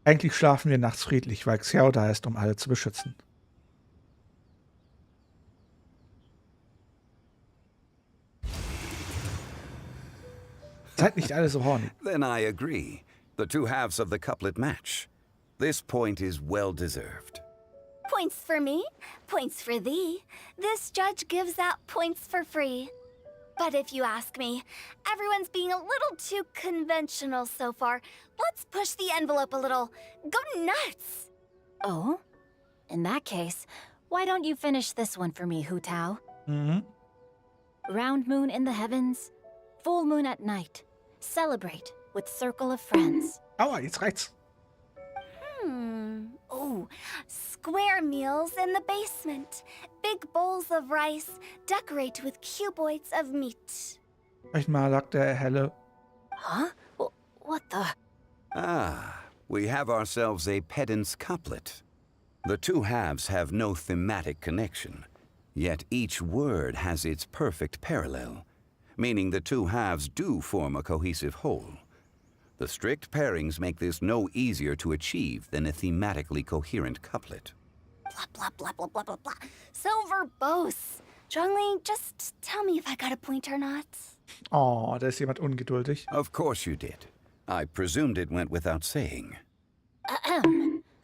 Eigentlich schlafen wir nachts friedlich, weil Xiao da ist, um alle zu beschützen. Seid nicht alle so horny. Then I agree. The two halves of the couplet match. This point is well deserved. Points for me, points for thee. This judge gives out points for free. But if you ask me, everyone's being a little too conventional so far. Let's push the envelope a little. Go nuts! Oh? In that case, why don't you finish this one for me, Hu Tao? Round moon in the heavens, full moon at night. Celebrate with circle of friends. Aua, jetzt reicht's. Oh, square meals in the basement. Big bowls of rice. Decorate with cuboids of meat. Vielleicht mal, sagt der Helle. Huh? What the? Ah, we have ourselves a pedant's couplet. The two halves have no thematic connection, yet each word has its perfect parallel, meaning the two halves do form a cohesive whole. The strict pairings make this no easier to achieve than a thematically coherent couplet. Blah, blah, blah, blah, blah, blah, blah. So verbose. Zhongli, just tell me if I got a point or not. Oh, da ist jemand ungeduldig. Of course you did. I presumed it went without saying.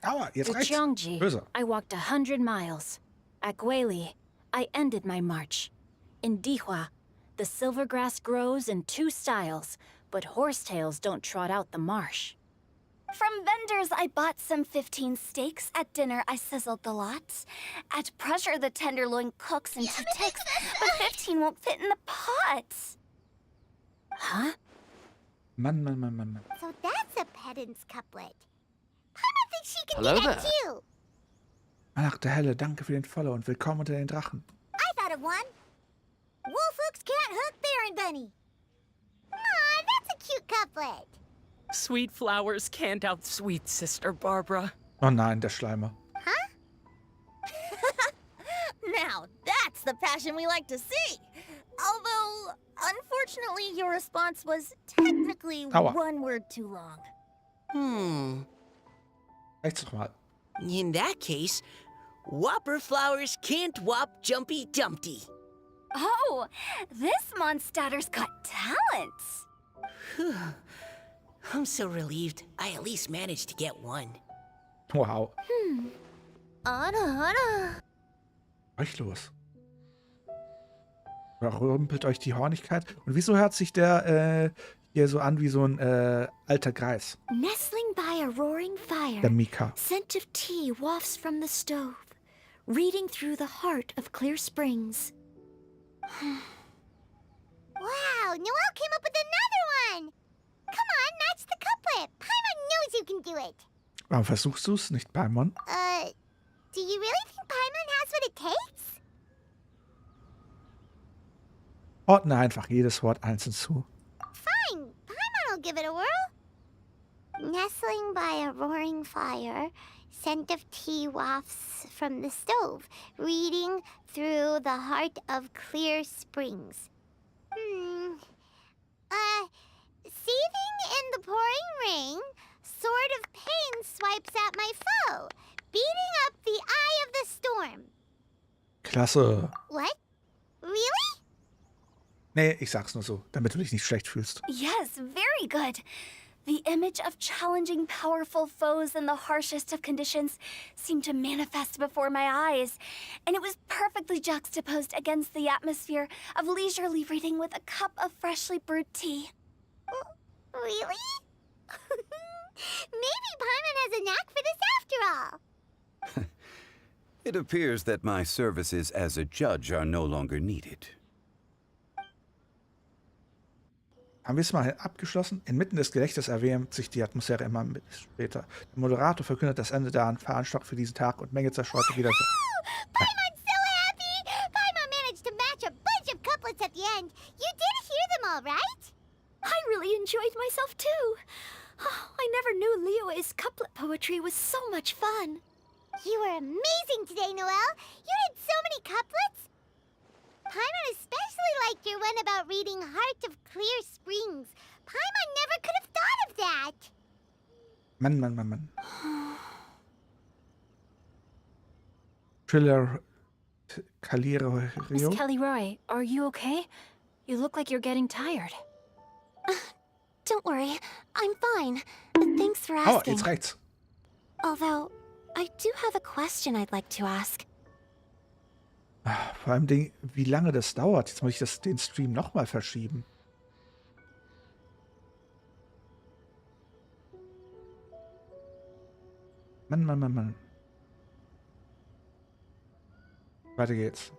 Aua, jetzt To reicht's. Cheongji, Böse. I walked 100 miles. At Guili, I ended my march. In Dihua, the silver grass grows in two styles, but horsetails don't trot out the marsh. From vendors, I bought some 15 steaks. At dinner, I sizzled the lots. At pressure, the tenderloin cooks into ticks, but 15 won't fit in the pot. Huh? Mann. So that's a pedant's couplet. Paimon thinks she can Hello do that there. too. Ach, der Helle, danke für den Follow und willkommen unter den Drachen. I thought of one. Wolf hooks can't hook Baron Bunny. Aw, that's a cute couplet. Sweet flowers can't outsweet Sister Barbara. Oh nein, der Schleimer. Now, that's the passion we like to see. Although, unfortunately, your response was technically Aua. one word too long. Reicht's doch mal. In that case, whopper flowers can't whop Jumpy Dumpty. Oh, this Mondstadter's got talents. I'm so relieved I at least managed to get one. Wow. Anna. Euch los. Rümpelt euch die Hornigkeit. Und wieso hört sich der hier so an wie so ein alter Greis? Nestling by a roaring fire. Der Mika. Scent of tea wafts from the stove. Reading through the heart of clear springs. Wow, Noelle came up with another one. Come on, match the couplet. Paimon knows you can do it. Warum versuchst du es nicht, Paimon? Do you really think Paimon has what it takes? Ordne einfach jedes Wort einzeln zu. Fine, Paimon will give it a whirl. Nestling by a roaring fire, scent of tea wafts from the stove, reading through the heart of clear springs. Seething in the pouring rain, sword of pain swipes at my foe, beating up the eye of the storm. Klasse. What? Really? Nee, ich sag's nur so, damit du dich nicht schlecht fühlst. Yes, very good. The image of challenging powerful foes in the harshest of conditions seemed to manifest before my eyes, and it was perfectly juxtaposed against the atmosphere of leisurely reading with a cup of freshly brewed tea. Really? Maybe Paimon has a knack for this after all. It appears that my services as a judge are no longer needed. Haben wir es mal abgeschlossen? Inmitten des Gelächters erwärmt sich die Atmosphäre immer später. Der Moderator verkündet das Ende der Veranstaltung für diesen Tag und Menge zerstreute wieder. Paimon's so happy! Paimon managed to match a bunch of couplets at the end. You did hear them all, right? I really enjoyed myself too. Oh, I never knew Liyue's couplet poetry was so much fun. You were amazing today, Noelle. You did so many couplets. Paimon especially liked your one about reading Heart of Clear Springs. Paimon never could have thought of that. Mann. Triller Miss Calirio. Kelly Roy, are you okay? You look like you're getting tired. Don't worry, I'm fine. Thanks for Aua, asking. jetzt reicht's. Although, I do have a question I'd like to ask. Vor allem, wie lange das dauert. Jetzt muss ich den Stream nochmal verschieben. Mann, Mann, Mann, Mann. Weiter geht's.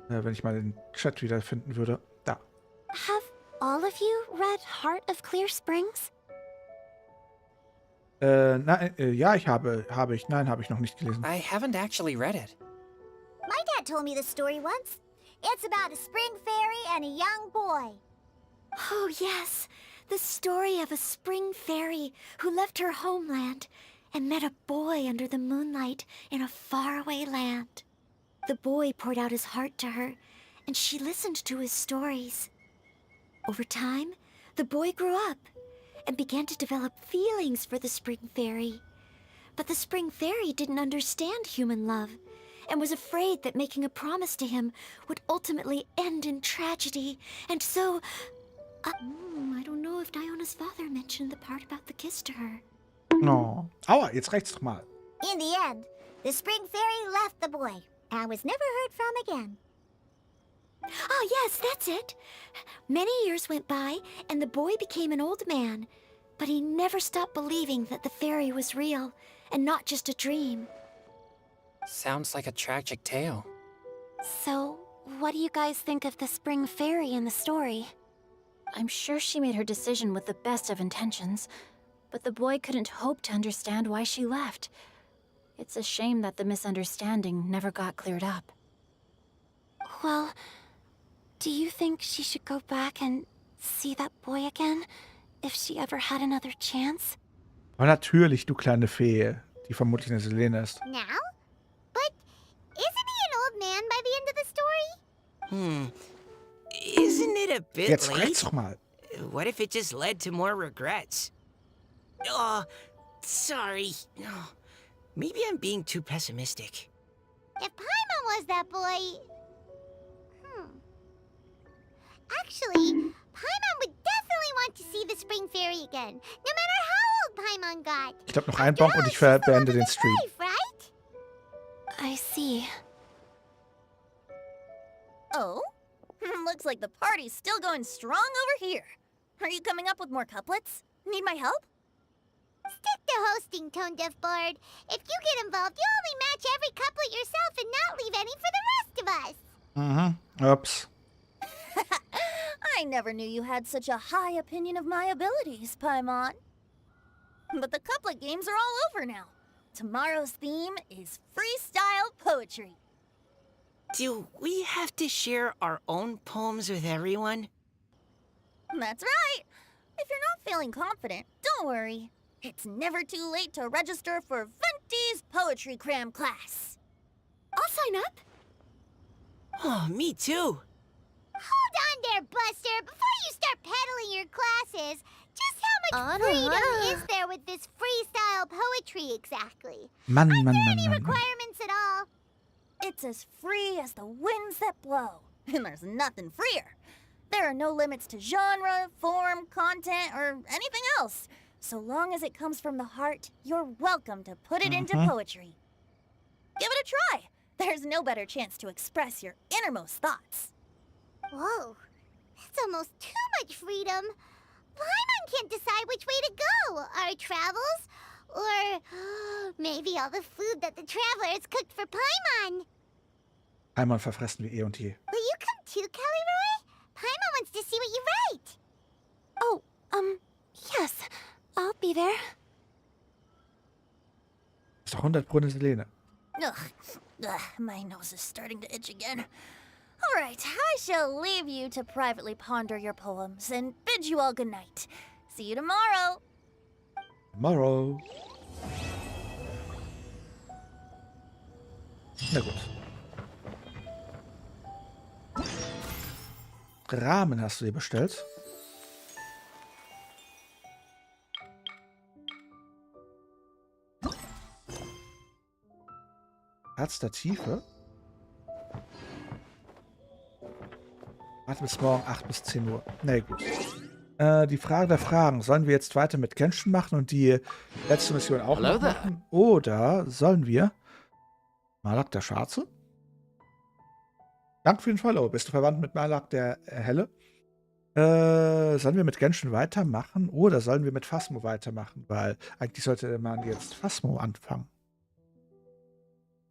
Wenn ich mal den Chat wieder finden würde. Da. Have all of you read Heart of Clear Springs? Nein, ja, Nein, habe ich noch nicht gelesen. I haven't actually read it. My dad told me the story once. It's about a spring fairy and a young boy. Oh, yes. The story of a spring fairy who left her homeland and met a boy under the moonlight in a faraway land. The boy poured out his heart to her, and she listened to his stories. Over time, the boy grew up and began to develop feelings for the spring fairy. But the spring fairy didn't understand human love and was afraid that making a promise to him would ultimately end in tragedy. And so... I don't know if Diona's father mentioned the part about the kiss to her. Oh. Aua, jetzt reicht's doch mal. In the end, the spring fairy left the boy and was never heard from again. Oh, yes, that's it. Many years went by, and the boy became an old man. But he never stopped believing that the fairy was real, and not just a dream. Sounds like a tragic tale. So, what do you guys think of the spring fairy in the story? I'm sure she made her decision with the best of intentions, but the boy couldn't hope to understand why she left. It's a shame that the misunderstanding never got cleared up. Well, do you think she should go back and see that boy again, if she ever had another chance? Aber natürlich, du kleine Fee, die vermutlich eine Selene ist. Now? But isn't he an old man by the end of the story? Isn't it a bit Jetzt late? reicht's doch mal. What if it just led to more regrets? Oh, sorry. Oh, maybe I'm being too pessimistic. If Paimon was that boy... Actually, Paimon would definitely want to see the spring fairy again, no matter how old Paimon got. Ich glaube noch ein Bonk und ich beende den Stream. Life, right? I see. Oh? Looks like the party's still going strong over here. Are you coming up with more couplets? Need my help? Stick to hosting, Tone Deaf Bard. If you get involved, you'll only match every couplet yourself and not leave any for the rest of us. Ups. I never knew you had such a high opinion of my abilities, Paimon. But the couplet games are all over now. Tomorrow's theme is freestyle poetry. Do we have to share our own poems with everyone? That's right. If you're not feeling confident, don't worry. It's never too late to register for Venti's Poetry Cram class. I'll sign up. Oh, me too. Hold on there, Buster. Before you start peddling your classes, just how much freedom is there with this freestyle poetry exactly? Mann, Are Mann, there Mann, any Mann. requirements at all? It's as free as the winds that blow, and there's nothing freer. There are no limits to genre, form, content, or anything else. So long as it comes from the heart, you're welcome to put it into poetry. Give it a try. There's no better chance to express your innermost thoughts. Whoa, that's almost too much freedom. Paimon can't decide which way to go. Our travels, or maybe all the food that the travelers cooked for Paimon. Einmal verfressen wie eh und je. Will you come too, Kelly Roy? Paimon wants to see what you write. Oh, yes. I'll be there. Ist doch 100 Pro eine Selene. Ugh, my nose is starting to itch again. All right, I shall leave you to privately ponder your poems and bid you all good night. See you tomorrow. Tomorrow. Na gut. Rahmen hast du dir bestellt. Herz der Tiefe. Warte bis morgen 8 bis 10 Uhr. Na gut. Die Frage der Fragen. Sollen wir jetzt weiter mit Genshin machen und die letzte Mission auch Hello noch there. machen? Oder sollen wir... Malak der Schwarze? Danke für den Follow. Bist du verwandt mit Malak der Helle? Sollen wir mit Genshin weitermachen oder sollen wir mit Phasmo weitermachen? Weil eigentlich sollte man jetzt Phasmo anfangen.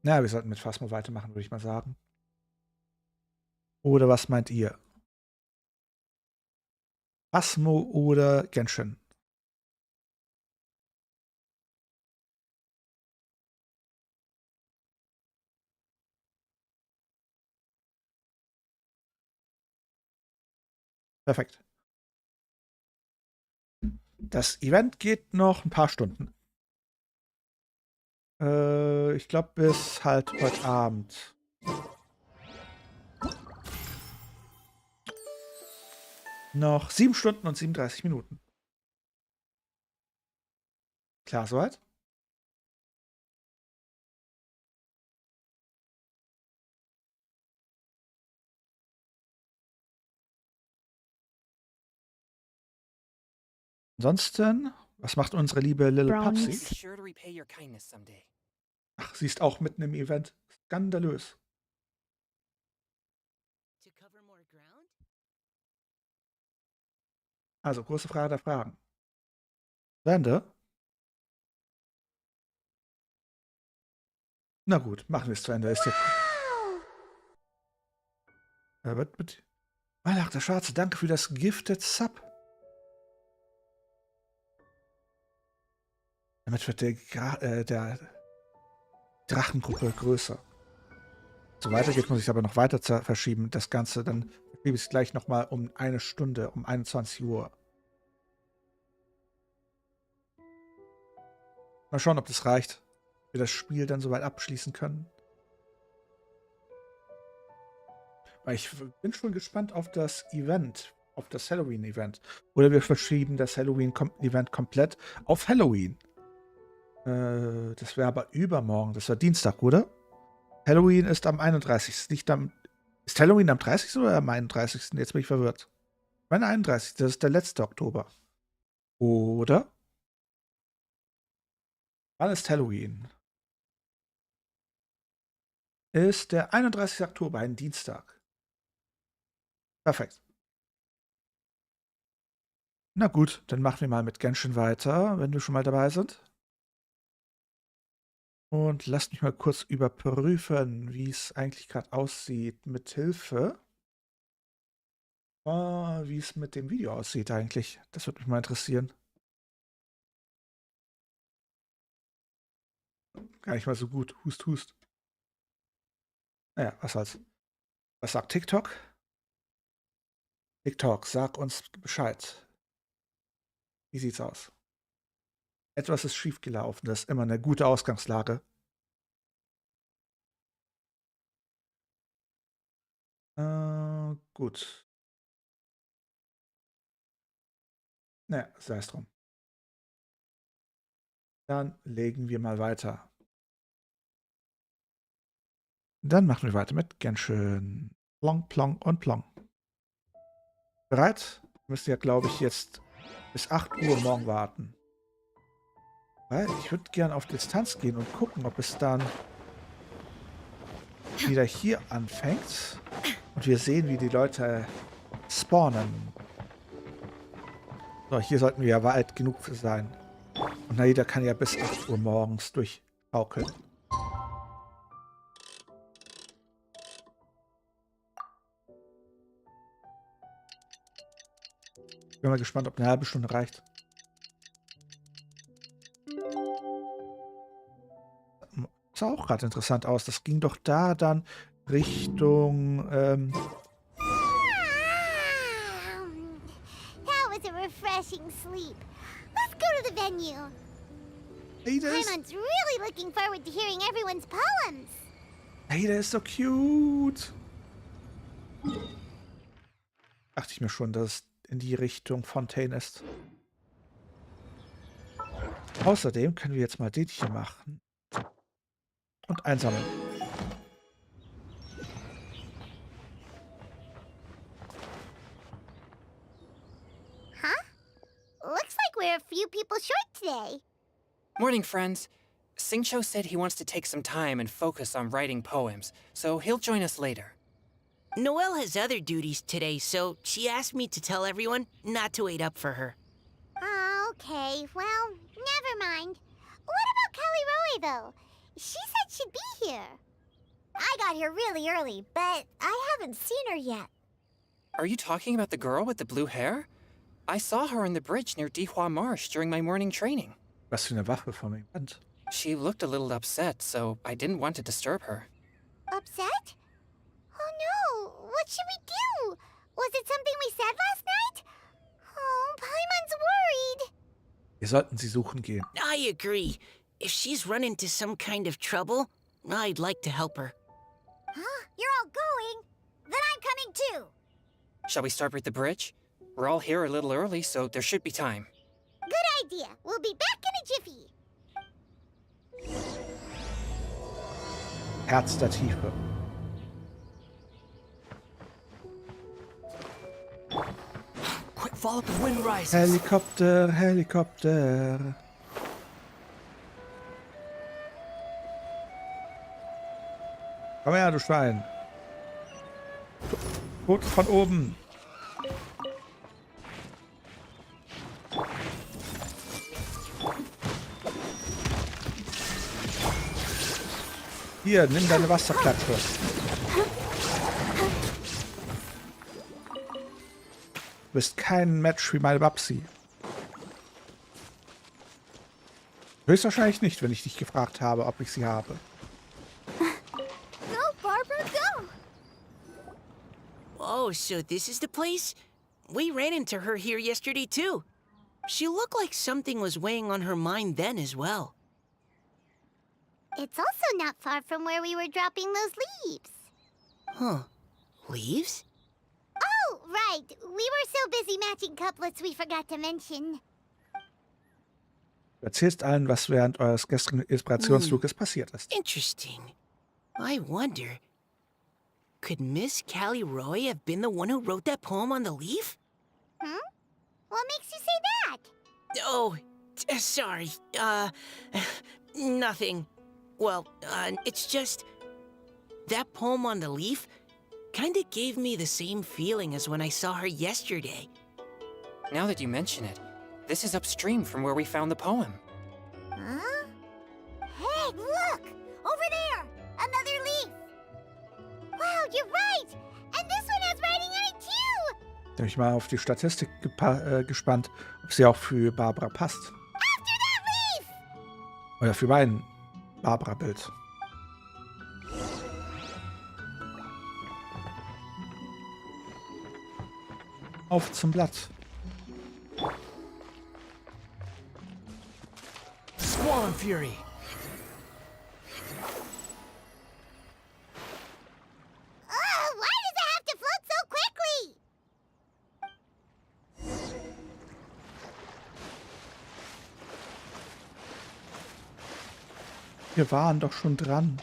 Na, wir sollten mit Phasmo weitermachen, würde ich mal sagen. Oder was meint ihr? Phasmo oder Genshin? Perfekt. Das Event geht noch ein paar Stunden. Ich glaube bis halt heute Abend. Noch 7 Stunden und 37 Minuten. Klar soweit? Ansonsten, was macht unsere liebe Little Brownies. Be Pupsi? sure to repay your kindness someday. Ach, sie ist auch mitten im Event. Skandalös. To cover more ground? Also, große Frage der Fragen. Ende? Na gut, machen wir es zu Ende. Ist jetzt. Bitte. Malach, der Schwarze, danke für das Gifted Sub. Damit wird der Drachengruppe größer. So weiter geht, muss ich aber noch weiter verschieben. Das Ganze, dann verschiebe ich es gleich nochmal um 1 Stunde, um 21 Uhr. Mal schauen, ob das reicht. Wir das Spiel dann soweit abschließen können. Weil ich bin schon gespannt auf das Event, auf das Halloween-Event. Oder wir verschieben das Halloween-Event komplett auf Halloween. Das wäre aber übermorgen. Das war Dienstag, oder? Halloween ist am 31. Ist Halloween am 30. oder am 31.? Jetzt bin ich verwirrt. Mein 31. Das ist der letzte Oktober. Oder? Wann ist Halloween? Ist der 31. Oktober, ein Dienstag. Perfekt. Na gut, dann machen wir mal mit Genshin weiter, wenn wir schon mal dabei sind. Und lasst mich mal kurz überprüfen, wie es eigentlich gerade aussieht mit Hilfe. Wie es mit dem Video aussieht eigentlich. Das würde mich mal interessieren. Gar nicht mal so gut. Hust, hust. Naja, was soll's. Was sagt TikTok? TikTok, sag uns Bescheid. Wie sieht's aus? Etwas ist schiefgelaufen. Das ist immer eine gute Ausgangslage. Gut. Naja, sei es drum. Dann legen wir mal weiter. Dann machen wir weiter mit Genshin. Plong, plong und plong. Bereit? Wir müssen ja, glaube ich, jetzt bis 8 Uhr morgen warten. Weil ich würde gerne auf Distanz gehen und gucken, ob es dann wieder hier anfängt. Und wir sehen, wie die Leute spawnen. So, hier sollten wir ja weit genug für sein. Und Naida kann ja bis 8 Uhr morgens durchschaukeln. Bin mal gespannt, ob eine halbe Stunde reicht. Sah auch gerade interessant aus. Das ging doch da dann Richtung... That was a refreshing sleep. Let's go to the venue. Naida Paimon's really looking forward to hearing everyone's poems. ist so cute. Dachte ich mir schon, dass es in die Richtung Fontaine ist. Außerdem können wir jetzt mal den hier machen. Und einsammeln. people short today. Morning, friends. Singcho said he wants to take some time and focus on writing poems, so he'll join us later. Noelle has other duties today, so she asked me to tell everyone not to wait up for her. Oh, okay. Well, never mind. What about Callie Roy, though? She said she'd be here. I got here really early, but I haven't seen her yet. Are you talking about the girl with the blue hair? I saw her on the bridge near Dihua Marsh during my morning training. Was für eine Waffe von mir brennt. She looked a little upset, so I didn't want to disturb her. Upset? Oh no! What should we do? Was it something we said last night? Oh, Paimon's worried. Wir sollten sie suchen gehen. I agree. If she's run into some kind of trouble, I'd like to help her. Huh? You're all going? Then I'm coming too. Shall we start with the bridge? We're all here a little early, so there should be time. Good idea. We'll be back in a jiffy. Herz der Tiefe. Quick, follow the wind rises. Helikopter, Helikopter. Komm her, du Schwein. Gut von oben. Hier, nimm deine Wasserklatsche. Du bist kein Match wie meine Babsi. Höchstwahrscheinlich nicht, wenn ich dich gefragt habe, ob ich sie habe. Go, Barbara, go! Oh, so this is the place? We ran into her here yesterday, too. She looked like something was weighing on her mind then as well. It's also not far from where we were dropping those leaves. Huh. Leaves? Oh, right. We were so busy matching couplets we forgot to mention. Du erzählst allen, was während eures gestrigen Inspirationsfluges passiert ist. Interesting. I wonder, could Miss Callie Roy have been the one who wrote that poem on the leaf? Hmm? What makes you say that? Oh, sorry. Nothing. Well, it's just... that poem on the leaf kinda gave me the same feeling as when I saw her yesterday. Now that you mention it, this is upstream from where we found the poem. Huh? Hey, look! Over there! Another leaf! Wow, you're right! And this one has writing on it too! Da bin ich mal auf die Statistik gespannt, ob sie auch für Barbara passt. After that leaf! Oder für mein Barbara-Bild. Auf zum Blatt. Squall Fury. Oh, why does it have to float so quickly? Wir waren doch schon dran.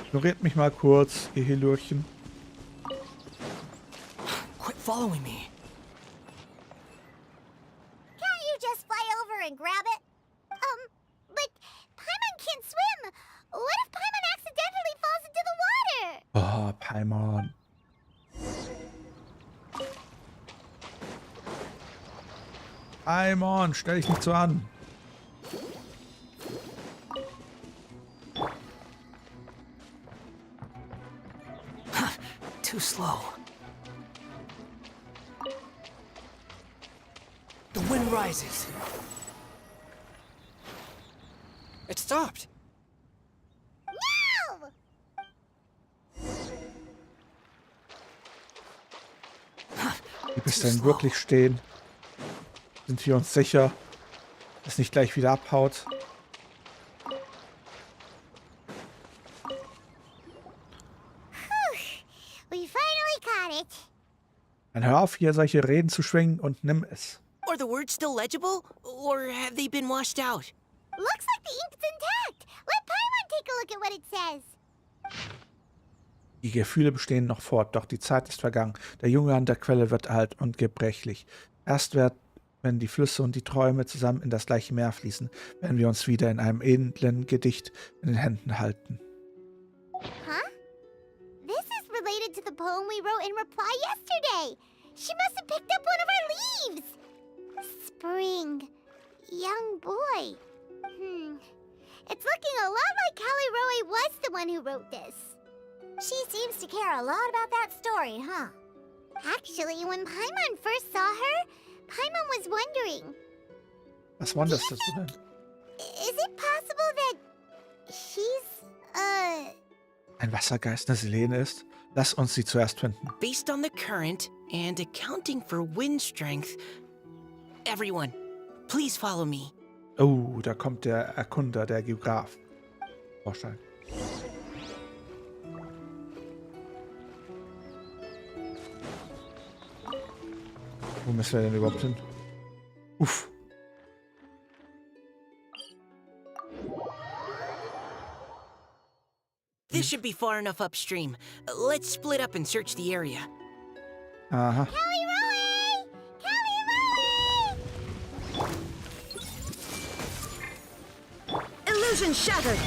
Ignoriert mich mal kurz, ihr Hilurchen. Quit following me. Can't you just fly over and grab it? But Paimon can't swim. What if Paimon accidentally falls into the water? Oh, Paimon. Paimon, stell dich nicht so an. Too slow. The wind rises. It stopped. No! Wie bist du denn wirklich stehen? Sind wir uns sicher, dass nicht gleich wieder abhaut? We finally caught it. Dann hör auf, hier solche Reden zu schwingen und nimm es. Are the words still legible, or have they been washed out? Looks like the ink's intact. Let Paimon take a look at what it says. Die Gefühle bestehen noch fort, doch die Zeit ist vergangen. Der Junge an der Quelle wird alt und gebrechlich. Erst wenn die Flüsse und die Träume zusammen in das gleiche Meer fließen, werden wir uns wieder in einem edlen Gedicht in den Händen halten. Huh? This is related to the poem we wrote in reply yesterday. She must have picked up one of our leaves. Spring. Young boy. It's looking a lot like Callie Roe was the one who wrote this. She seems to care a lot about that story, huh? Actually, when Paimon first saw her, Paimon was wondering, Was wunderst du denn? is it possible that she's, Ein Wassergeist, eine Selene ist? Lass uns sie zuerst finden. Based on the current and accounting for wind strength, everyone, please follow me. Oh, da kommt der Erkunder, der Geograf. Vorstellen. Wo müssen wir denn überhaupt hin? Uff. This should be far enough upstream. Let's split up and search the area. Aha. Callie Roe! Callie Roe! Illusion shattered!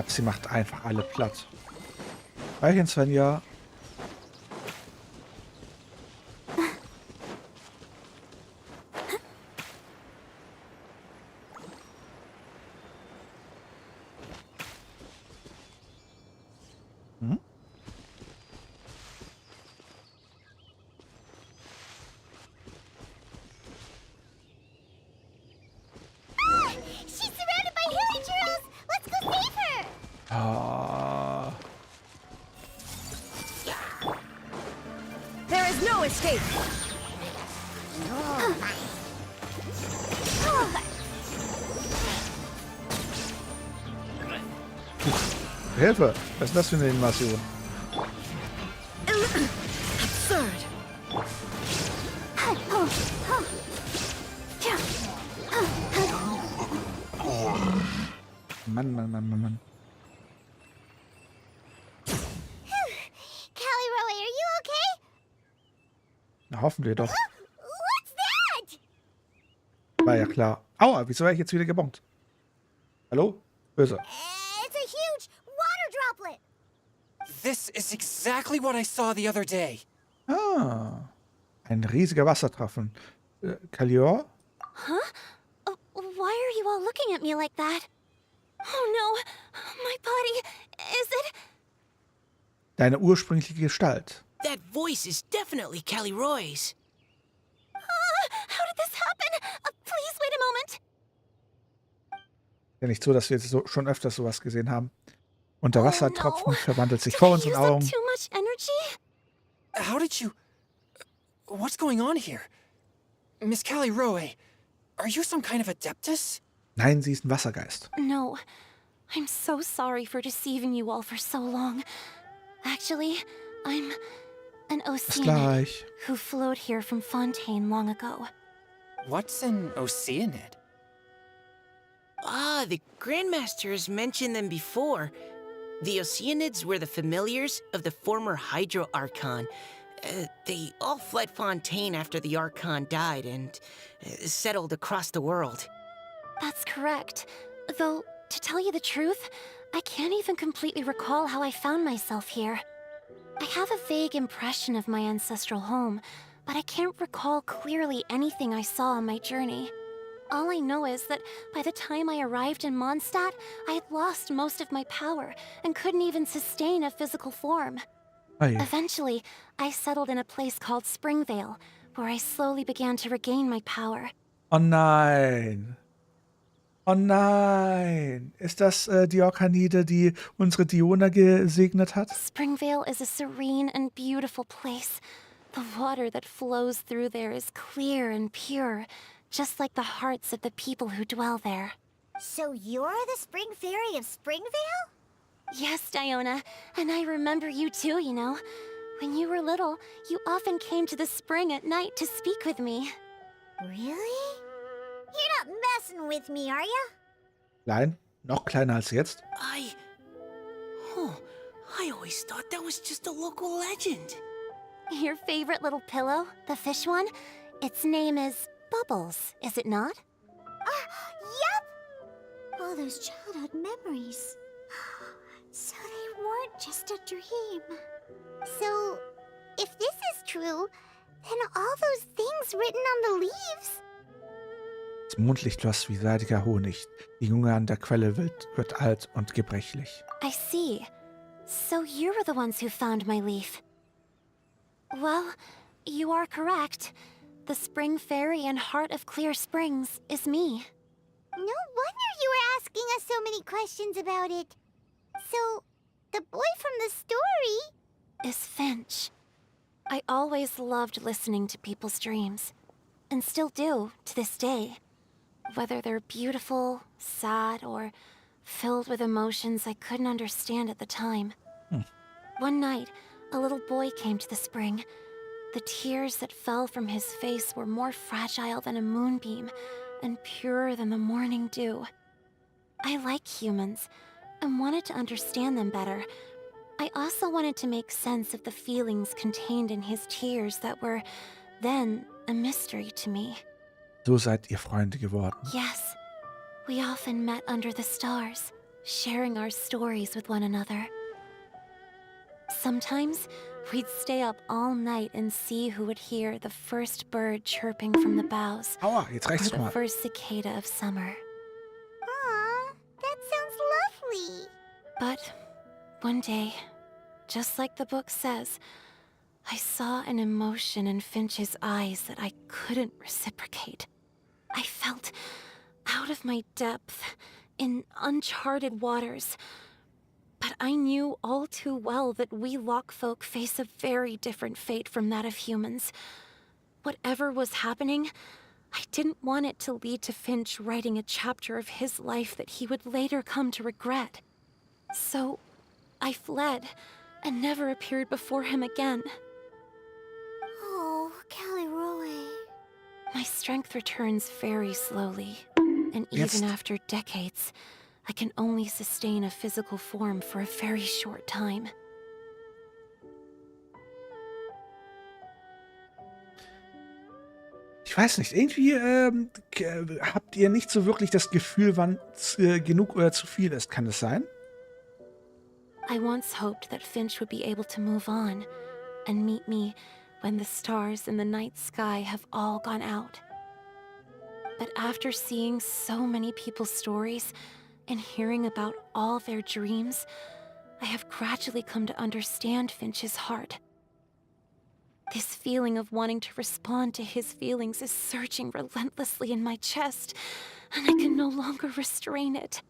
Sie macht einfach alle platt. Weichen, Svenja. She's surrounded by hilly churros! Let's go save her! Ah. There is no escape! Hilfe! Was ist das für eine Invasion? Absurd! Mann, Mann, Mann, Mann, Mann. Callie Roe, are you okay? Na, hoffen wir doch. What's that? War ja klar. Aua, wieso wäre ich jetzt wieder gebongt? Hallo? Böse. It's a huge water droplet. This is exactly what I saw the other day. Ah. Ein riesiger Wassertropfen. Kalior? Why are you all looking at me like that? Oh no, my body, is it? Deine ursprüngliche Gestalt. That voice is definitely Callie Roy's. How did this happen? Please wait a moment. Ja, nicht so, dass wir jetzt schon öfters sowas gesehen haben. Und der Oh, Wassertropfen no. verwandelt sich Did vor I unseren use up Augen. too much energy? How did you... What's going on here? Miss Callie Roe, are you some kind of adeptus? Nein, sie ist ein Wassergeist. No. I'm so sorry for deceiving you all for so long. Actually, I'm an Bis Oceanic gleich. who flowed here from Fontaine long ago. What's an Oceanid? Ah, the Grandmaster has mentioned them before. The Oceanids were the familiars of the former Hydro Archon. They all fled Fontaine after the Archon died and settled across the world. That's correct. Though, to tell you the truth, I can't even completely recall how I found myself here. I have a vague impression of my ancestral home, but I can't recall clearly anything I saw on my journey. All I know is that by the time I arrived in Mondstadt, I had lost most of my power and couldn't even sustain a physical form. Ei. Eventually, I settled in a place called Springvale, where I slowly began to regain my power. Oh nein. Oh nein. Ist das die Orkanide, die unsere Diona gesegnet hat? Springvale is a serene and beautiful place. The water that flows through there is clear and pure, just like the hearts of the people who dwell there. So you're the spring fairy of Springvale? Yes, Diona, and I remember you too, you know. When you were little, you often came to the spring at night to speak with me. Really? You're not messing with me, are ya? Klein? Noch kleiner als jetzt? I always thought that was just a local legend. Your favorite little pillow, the fish one? Its name is Bubbles, is it not? Yep! All those childhood memories. So they weren't just a dream. So, if this is true, then all those things written on the leaves... Das Mondlicht floss wie seidiger Honig. Die Junge an der Quelle wird alt und gebrechlich. I see. So you were the ones who found my leaf. Well, you are correct. The Spring Fairy and Heart of Clear Springs is me. No wonder you were asking us so many questions about it. So, the boy from the story... Is Finch. I always loved listening to people's dreams. And still do, to this day. Whether they're beautiful, sad, or filled with emotions I couldn't understand at the time. One night, a little boy came to the spring. The tears that fell from his face were more fragile than a moonbeam, and purer than the morning dew. I like humans, and wanted to understand them better. I also wanted to make sense of the feelings contained in his tears that were, then, a mystery to me. So seid ihr Freunde geworden. Yes, we often met under the stars, sharing our stories with one another. Sometimes, we'd stay up all night and see who would hear the first bird chirping from the boughs, Aua, jetzt or reicht's the mal. first cicada of summer. Aw, that sounds lovely. But one day, just like the book says, I saw an emotion in Finch's eyes that I couldn't reciprocate. I felt out of my depth, in uncharted waters. But I knew all too well that we Lockfolk face a very different fate from that of humans. Whatever was happening, I didn't want it to lead to Finch writing a chapter of his life that he would later come to regret. So, I fled, and never appeared before him again. Oh, Caliroe. My strength returns very slowly, and Jetzt. even after decades, I can only sustain a physical form for a very short time. Ich weiß nicht, irgendwie habt ihr nicht so wirklich das Gefühl, wann genug oder zu viel ist. Kann es sein? I once hoped that Finch would be able to move on and meet me when the stars in the night sky have all gone out. But after seeing so many people's stories and hearing about all their dreams, I have gradually come to understand Finch's heart. This feeling of wanting to respond to his feelings is surging relentlessly in my chest, and I can no longer restrain it.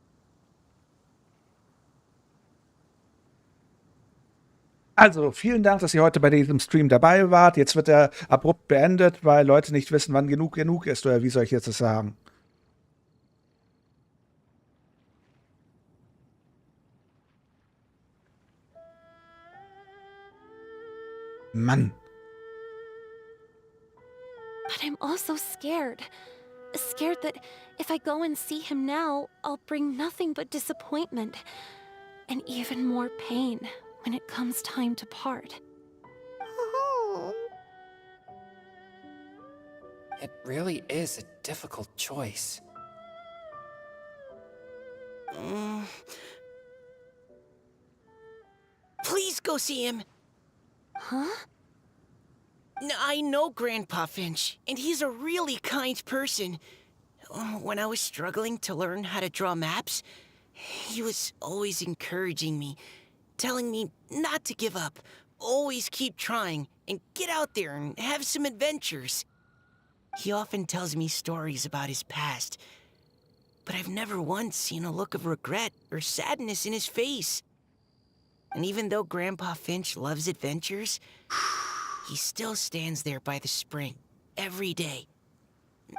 Also, vielen Dank, dass ihr heute bei diesem Stream dabei wart. Jetzt wird er abrupt beendet, weil Leute nicht wissen, wann genug ist. Oder wie soll ich jetzt das sagen? Mann. But I'm also scared. Scared that if I go and see him now, I'll bring nothing but disappointment. And even more pain when it comes time to part. Oh. It really is a difficult choice. Please go see him. Huh? I know Grandpa Finch, and he's a really kind person. When I was struggling to learn how to draw maps, he was always encouraging me, telling me not to give up, always keep trying, and get out there and have some adventures. He often tells me stories about his past, but I've never once seen a look of regret or sadness in his face. And even though Grandpa Finch loves adventures, he still stands there by the spring, every day.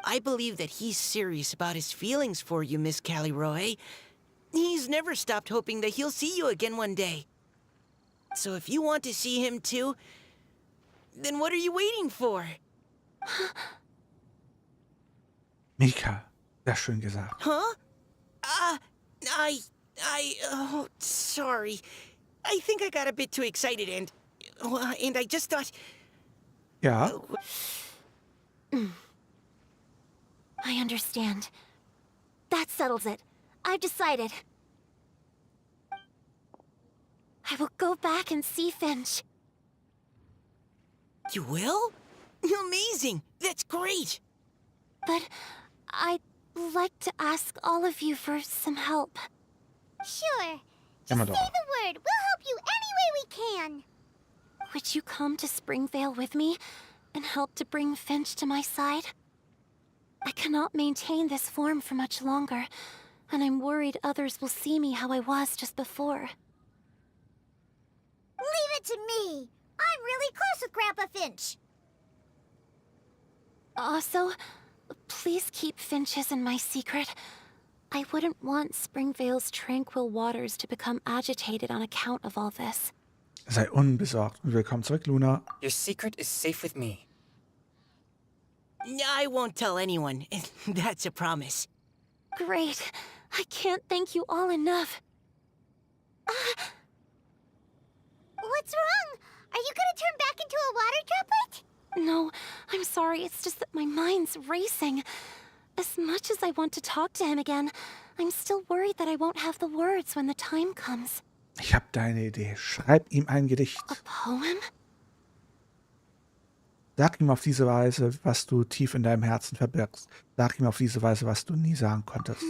I believe that he's serious about his feelings for you, Miss Caliroe. He's never stopped hoping that he'll see you again one day. So if you want to see him too, then what are you waiting for? Mika, Sehr schön gesagt. Huh? Oh, sorry. I think I got a bit too excited and I just thought... Ja, I understand. That settles it. I've decided. I will go back and see Finch. You will? Amazing! That's great! But I'd like to ask all of you for some help. Sure. Immer Just doch. say the word. We'll help you any way we can. Would you come to Springvale with me and help to bring Finch to my side? I cannot maintain this form for much longer, and I'm worried others will see me how I was just before. Leave it to me. I'm really close with Grandpa Finch. Also, please keep Finch's in my secret. I wouldn't want Springvale's tranquil waters to become agitated on account of all this. sei unbesorgt und willkommen zurück, Luna. Your secret is safe with me. I won't tell anyone. That's a promise. Great. I can't thank you all enough. What's wrong? Are you gonna turn back into a water droplet? No, I'm sorry. It's just that my mind's racing. As much as I want to talk to him again, I'm still worried that I won't have the words when the time comes. Ich habe deine Idee. Schreib ihm ein Gedicht. A poem? Sag ihm auf diese Weise, was du tief in deinem Herzen verbirgst. Sag ihm auf diese Weise, was du nie sagen konntest.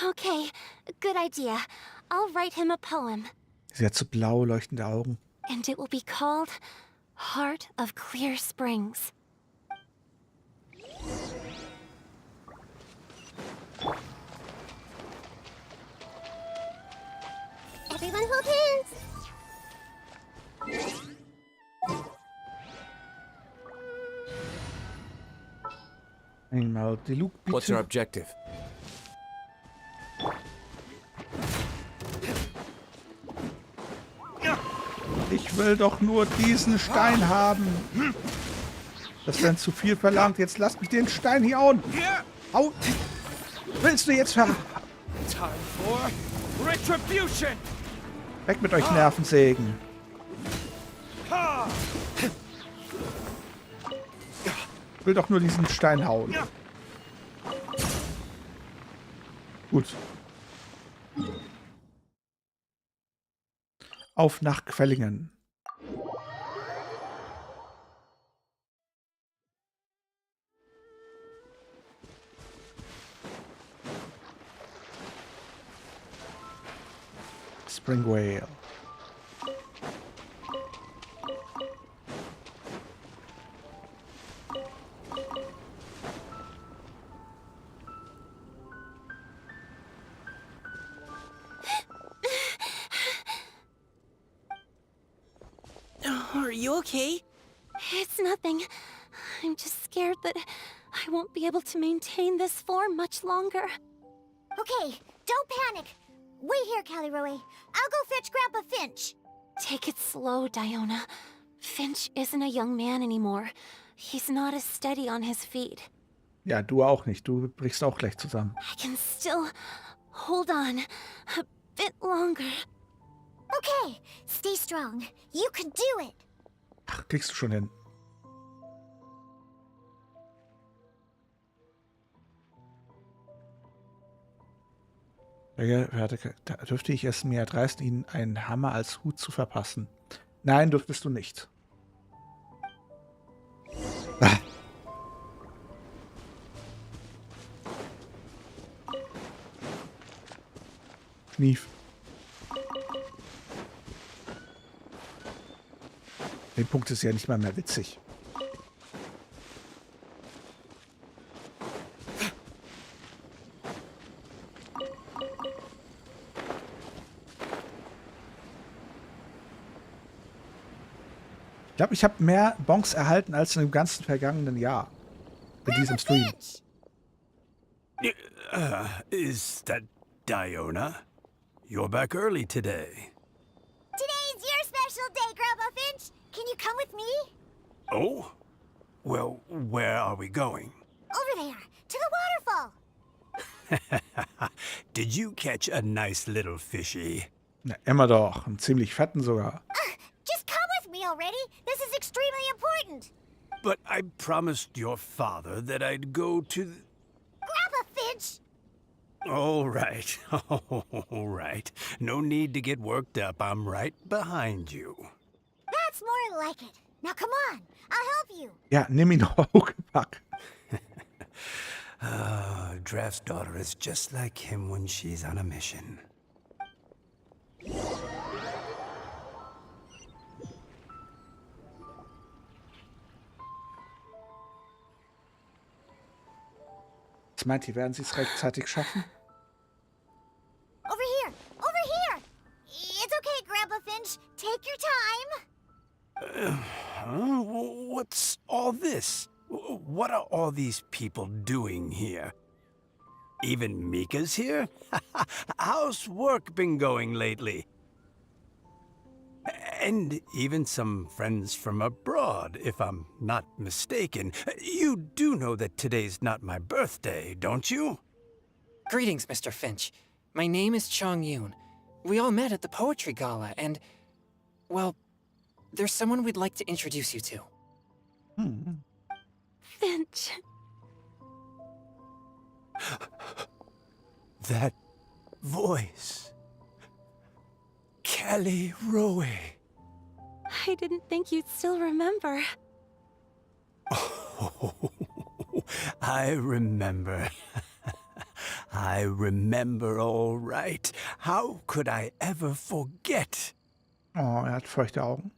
Okay, good idea. I'll write him a poem. Sie hat so blau leuchtende Augen. And it will be called Heart of Clear Springs. Everyone hold hands. Einmal die Luke bitte. What's our objective? Ich will doch nur diesen Stein haben. Das wäre zu viel verlangt. Jetzt lass mich den Stein hier hauen. Au! Willst du jetzt Time for retribution! weg mit euch Nervensägen? Ich will doch nur diesen Stein hauen. Gut. Auf nach Quellingen. Springvale. Are you okay? It's nothing. I'm just scared that I won't be able to maintain this form much longer. Okay, don't panic. Wait here, Caliroe. I'll go fetch Grandpa Finch. Take it slow, Diona. Finch isn't a young man anymore. He's not as steady on his feet. Ja, du auch nicht. Du brichst auch gleich zusammen. I can still hold on a bit longer. Okay, stay strong. You can do it. Ach, kriegst du schon hin. Da dürfte ich es mir erdreisten, Ihnen einen Hammer als Hut zu verpassen. Nein, dürftest du nicht. Ah. Schnief. Den Punkt ist ja nicht mal mehr witzig. Ich glaube, ich habe mehr Bonks erhalten als in dem ganzen vergangenen Jahr. In diesem Stream. Is that Diona? You're back early today. Today's your special day, Grandpa Finch. Can you come with me? Oh? Well, where are we going? Over there, To the waterfall. Did you catch a nice little fishy? Na, immer doch. Einen ziemlich fetten sogar. Just come with me already. This is extremely important. But I promised your father that I'd go to the... Grandpa Finch. All right. All right. No need to get worked up. I'm right behind you. That's more like it. Now come on. I'll help you. Ja, nimm ihn doch Huckepack. Draft's daughter is just like him when she's on a mission. Was meint ihr, werden sie es rechtzeitig schaffen? Over here. Over here. It's okay, Grandpa Finch. Take your time. What's all this? What are all these people doing here? Even Mika's here? How's work been going lately? And even some friends from abroad, if I'm not mistaken. You do know that today's not my birthday, don't you? Greetings, Mr. Finch. My name is Chong Yoon. We all met at the poetry gala, and... well, there's someone we'd like to introduce you to. Finch. That voice. Kelly Rowe. I didn't think you'd still remember. Oh, I remember. I remember all right. How could I ever forget? Oh, hat feuchte Augen.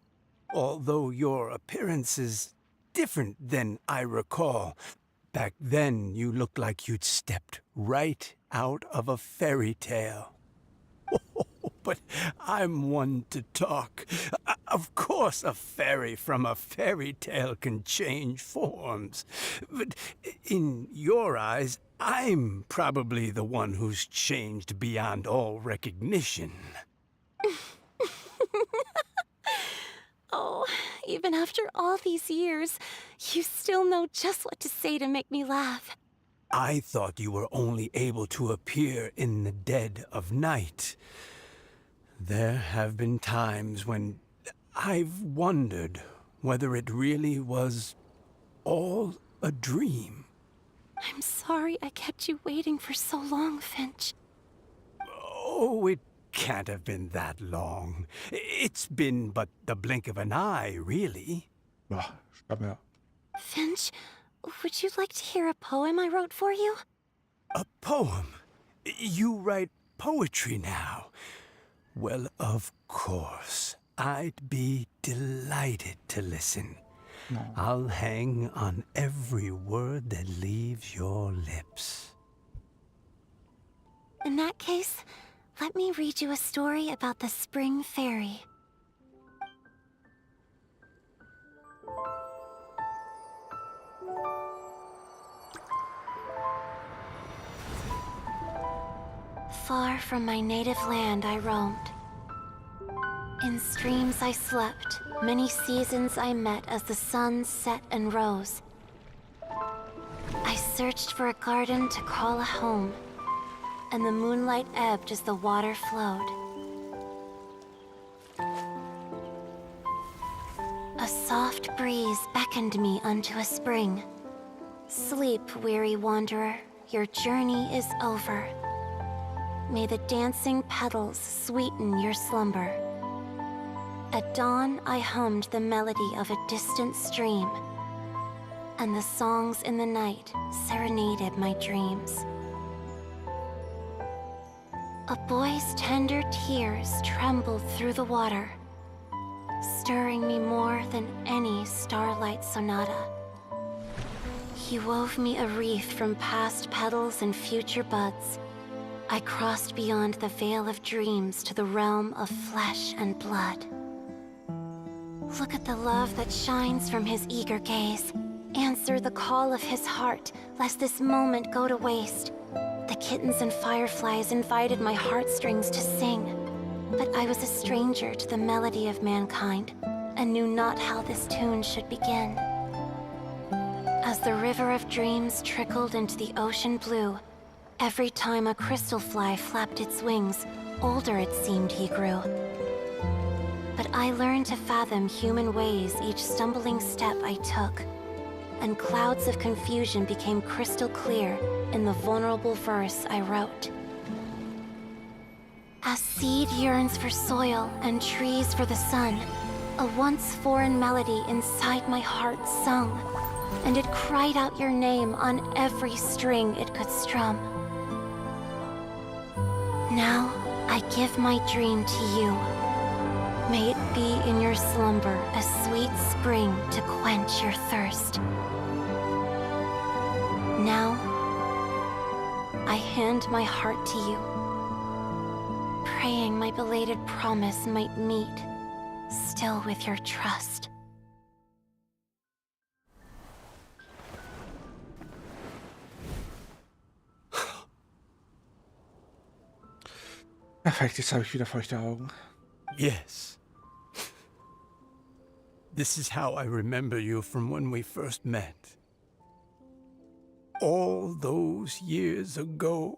Although your appearance is different than I recall. Back then, you looked like you'd stepped right out of a fairy tale. But I'm one to talk. Of course, a fairy from a fairy tale can change forms. But in your eyes, I'm probably the one who's changed beyond all recognition. Oh, even after all these years, you still know just what to say to make me laugh. I thought you were only able to appear in the dead of night. There have been times when I've wondered whether it really was all a dream. I'm sorry I kept you waiting for so long, Finch. Oh, it can't have been that long. It's been but the blink of an eye, really. Boah, schau mal. Finch, would you like to hear a poem I wrote for you? A poem? You write poetry now? Well, of course. I'd be delighted to listen. No. I'll hang on every word that leaves your lips. In that case, let me read you a story about the Spring Fairy. Far from my native land I roamed. In streams I slept, many seasons I met as the sun set and rose. I searched for a garden to call a home, and the moonlight ebbed as the water flowed. A soft breeze beckoned me unto a spring. Sleep, weary wanderer, your journey is over. May the dancing petals sweeten your slumber. At dawn, I hummed the melody of a distant stream, and the songs in the night serenaded my dreams. A boy's tender tears trembled through the water, stirring me more than any starlight sonata. He wove me a wreath from past petals and future buds. I crossed beyond the veil of dreams to the realm of flesh and blood. Look at the love that shines from his eager gaze. Answer the call of his heart, lest this moment go to waste. The kittens and fireflies invited my heartstrings to sing, but I was a stranger to the melody of mankind, and knew not how this tune should begin. As the river of dreams trickled into the ocean blue, every time a crystal fly flapped its wings, older it seemed he grew. But I learned to fathom human ways each stumbling step I took, and clouds of confusion became crystal clear in the vulnerable verse I wrote. As seed yearns for soil and trees for the sun, a once foreign melody inside my heart sung, and it cried out your name on every string it could strum. Now I give my dream to you. May it be in your slumber a sweet spring to quench your thirst. Now I hand my heart to you, praying my belated promise might meet, still with your trust. Perfekt, jetzt habe ich wieder feuchte Augen. Yes. This is how I remember you from when we first met. All those years ago.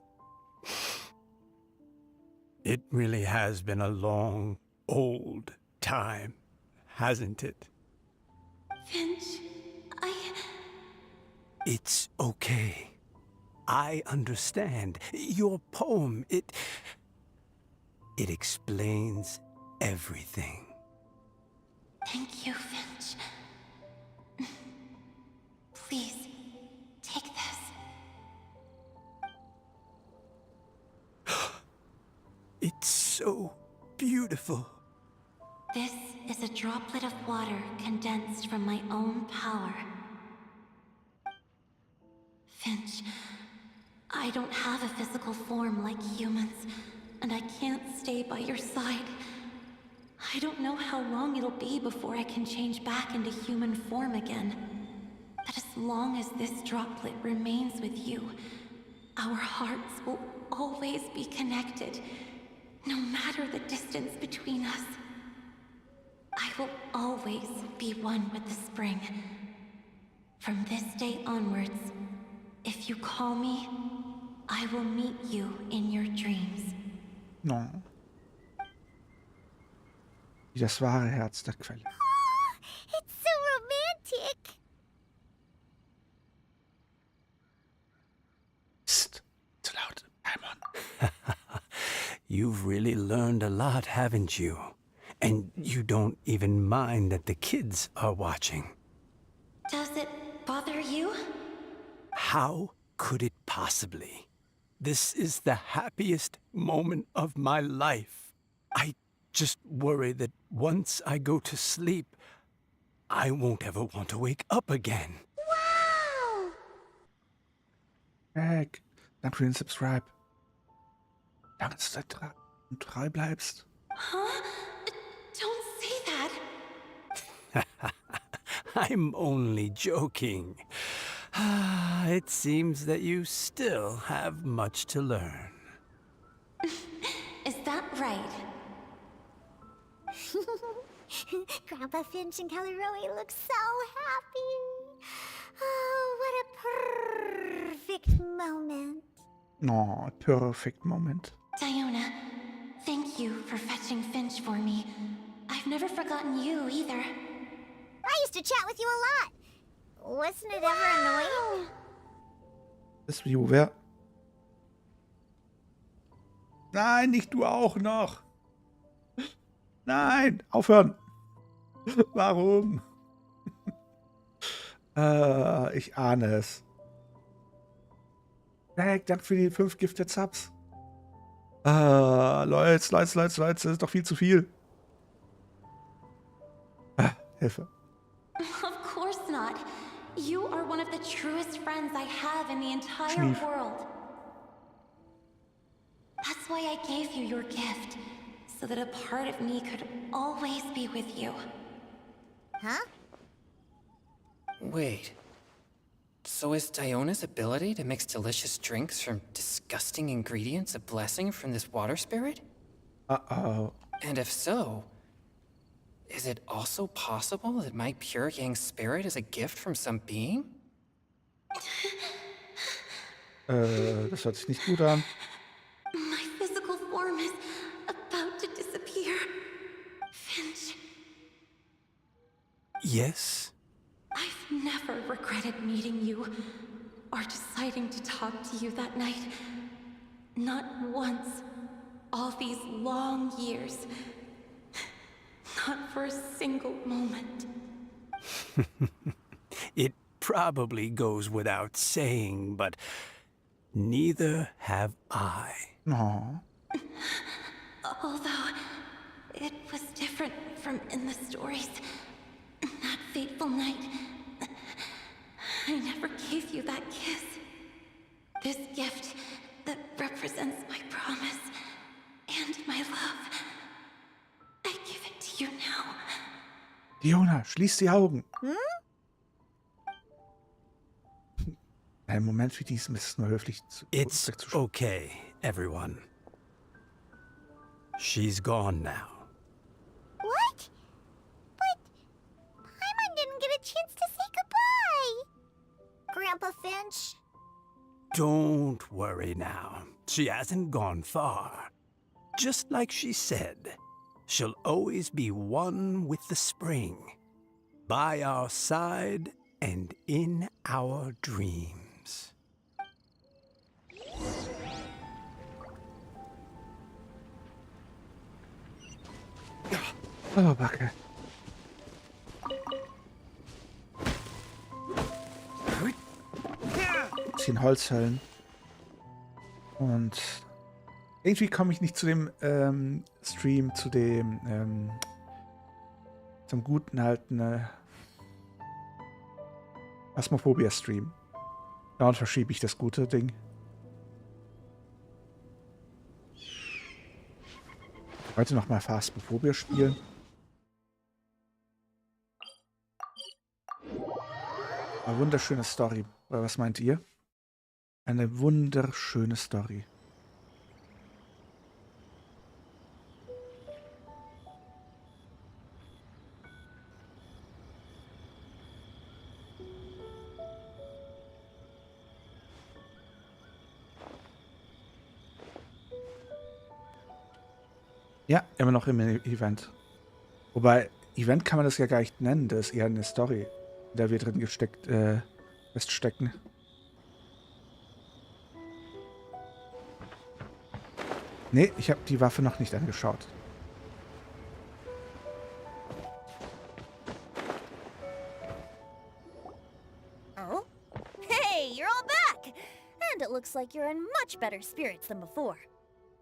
It really has been a long, old time, hasn't it? Finch, It's okay. I understand. Your poem, it explains everything. Thank you, Finch. Please, take this. It's so beautiful. This is a droplet of water condensed from my own power. Finch, I don't have a physical form like humans, and I can't stay by your side. I don't know how long it'll be before I can change back into human form again. But as long as this droplet remains with you, our hearts will always be connected, no matter the distance between us. I will always be one with the spring. From this day onwards, if you call me, I will meet you in your dreams. No. Wie das wahre Herz der Quelle. It's so romantic. Psst, zu laut, Paimon. You've really learned a lot, haven't you? And you don't even mind that the kids are watching. Does it bother you? How could it possibly? This is the happiest moment of my life. I just worry that once I go to sleep, I won't ever want to wake up again. Wow! Heck, danke für den Subscribe. Danke, dass du treu bleibst. Huh? Don't say that. I'm only joking. It seems that you still have much to learn. Is that right? Grandpa Finch and Kelly Rowie look so happy. Oh, what a perfect moment. No, perfect moment. Diona, thank you for fetching Finch for me. I've never forgotten you either. I used to chat with you a lot. Wasn't it ever annoying? Das Video, wer? Nein, nicht du auch noch. Nein, aufhören. Warum? Ich ahne es. Heck, danke für die 5 Gifted Subs. Leute, das ist doch viel zu viel. Hilfe. Of course not. You are one of the truest friends I have in the entire Schlief. world. That's why I gave you your gift, so that a part of me could always be with you. Huh? Wait. So is Diona's ability to mix delicious drinks from disgusting ingredients a blessing from this water spirit? Uh-oh. And if so, is it also possible that my pure yang spirit is a gift from some being? Das hört sich nicht gut an. My physical form is about to disappear. Finch, Yes? I've never regretted meeting you or deciding to talk to you that night. Not once. All these long years. Not for a single moment. It probably goes without saying, but neither have I. Oh. Although it was different from in the stories. That fateful night, I never gave you that kiss. This gift that represents my promise and my love. I give it to you now. Fiona, schließ die Augen. Ein Moment wie diesem ist es nur höflich It's wegzuschauen. okay, everyone. She's gone now. What? But Paimon didn't get a chance to say goodbye. Grandpa Finch? Don't worry now. She hasn't gone far. Just like she said, she'll always be one with the spring. By our side and in our dreams. Oh, Backe. Bisschen Holzhöllen. Und irgendwie komme ich nicht zu dem Stream, zum guten alten Phasmophobia-Stream. Dauernd verschiebe ich das gute Ding. Heute nochmal Phasmophobia spielen. Eine wunderschöne Story. Oder was meint ihr? Eine wunderschöne Story. Ja, immer noch im Event. Wobei, Event kann man das ja gar nicht nennen. Das ist eher eine Story, in der wir drin feststecken. Nee, ich habe die Waffe noch nicht angeschaut. Oh? Hey, you're all back! And it looks like you're in much better spirits than before.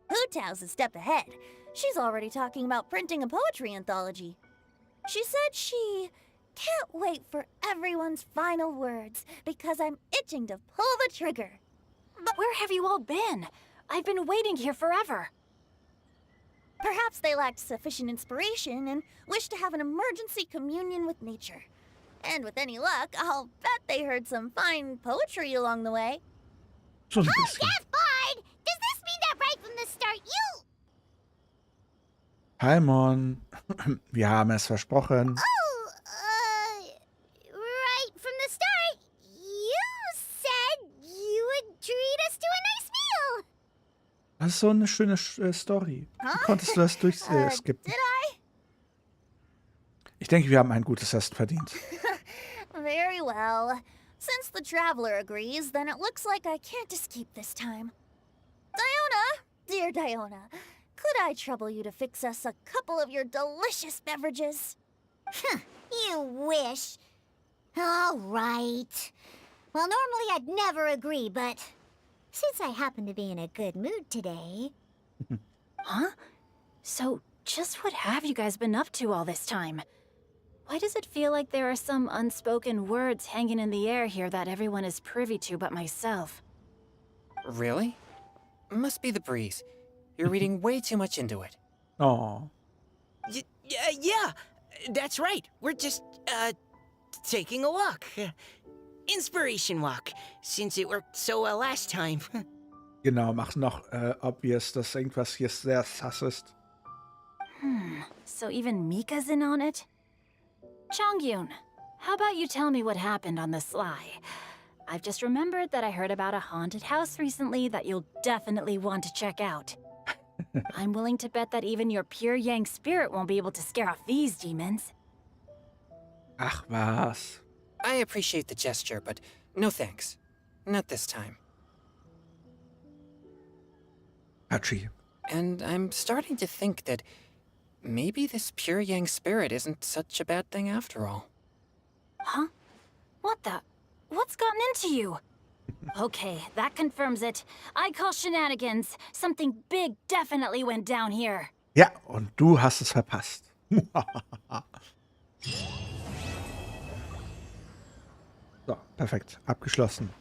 Hu-Tao's a step ahead. She's already talking about printing a poetry anthology. She said she can't wait for everyone's final words because I'm itching to pull the trigger. But where have you all been? I've been waiting here forever. Perhaps they lacked sufficient inspiration and wished to have an emergency communion with nature. And with any luck, I'll bet they heard some fine poetry along the way. So ein Oh, bisschen. yes, Bard! Does this mean that right from the start you... Paimon, wir haben es versprochen. Oh, right from the start, you said you would treat us to a nice meal. Das ist so eine schöne Story. Wie konntest du das durchskippen? Did I? Ich denke, wir haben ein gutes Essen verdient. Very well. Since the traveler agrees, then it looks like I can't escape this time. Diona, dear Diona, could I trouble you to fix us a couple of your delicious beverages? You wish. All right. Well, normally I'd never agree, but since I happen to be in a good mood today... Huh? So, just what have you guys been up to all this time? Why does it feel like there are some unspoken words hanging in the air here that everyone is privy to but myself? Really? Must be the breeze. You're reading way too much into it. Oh. Yeah, that's right. We're just, taking a walk. Inspiration walk, since it worked so well last time. Genau, mach noch obvious, dass irgendwas hier sehr sass ist. So even Mika's in on it? Chongyun, how about you tell me what happened on the sly? I've just remembered that I heard about a haunted house recently that you'll definitely want to check out. I'm willing to bet that even your pure Yang spirit won't be able to scare off these demons. Ach was. I appreciate the gesture, but no thanks. Not this time. Hachi. And I'm starting to think that maybe this pure Yang spirit isn't such a bad thing after all. Huh? What the? What's gotten into you? Okay, that confirms it. I call shenanigans. Something big definitely went down here. Ja, und du hast es verpasst. So, perfekt. Abgeschlossen.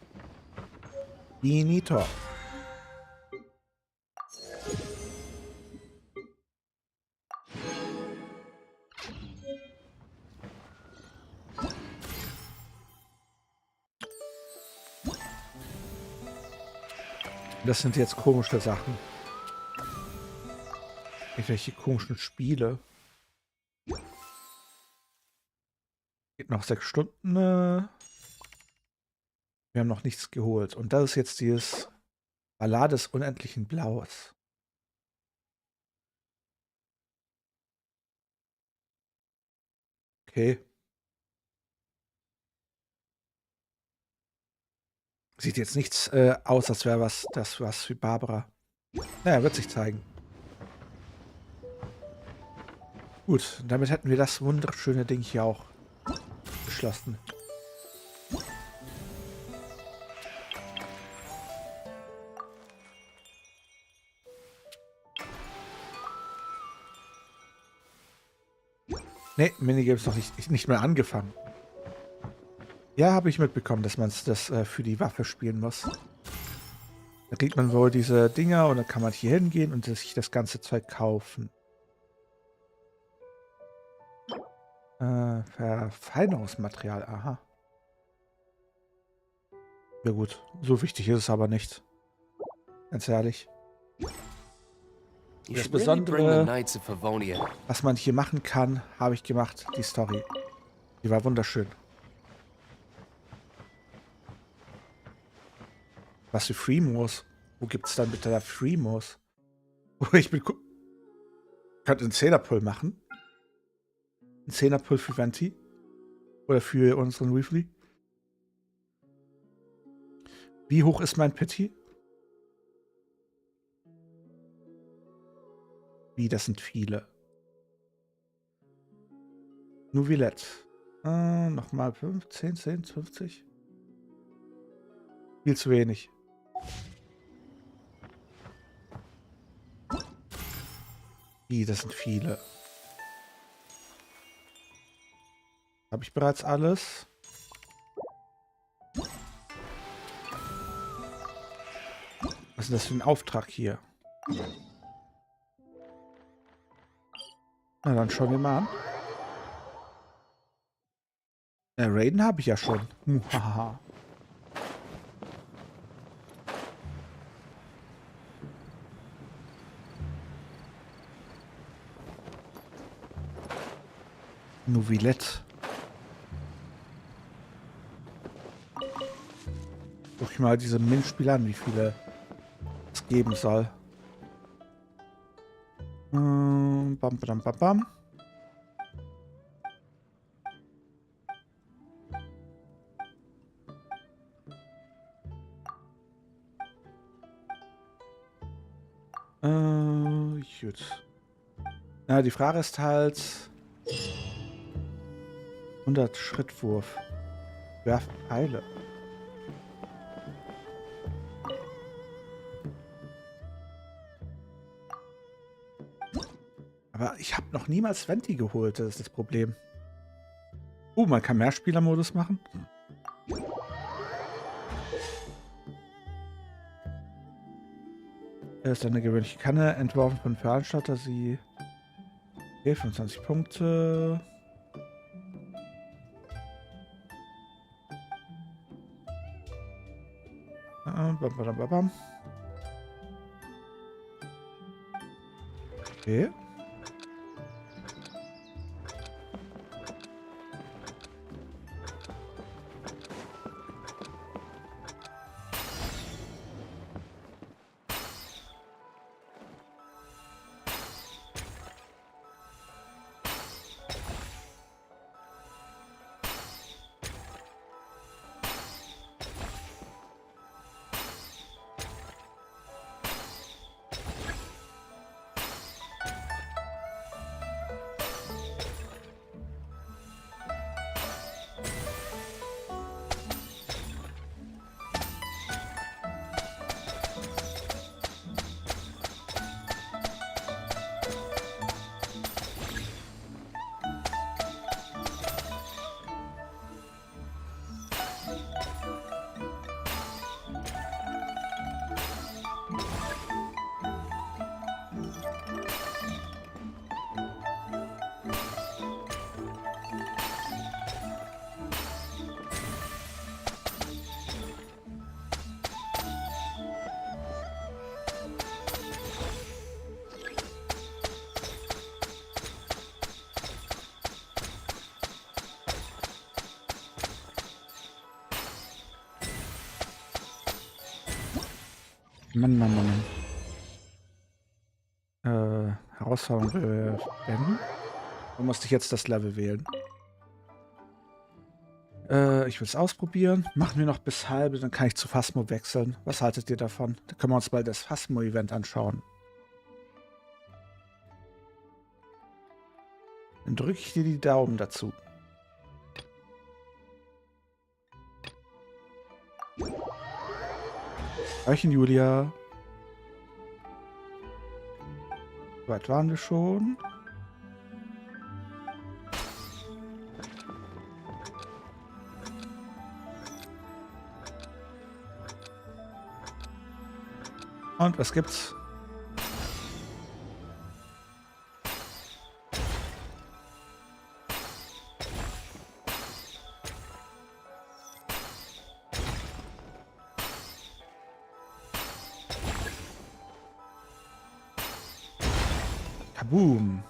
Finito. Das sind jetzt komische Sachen. Irgendwelche komischen Spiele. Geht noch 6 Stunden. Wir haben noch nichts geholt. Und das ist jetzt dieses Ballade des unendlichen Blaues. Okay. Sieht jetzt nichts aus, als wäre was für Barbara. Naja, wird sich zeigen. Gut, damit hätten wir das wunderschöne Ding hier auch geschlossen. Ne, Minigames noch nicht mehr angefangen. Ja, habe ich mitbekommen, dass man das für die Waffe spielen muss. Da kriegt man wohl diese Dinger und dann kann man hier hingehen und sich das ganze Zeug kaufen. Verfeinerungsmaterial, aha. Ja gut, so wichtig ist es aber nicht. Ganz ehrlich. Das Besondere, was man hier machen kann, habe ich gemacht. Die Story. Die war wunderschön. Was für Freemos? Wo gibt es dann bitte da Freemos? Oh, ich bin... Könnte einen 10er-Pull machen. Ein 10er-Pull für Venti. Oder für unseren Weekly. Wie hoch ist mein Pity? Wie, das sind viele. Nouvillette. Nochmal 15, 10, 50. Viel zu wenig. Wie, das sind viele. Habe ich bereits alles? Was ist das für ein Auftrag hier? Na, dann schauen wir mal an. Raiden habe ich ja schon. Haha. Nouvillette. Guck ich mal diese Min-Spiele an, wie viele es geben soll. Bam, bam, bam, bam. Gut. Na, die Frage ist halt... 100 Schrittwurf. Werf Pfeile. Aber ich habe noch niemals Venti geholt, das ist das Problem. Man kann Mehrspielermodus machen. Er ist eine gewöhnliche Kanne, entworfen von Veranstalter. Sie... Okay, 25 Punkte. Okay. Mann, Mann, Mann, Mann. Herausforderung beenden. Wo musste ich jetzt das Level wählen? Ich will es ausprobieren. Machen wir noch bis halbe, dann kann ich zu Phasmo wechseln. Was haltet ihr davon? Da können wir uns mal das Phasmo-Event anschauen. Dann drücke ich dir die Daumen dazu. Hallöchen, Julia. So weit waren wir schon. Und was gibt's? Kaboom.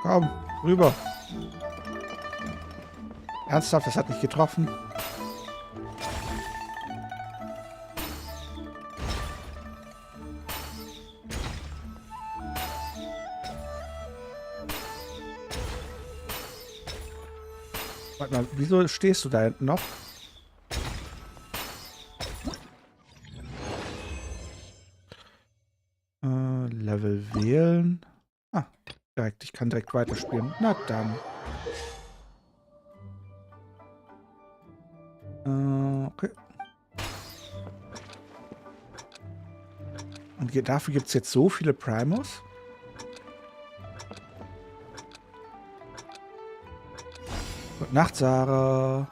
Komm, rüber. Ernsthaft, das hat mich getroffen. Warte mal, wieso stehst du da hinten noch? Level wählen. Ah, direkt. Ich kann direkt weiterspielen. Na dann. Okay. Und dafür gibt es jetzt so viele Primos. Gute Nacht, Sarah.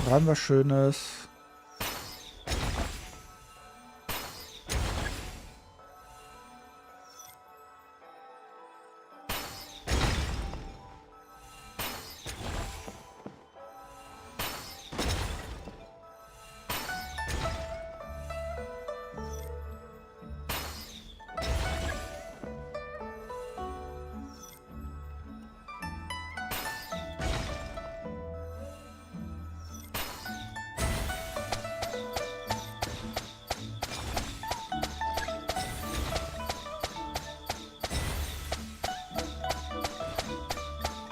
Träumen was Schönes.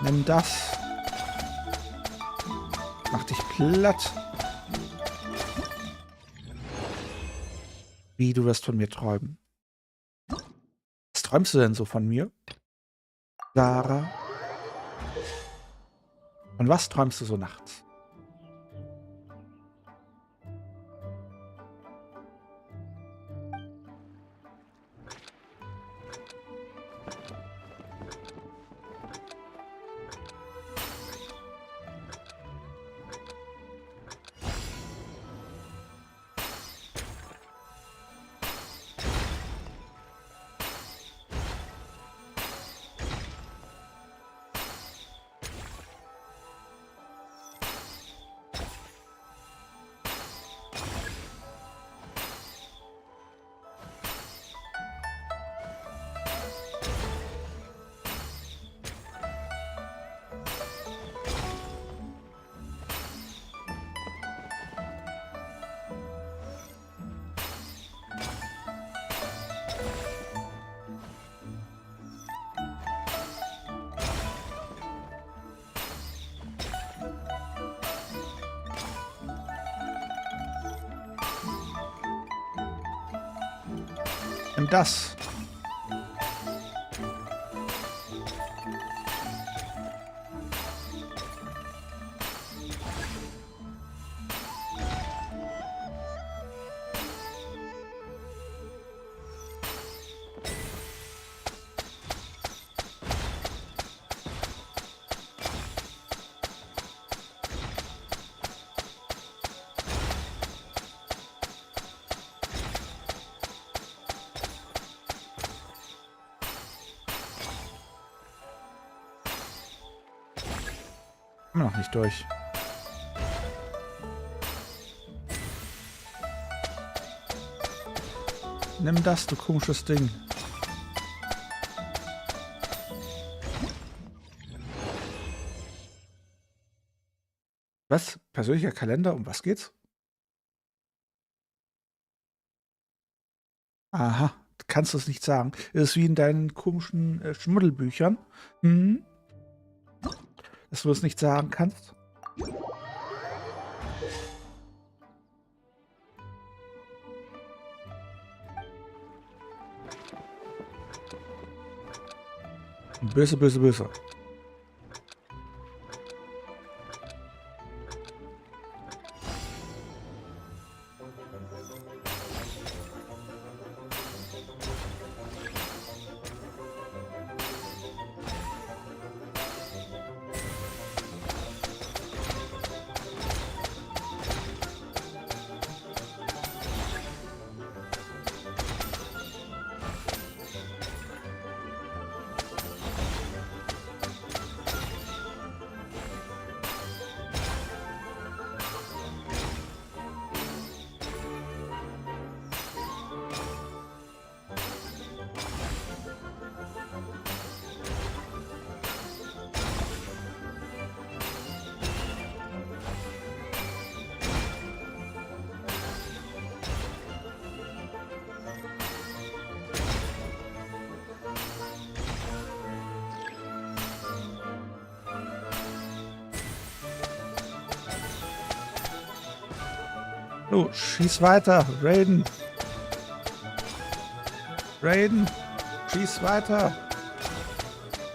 Nimm das. Mach dich platt. Wie, du wirst von mir träumen. Was träumst du denn so von mir? Sarah? Von was träumst du so nachts? Nimm das. Immer noch nicht durch. Nimm das, du komisches Ding. Was? Persönlicher Kalender? Um was geht's? Aha, kannst du es nicht sagen. Es ist wie in deinen komischen Schmuddelbüchern. Hm? Dass du es nicht sagen kannst. Böse, böse, böse. Oh, schieß weiter, Raiden. Raiden, schieß weiter.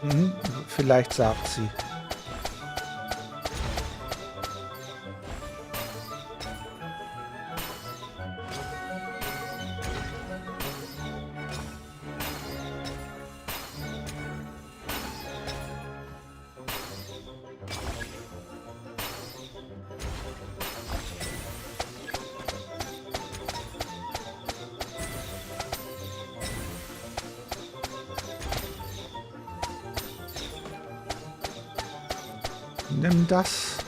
Mhm, vielleicht sagt sie. Nimm das.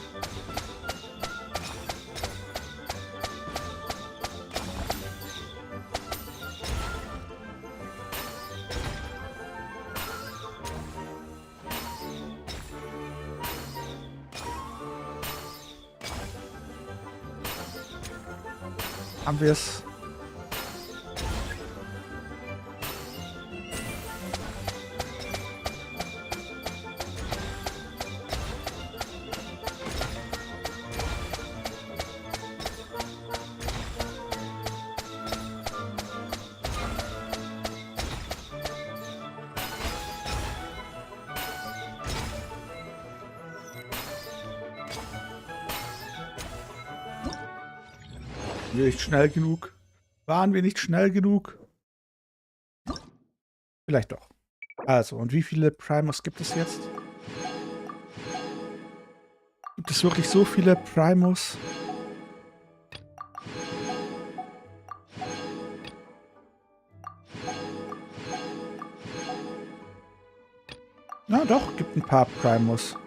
Haben wir es? Waren wir nicht schnell genug? Waren wir nicht schnell genug? Vielleicht doch. Also, und wie viele Primos gibt es jetzt? Gibt es wirklich so viele Primos? Na doch, gibt ein paar Primos.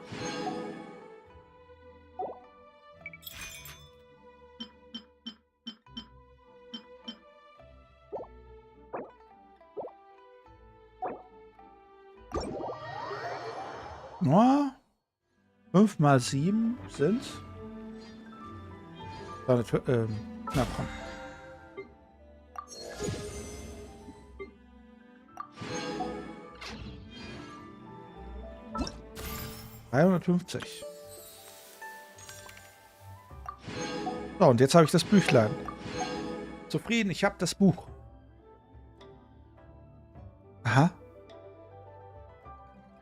Ja, 5 mal 7 sind. Na komm. $350. So, und jetzt habe ich das Büchlein. Zufrieden, ich habe das Buch. Aha.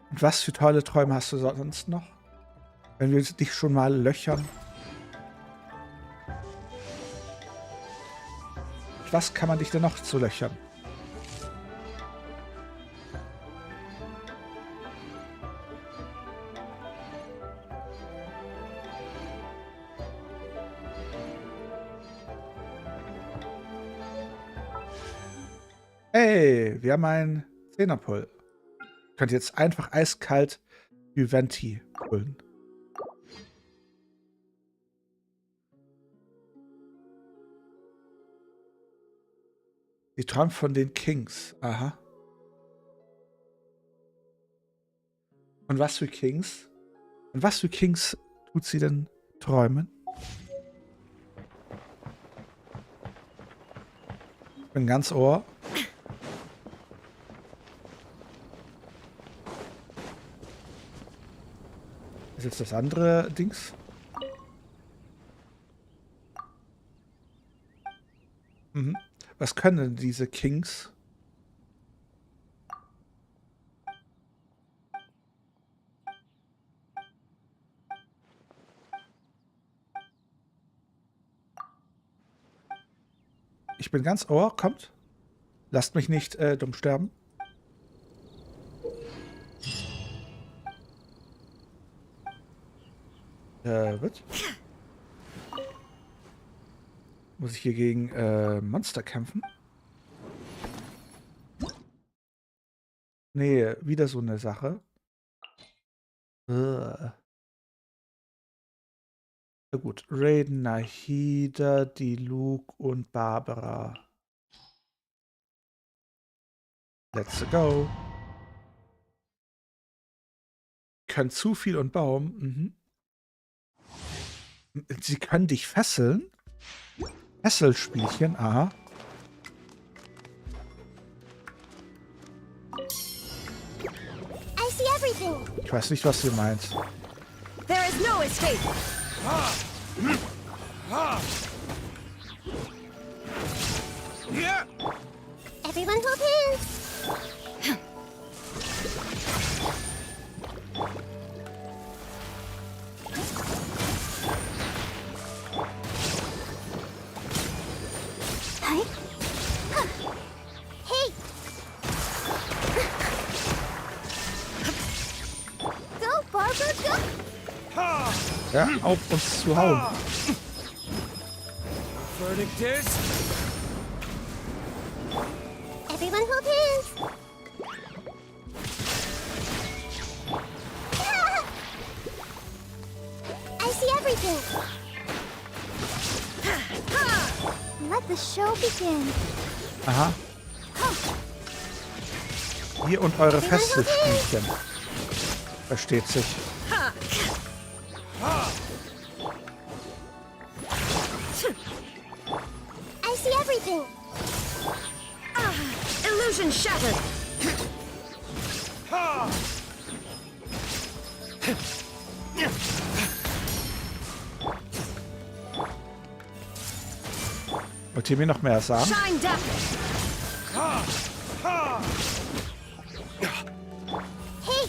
Und was für tolle Träume hast du sonst noch? Wenn wir dich schon mal löchern. Und was kann man dich denn noch zu löchern? Hey, wir haben einen 10er-Pull. Könnt jetzt einfach eiskalt wie Venti pullen. Sie träumt von den Kings. Aha. Und was für Kings? Und was für Kings tut sie denn träumen? Ich bin ganz Ohr. Ist jetzt das andere Dings? Mhm. Was können denn diese Kings? Ich bin ganz Ohr, kommt. Lasst mich nicht dumm sterben. Was? Muss ich hier gegen Monster kämpfen? Nee, wieder so eine Sache. Na gut, Raiden, Nahida, Diluc und Barbara. Let's go. Können zu viel und Baum. Mhm. Sie können dich fesseln. Fesselspielchen, aha. I see everything. Ich weiß nicht, was ihr meint. There is no escape. Everyone hold hands. Hey. Go, Barbara, go. Ja, auf uns zu hauen. Verdict is... Everyone hold hands. I see everything. Let the show begin. Aha. Ihr und eure Fesselspielchen. Versteht sich. I see everything. Illusion shattered. Wollt ihr mir noch mehr sagen? Shine down. Hey,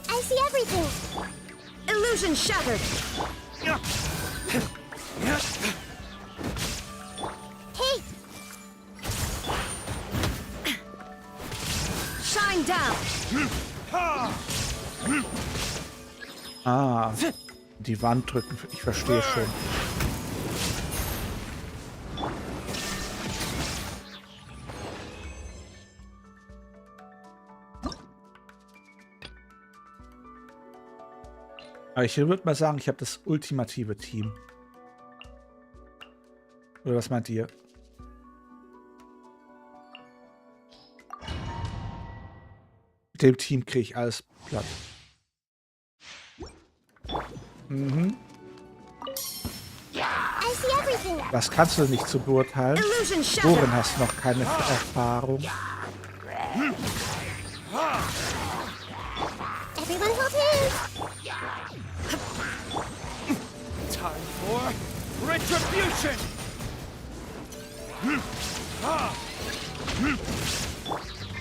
I see everything. Illusion shattered. Hey, Shine down. Ah, die Wand drücken. Ich verstehe schon. Aber ich würde mal sagen, ich habe das ultimative Team. Oder was meint ihr? Mit dem Team kriege ich alles platt. Mhm. I see everything. Das kannst du nicht so beurteilen. Illusion shattered. Worin hast du noch keine Erfahrung? Everyone hold hands. Time for retribution!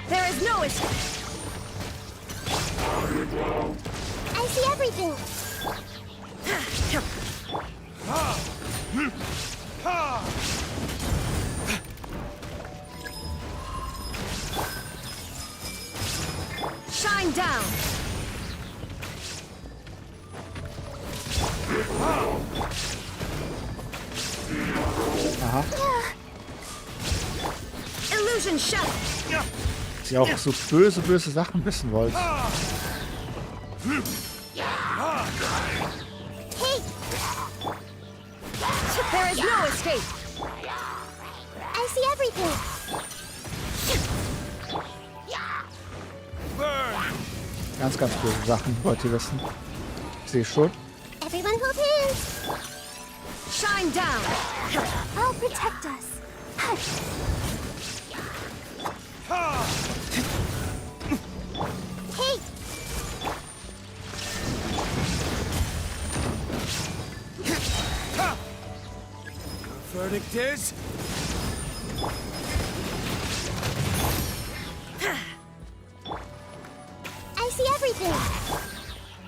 There is no escape. I see everything. Shine down. Aha. Illusion shattered. Dass ihr auch so böse Sachen wissen wollt. There is no escape. I see everything. Ganz, ganz böse Sachen wollt ihr wissen. Ich sehe schon. Everyone hold hands. Shine down. I'll protect us. Hey, Verdict is? I see everything.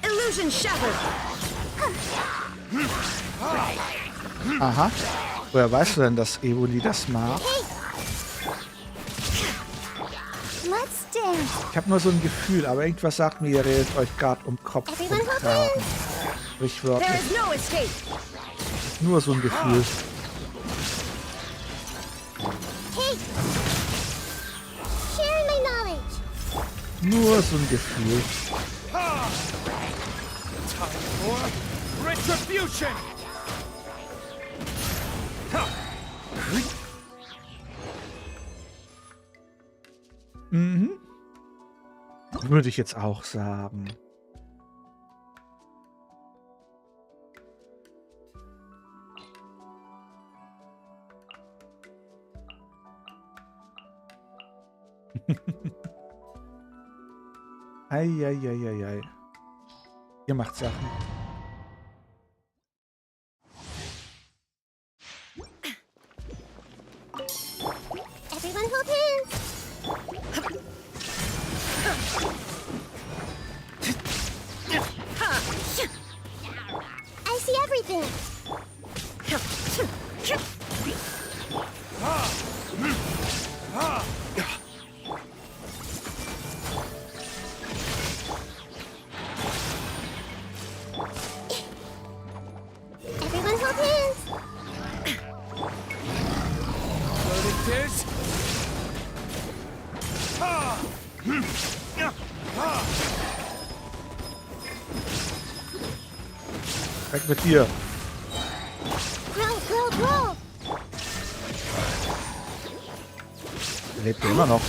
Illusion shattered. Aha. Woher weißt du denn, dass Evoli das mag? Let's dance. Ich habe nur so ein Gefühl, aber irgendwas sagt mir, ihr redet euch gerade um Kopf und Everyone hold Kragen. hands. There Sprichwörtlich. is no escape. Nur so ein Gefühl. Hey, share my knowledge. Nur so ein Gefühl. Time for retribution! Mhm. Würde ich jetzt auch sagen. Eieieiei. Ihr macht Sachen. Everyone hold hands. I see everything. Everyone hold hands. Verdict is? Weg mit dir. Roll. Er lebt ja immer noch.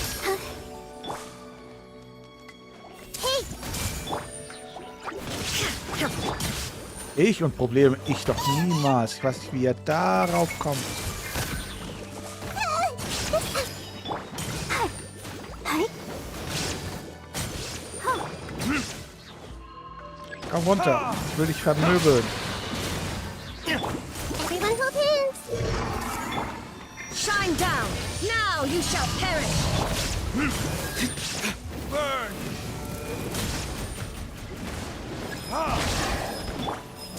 Hey, Ich und Probleme. Ich doch niemals. Ich weiß nicht, wie ihr darauf kommt. Komm runter. Ich will dich vermöbeln. everyone hold hands. Shine down. Now you shall perish. Burn!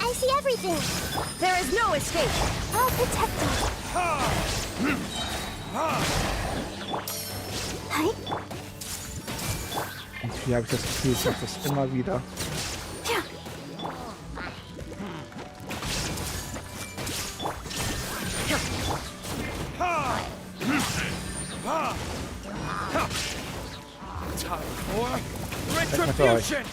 I see everything. There is no escape. I'll protect us. Hey, Und hier habe ich das Gefühl, ich mache das immer wieder. Time for mit euch. retribution!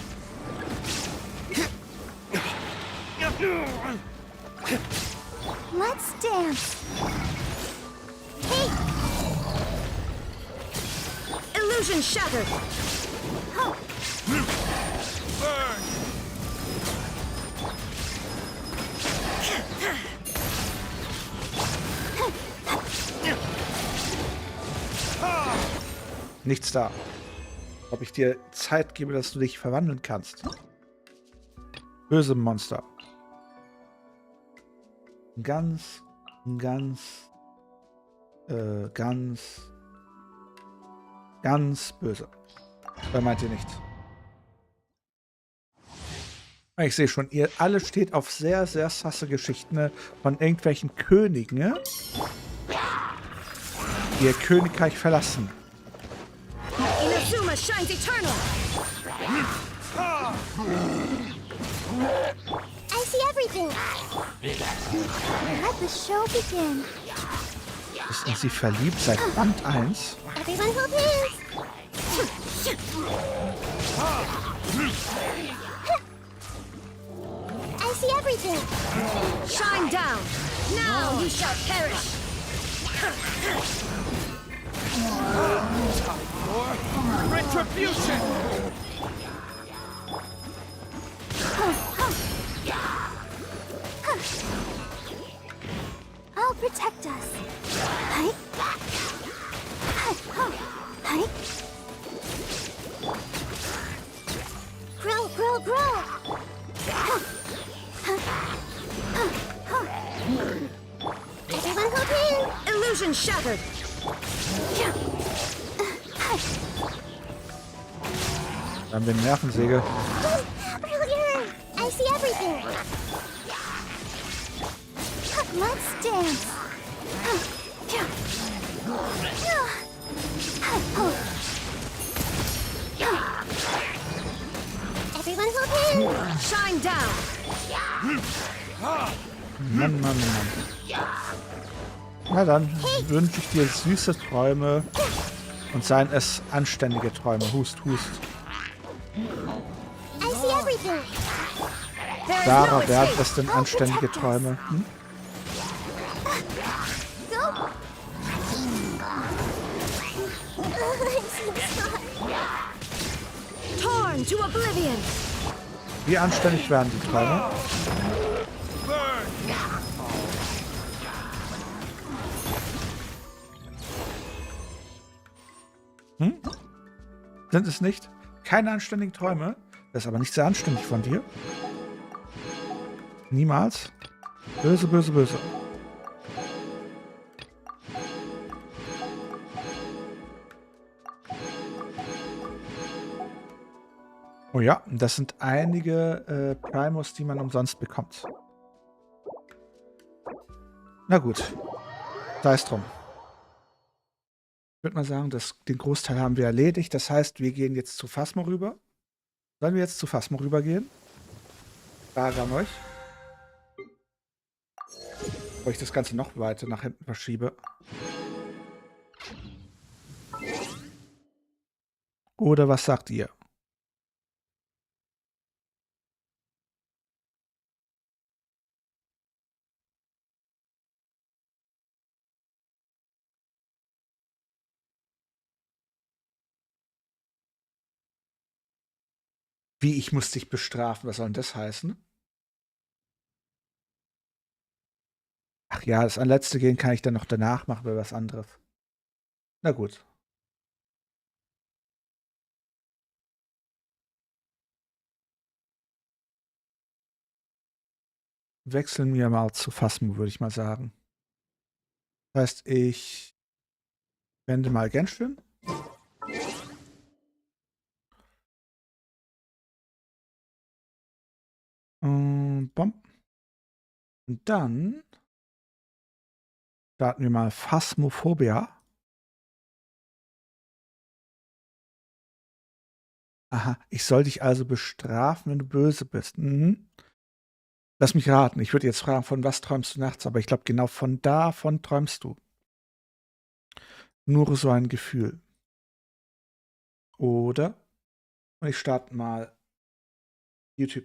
let's dance. Hey, Illusion shattered. Burn! Nichts da. Ob ich dir Zeit gebe, dass du dich verwandeln kannst. Böse Monster. Ganz böse. Wer meint ihr nicht? Ich sehe schon, ihr alle steht auf sehr, sehr sasse Geschichten, ne, von irgendwelchen Königen, ne, die ihr Königreich verlassen. Inazuma shines eternal. I see everything. Let the show begin. Ist sie verliebt seit Band 1? Everyone hold hands. I see everything. Shine down. Now you shall perish! Retribution! I'll protect us. Hi. Hi. Grow, grow, grow! Everyone hold in! Illusion shattered! Dann haben wir eine Nervensäge. Brilliant! I see everything! Let's dance. Everyone hold in! Shine down! Mann, Mann, Mann. Na dann wünsche ich dir süße Träume und seien es anständige Träume. Hust, hust. I see everything! Sarah, werden es denn anständige Träume? Hm? Go! Torn to oblivion! Wie anständig werden die Träume? Hm? Sind es nicht? Keine anständigen Träume? Das ist aber nicht sehr anständig von dir. Niemals. Böse, böse, böse. Oh ja, das sind einige Primus, die man umsonst bekommt. Na gut. Sei es drum. Ich würde mal sagen, den Großteil haben wir erledigt. Das heißt, wir gehen jetzt zu Phasmo rüber. Sollen wir jetzt zu Phasmo rübergehen? Frage an euch. Bevor ich das Ganze noch weiter nach hinten verschiebe. Oder was sagt ihr? Wie, ich muss dich bestrafen? Was soll denn das heißen? Ach ja, das letzte gehen kann ich dann noch danach machen oder was anderes. Na gut. Wechseln wir mal zu Phasmo, würde ich mal sagen. Das heißt, ich wende mal Genshin. Bom. Und dann starten wir mal Phasmophobia. Aha, ich soll dich also bestrafen, wenn du böse bist. Mhm. Lass mich raten. Ich würde jetzt fragen, von was träumst du nachts? Aber ich glaube, genau davon träumst du. Nur so ein Gefühl. Oder? Und ich starte mal YouTube